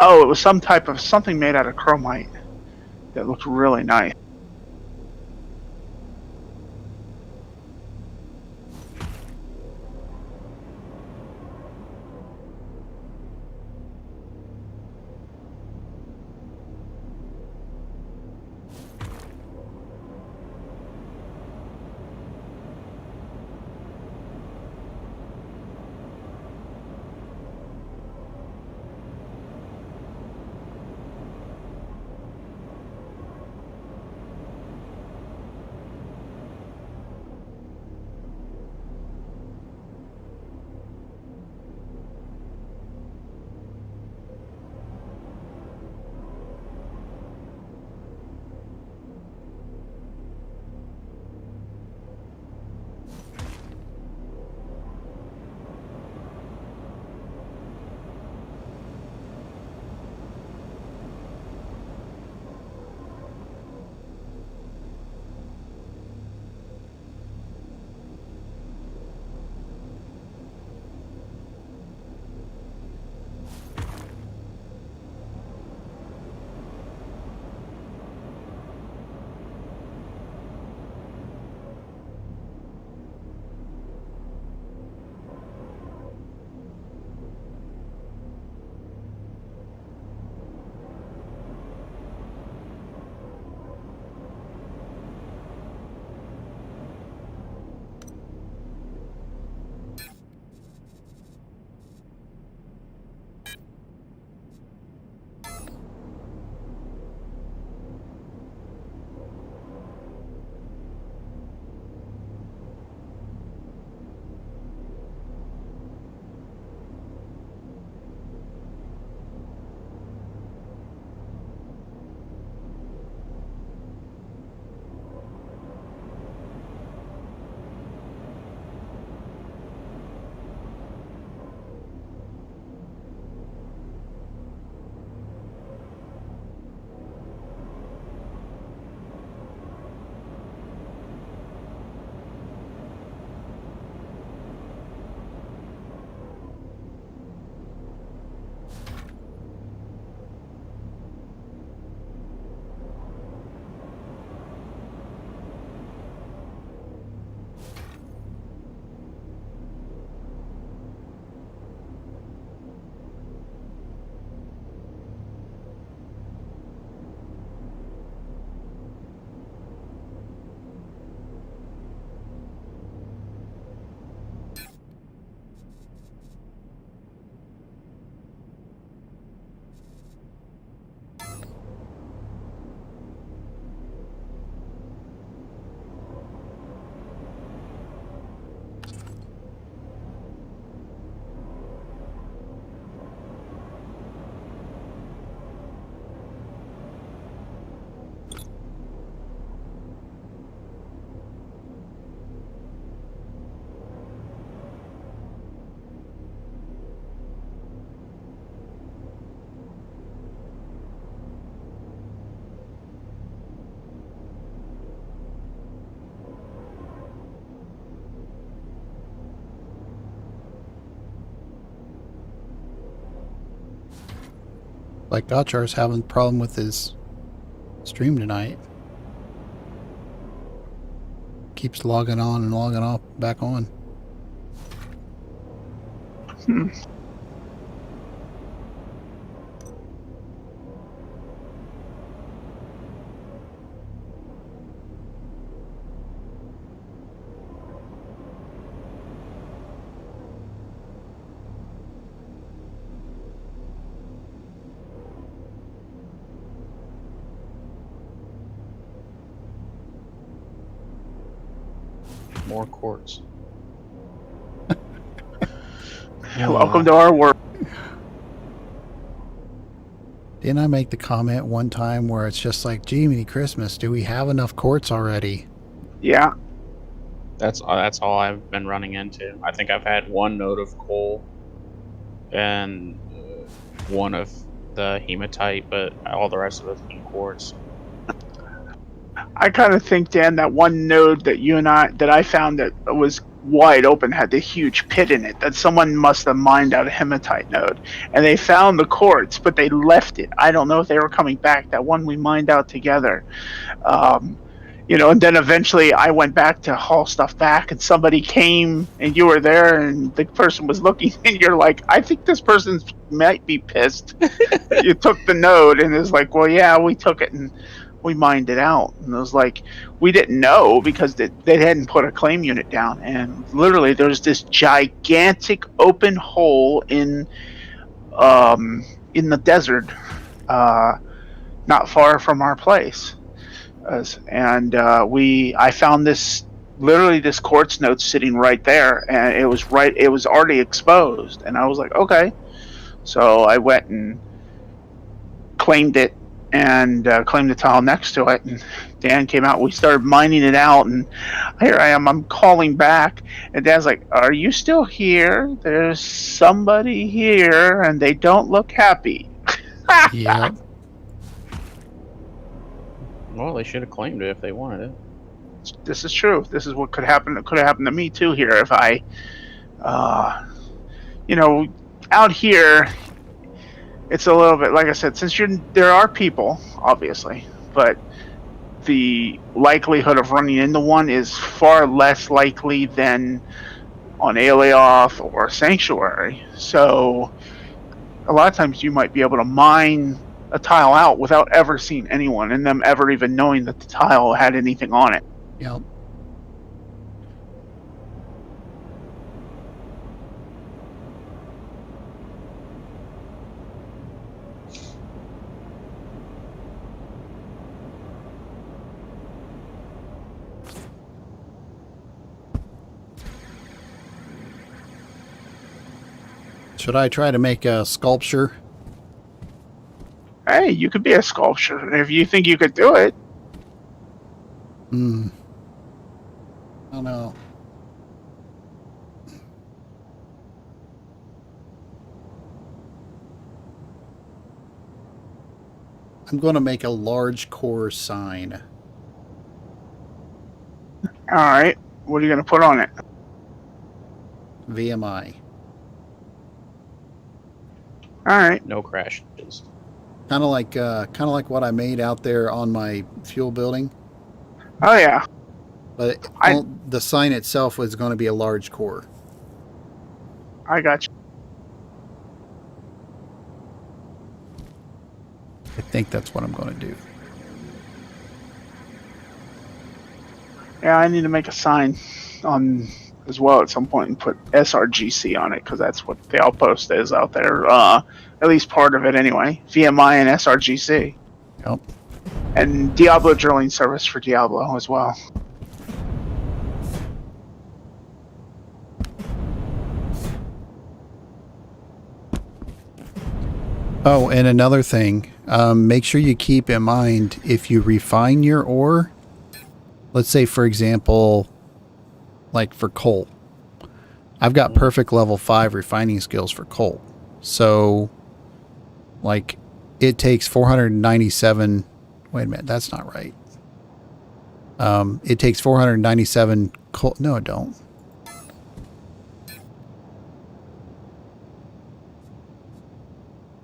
Oh, it was some type of something made out of chromite that looked really nice. Like Gotchar's having a problem with his stream tonight. Keeps logging on and logging off, back on. More quartz. Welcome to our world. Didn't I make the comment one time where it's just like, gee, many Christmas, do we have enough quartz already? Yeah. That's all I've been running into. I think I've had one node of coal and one of the hematite, but all the rest of it's been quartz. I kind of think, Dan, that one node that I found that was wide open, had the huge pit in it that someone must have mined out a hematite node. And they found the quartz, but they left it. I don't know if they were coming back. That one we mined out together. And then eventually I went back to haul stuff back, and somebody came, and you were there, and the person was looking, and you're like, I think this person might be pissed that you took the node, and it's like, well, yeah, we took it, and we mined it out. And it was like, we didn't know because they hadn't put a claim unit down, and literally there's this gigantic open hole in the desert, not far from our place. I found this quartz node sitting right there, and it was already exposed, and I was like, okay. So I went and claimed it, and claimed the tile next to it, and Dan came out. We started mining it out, and here I am. I'm calling back, and Dan's like, are you still here? There's somebody here, and they don't look happy. Yeah. Well, they should have claimed it if they wanted it. This is true. This is what could happen. It could have happened to me too here if I, out here, it's a little bit, like I said, since there are people, obviously, but the likelihood of running into one is far less likely than on Alioth or Sanctuary. So a lot of times you might be able to mine a tile out without ever seeing anyone and them ever even knowing that the tile had anything on it. Yep. Should I try to make a sculpture? Hey, you could be a sculptor if you think you could do it. I don't know. I'm going to make a large core sign. All right. What are you going to put on it? VMI. All right. No crashes. Kind of like what I made out there on my fuel building. Oh, yeah. But the sign itself was going to be a large core. I got you. I think that's what I'm going to do. Yeah, I need to make a sign on as well at some point and put SRGC on it because that's what the outpost is out there. At least part of it anyway. VMI and SRGC. Yep. And Diablo drilling service for Diablo as well. Oh, and another thing, make sure you keep in mind if you refine your ore, let's say, for example, like for coal. I've got perfect level 5 refining skills for coal. So, like, it takes 497... Wait a minute, that's not right. It takes 497 coal... No, it don't.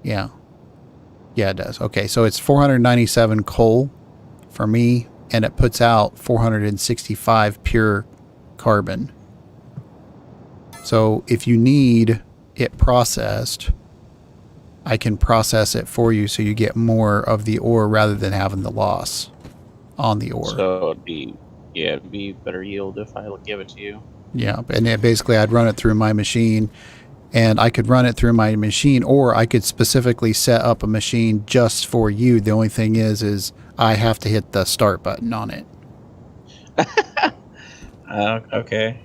Yeah. Yeah, it does. Okay, so it's 497 coal for me, and it puts out 465 pure carbon. So if you need it processed, I can process it for you so you get more of the ore rather than having the loss on the ore. So it'd be better yield if I give it to you. Yeah, and it basically I'd run it through my machine, and I could run it through my machine, or I could specifically set up a machine just for you. The only thing is I have to hit the start button on it. Okay.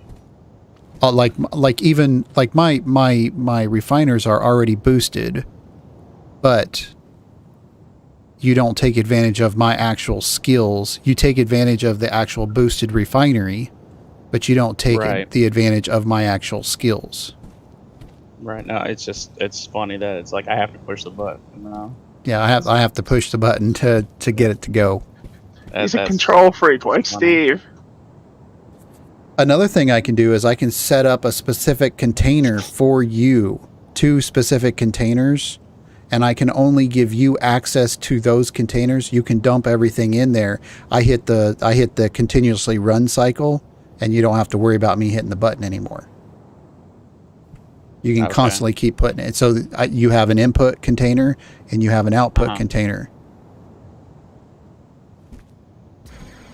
Like even like my refiners are already boosted, but you don't take advantage of my actual skills. You take advantage of the actual boosted refinery, but you don't take the advantage of my actual skills. Right. No, it's funny that it's like I have to push the button. No. Yeah, I have to push the button to get it to go. He's a control freak like funny. Steve. Another thing I can do is I can set up a specific container for you, 2 specific containers, and I can only give you access to those containers. You can dump everything in there. I hit the continuously run cycle, and you don't have to worry about me hitting the button anymore. You can constantly keep putting it. So you have an input container and you have an output container.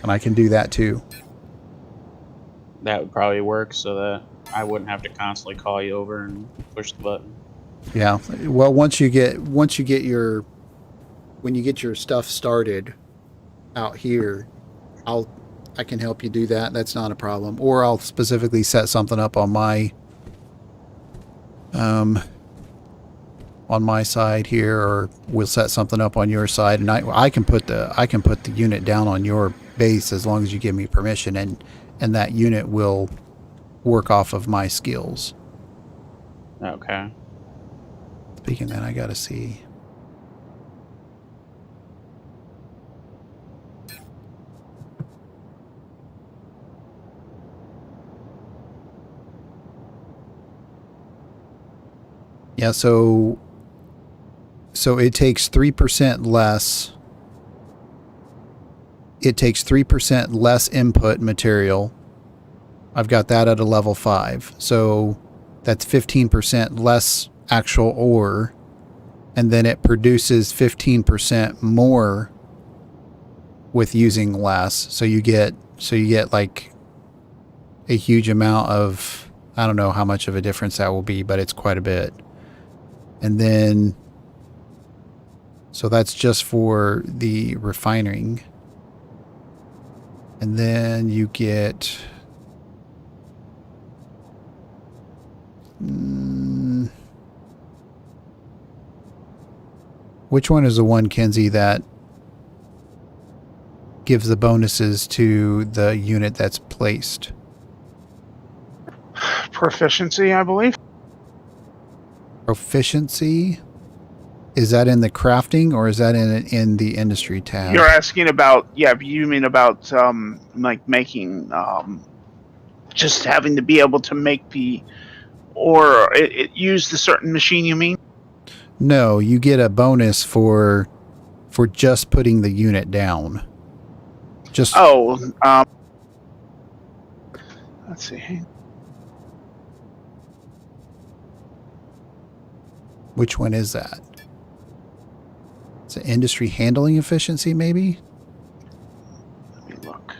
And I can do that too. That would probably work so that I wouldn't have to constantly call you over and push the button. Yeah. Well, when you get your stuff started out here, I can help you do that. That's not a problem. Or I'll specifically set something up on my side here, or we'll set something up on your side, and I can put the unit down on your base as long as you give me permission, and that unit will work off of my skills. Okay. Speaking of that, I gotta see. Yeah, so it takes 3% less. It takes 3% less input material. I've got that at a level 5. So that's 15% less actual ore. And then it produces 15% more with using less. So you get like a huge amount of, I don't know how much of a difference that will be, but it's quite a bit. And then, so that's just for the refining. And then you get, which one is the one, Kenzie, that gives the bonuses to the unit that's placed? Proficiency, I believe. Proficiency? Is that in the crafting, or is that in the industry tab? You're asking about, you mean about like making, just having to be able to make the, or it use the certain machine, you mean? No, you get a bonus for just putting the unit down. Just let's see. Which one is that? It's an industry handling efficiency, maybe? Let me look.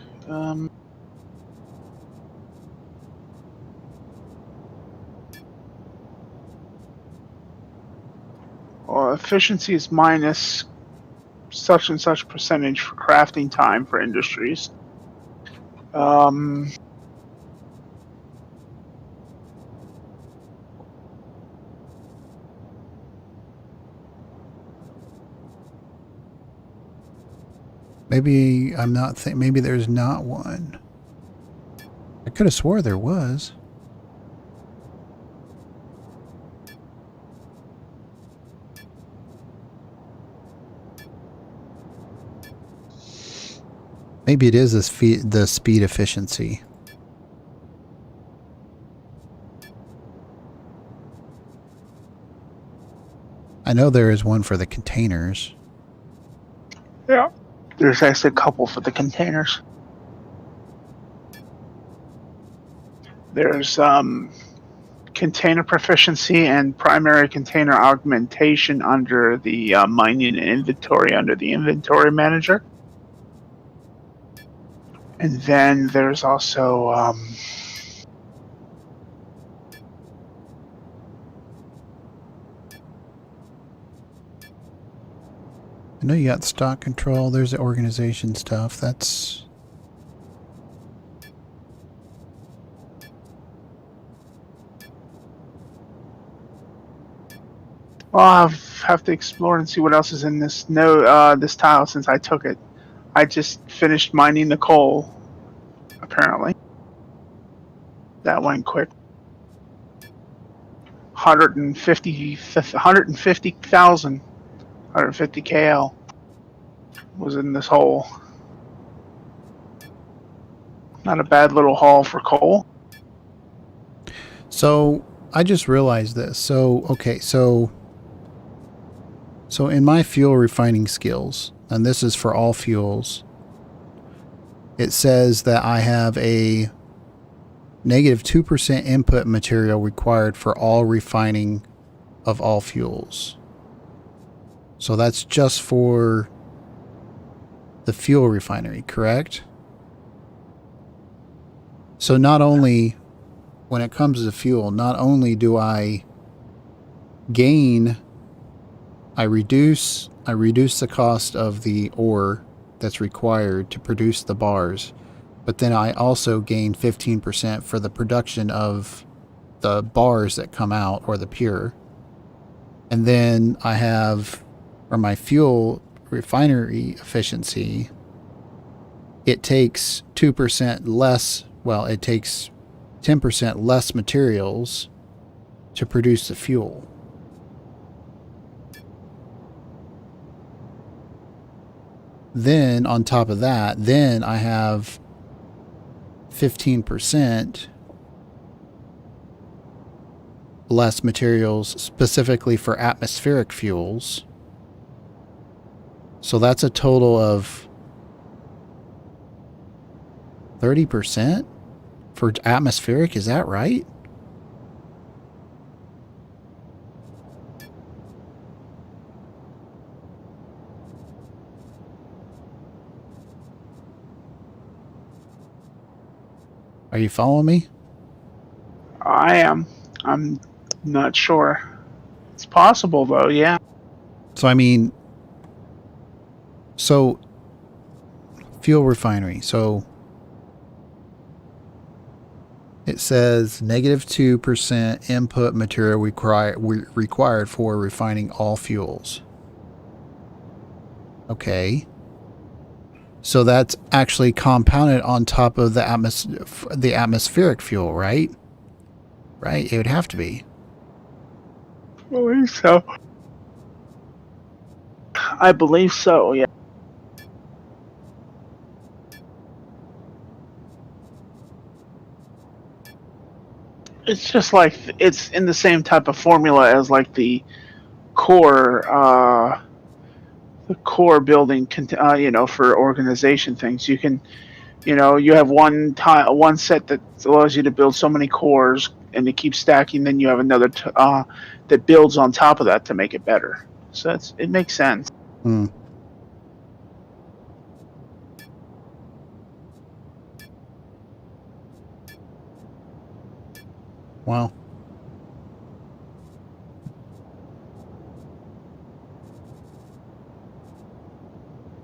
Well, efficiency is minus such and such percentage for crafting time for industries. Maybe I'm not. Maybe there's not one. I could have swore there was. Maybe it is the speed efficiency. I know there is one for the containers. Yeah. There's actually a couple for the containers. There's container proficiency and primary container augmentation under the mining and inventory under the inventory manager. And then there's also I know you got stock control. There's the organization stuff. That's... Well, I'll have to explore and see what else is in this this tile since I took it. I just finished mining the coal, apparently. That went quick. 150,000. 150 KL was in this hole. Not a bad little haul for coal. So I just realized this. So, okay, so in my fuel refining skills, and this is for all fuels, it says that I have a negative 2% input material required for all refining of all fuels. So that's just for the fuel refinery, correct? So not only, when it comes to fuel, not only do I gain, I reduce the cost of the ore that's required to produce the bars, but then I also gain 15% for the production of the bars that come out, or the pure. And then I have, for my fuel refinery efficiency, it takes 2% less, well, it takes 10% less materials to produce the fuel. Then on top of that, then I have 15% less materials specifically for atmospheric fuels. So that's a total of 30% for atmospheric. Is that right? Are you following me? I am. I'm not sure. It's possible though, yeah. So I mean, so fuel refinery. So it says negative 2% input material required for refining all fuels. Okay. So that's actually compounded on top of the atmospheric fuel, right? Right? It would have to be. I believe so. I believe so, yeah. It's just like it's in the same type of formula as like the core building for organization things. You can, you have one set that allows you to build so many cores, and it keeps stacking. Then you have another that builds on top of that to make it better. So it makes sense. Hmm. Wow.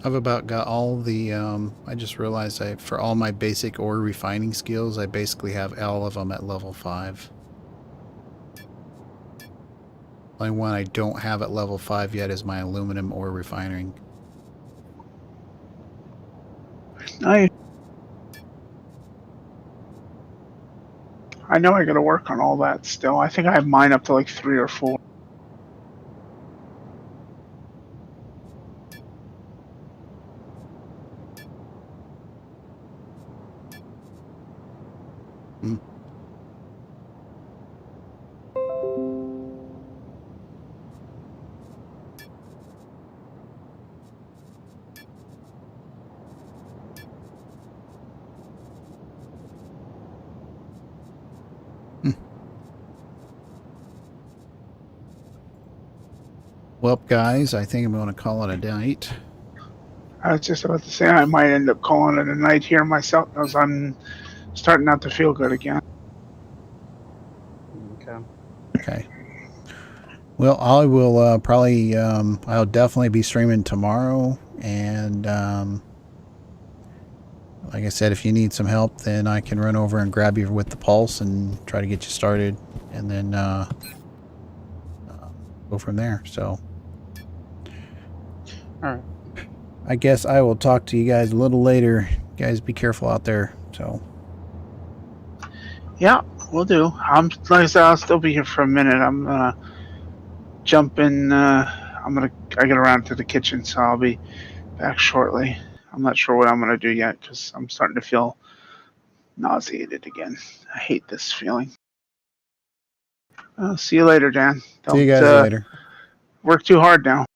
I've about got all the, I just realized for all my basic ore refining skills, I basically have all of them at level 5. Only one I don't have at level 5 yet is my aluminum ore refining. I know I got to work on all that still. I think I have mine up to like 3 or 4. Hmm. Well, guys, I think I'm going to call it a night. I was just about to say I might end up calling it a night here myself, because I'm starting not to feel good again. Okay. Okay. Well, I will probably, I'll definitely be streaming tomorrow. And like I said, if you need some help, then I can run over and grab you with the pulse and try to get you started. And then go from there. So, All right. I guess I will talk to you guys a little later. Guys, be careful out there. So, Yeah, we'll do. Like I said, I'll still be here for a minute. I'm gonna jump in. I get around to the kitchen, so I'll be back shortly. I'm not sure what I'm gonna do yet because I'm starting to feel nauseated again. I hate this feeling. See you later, Dan. See you Don't guys later. work too hard now.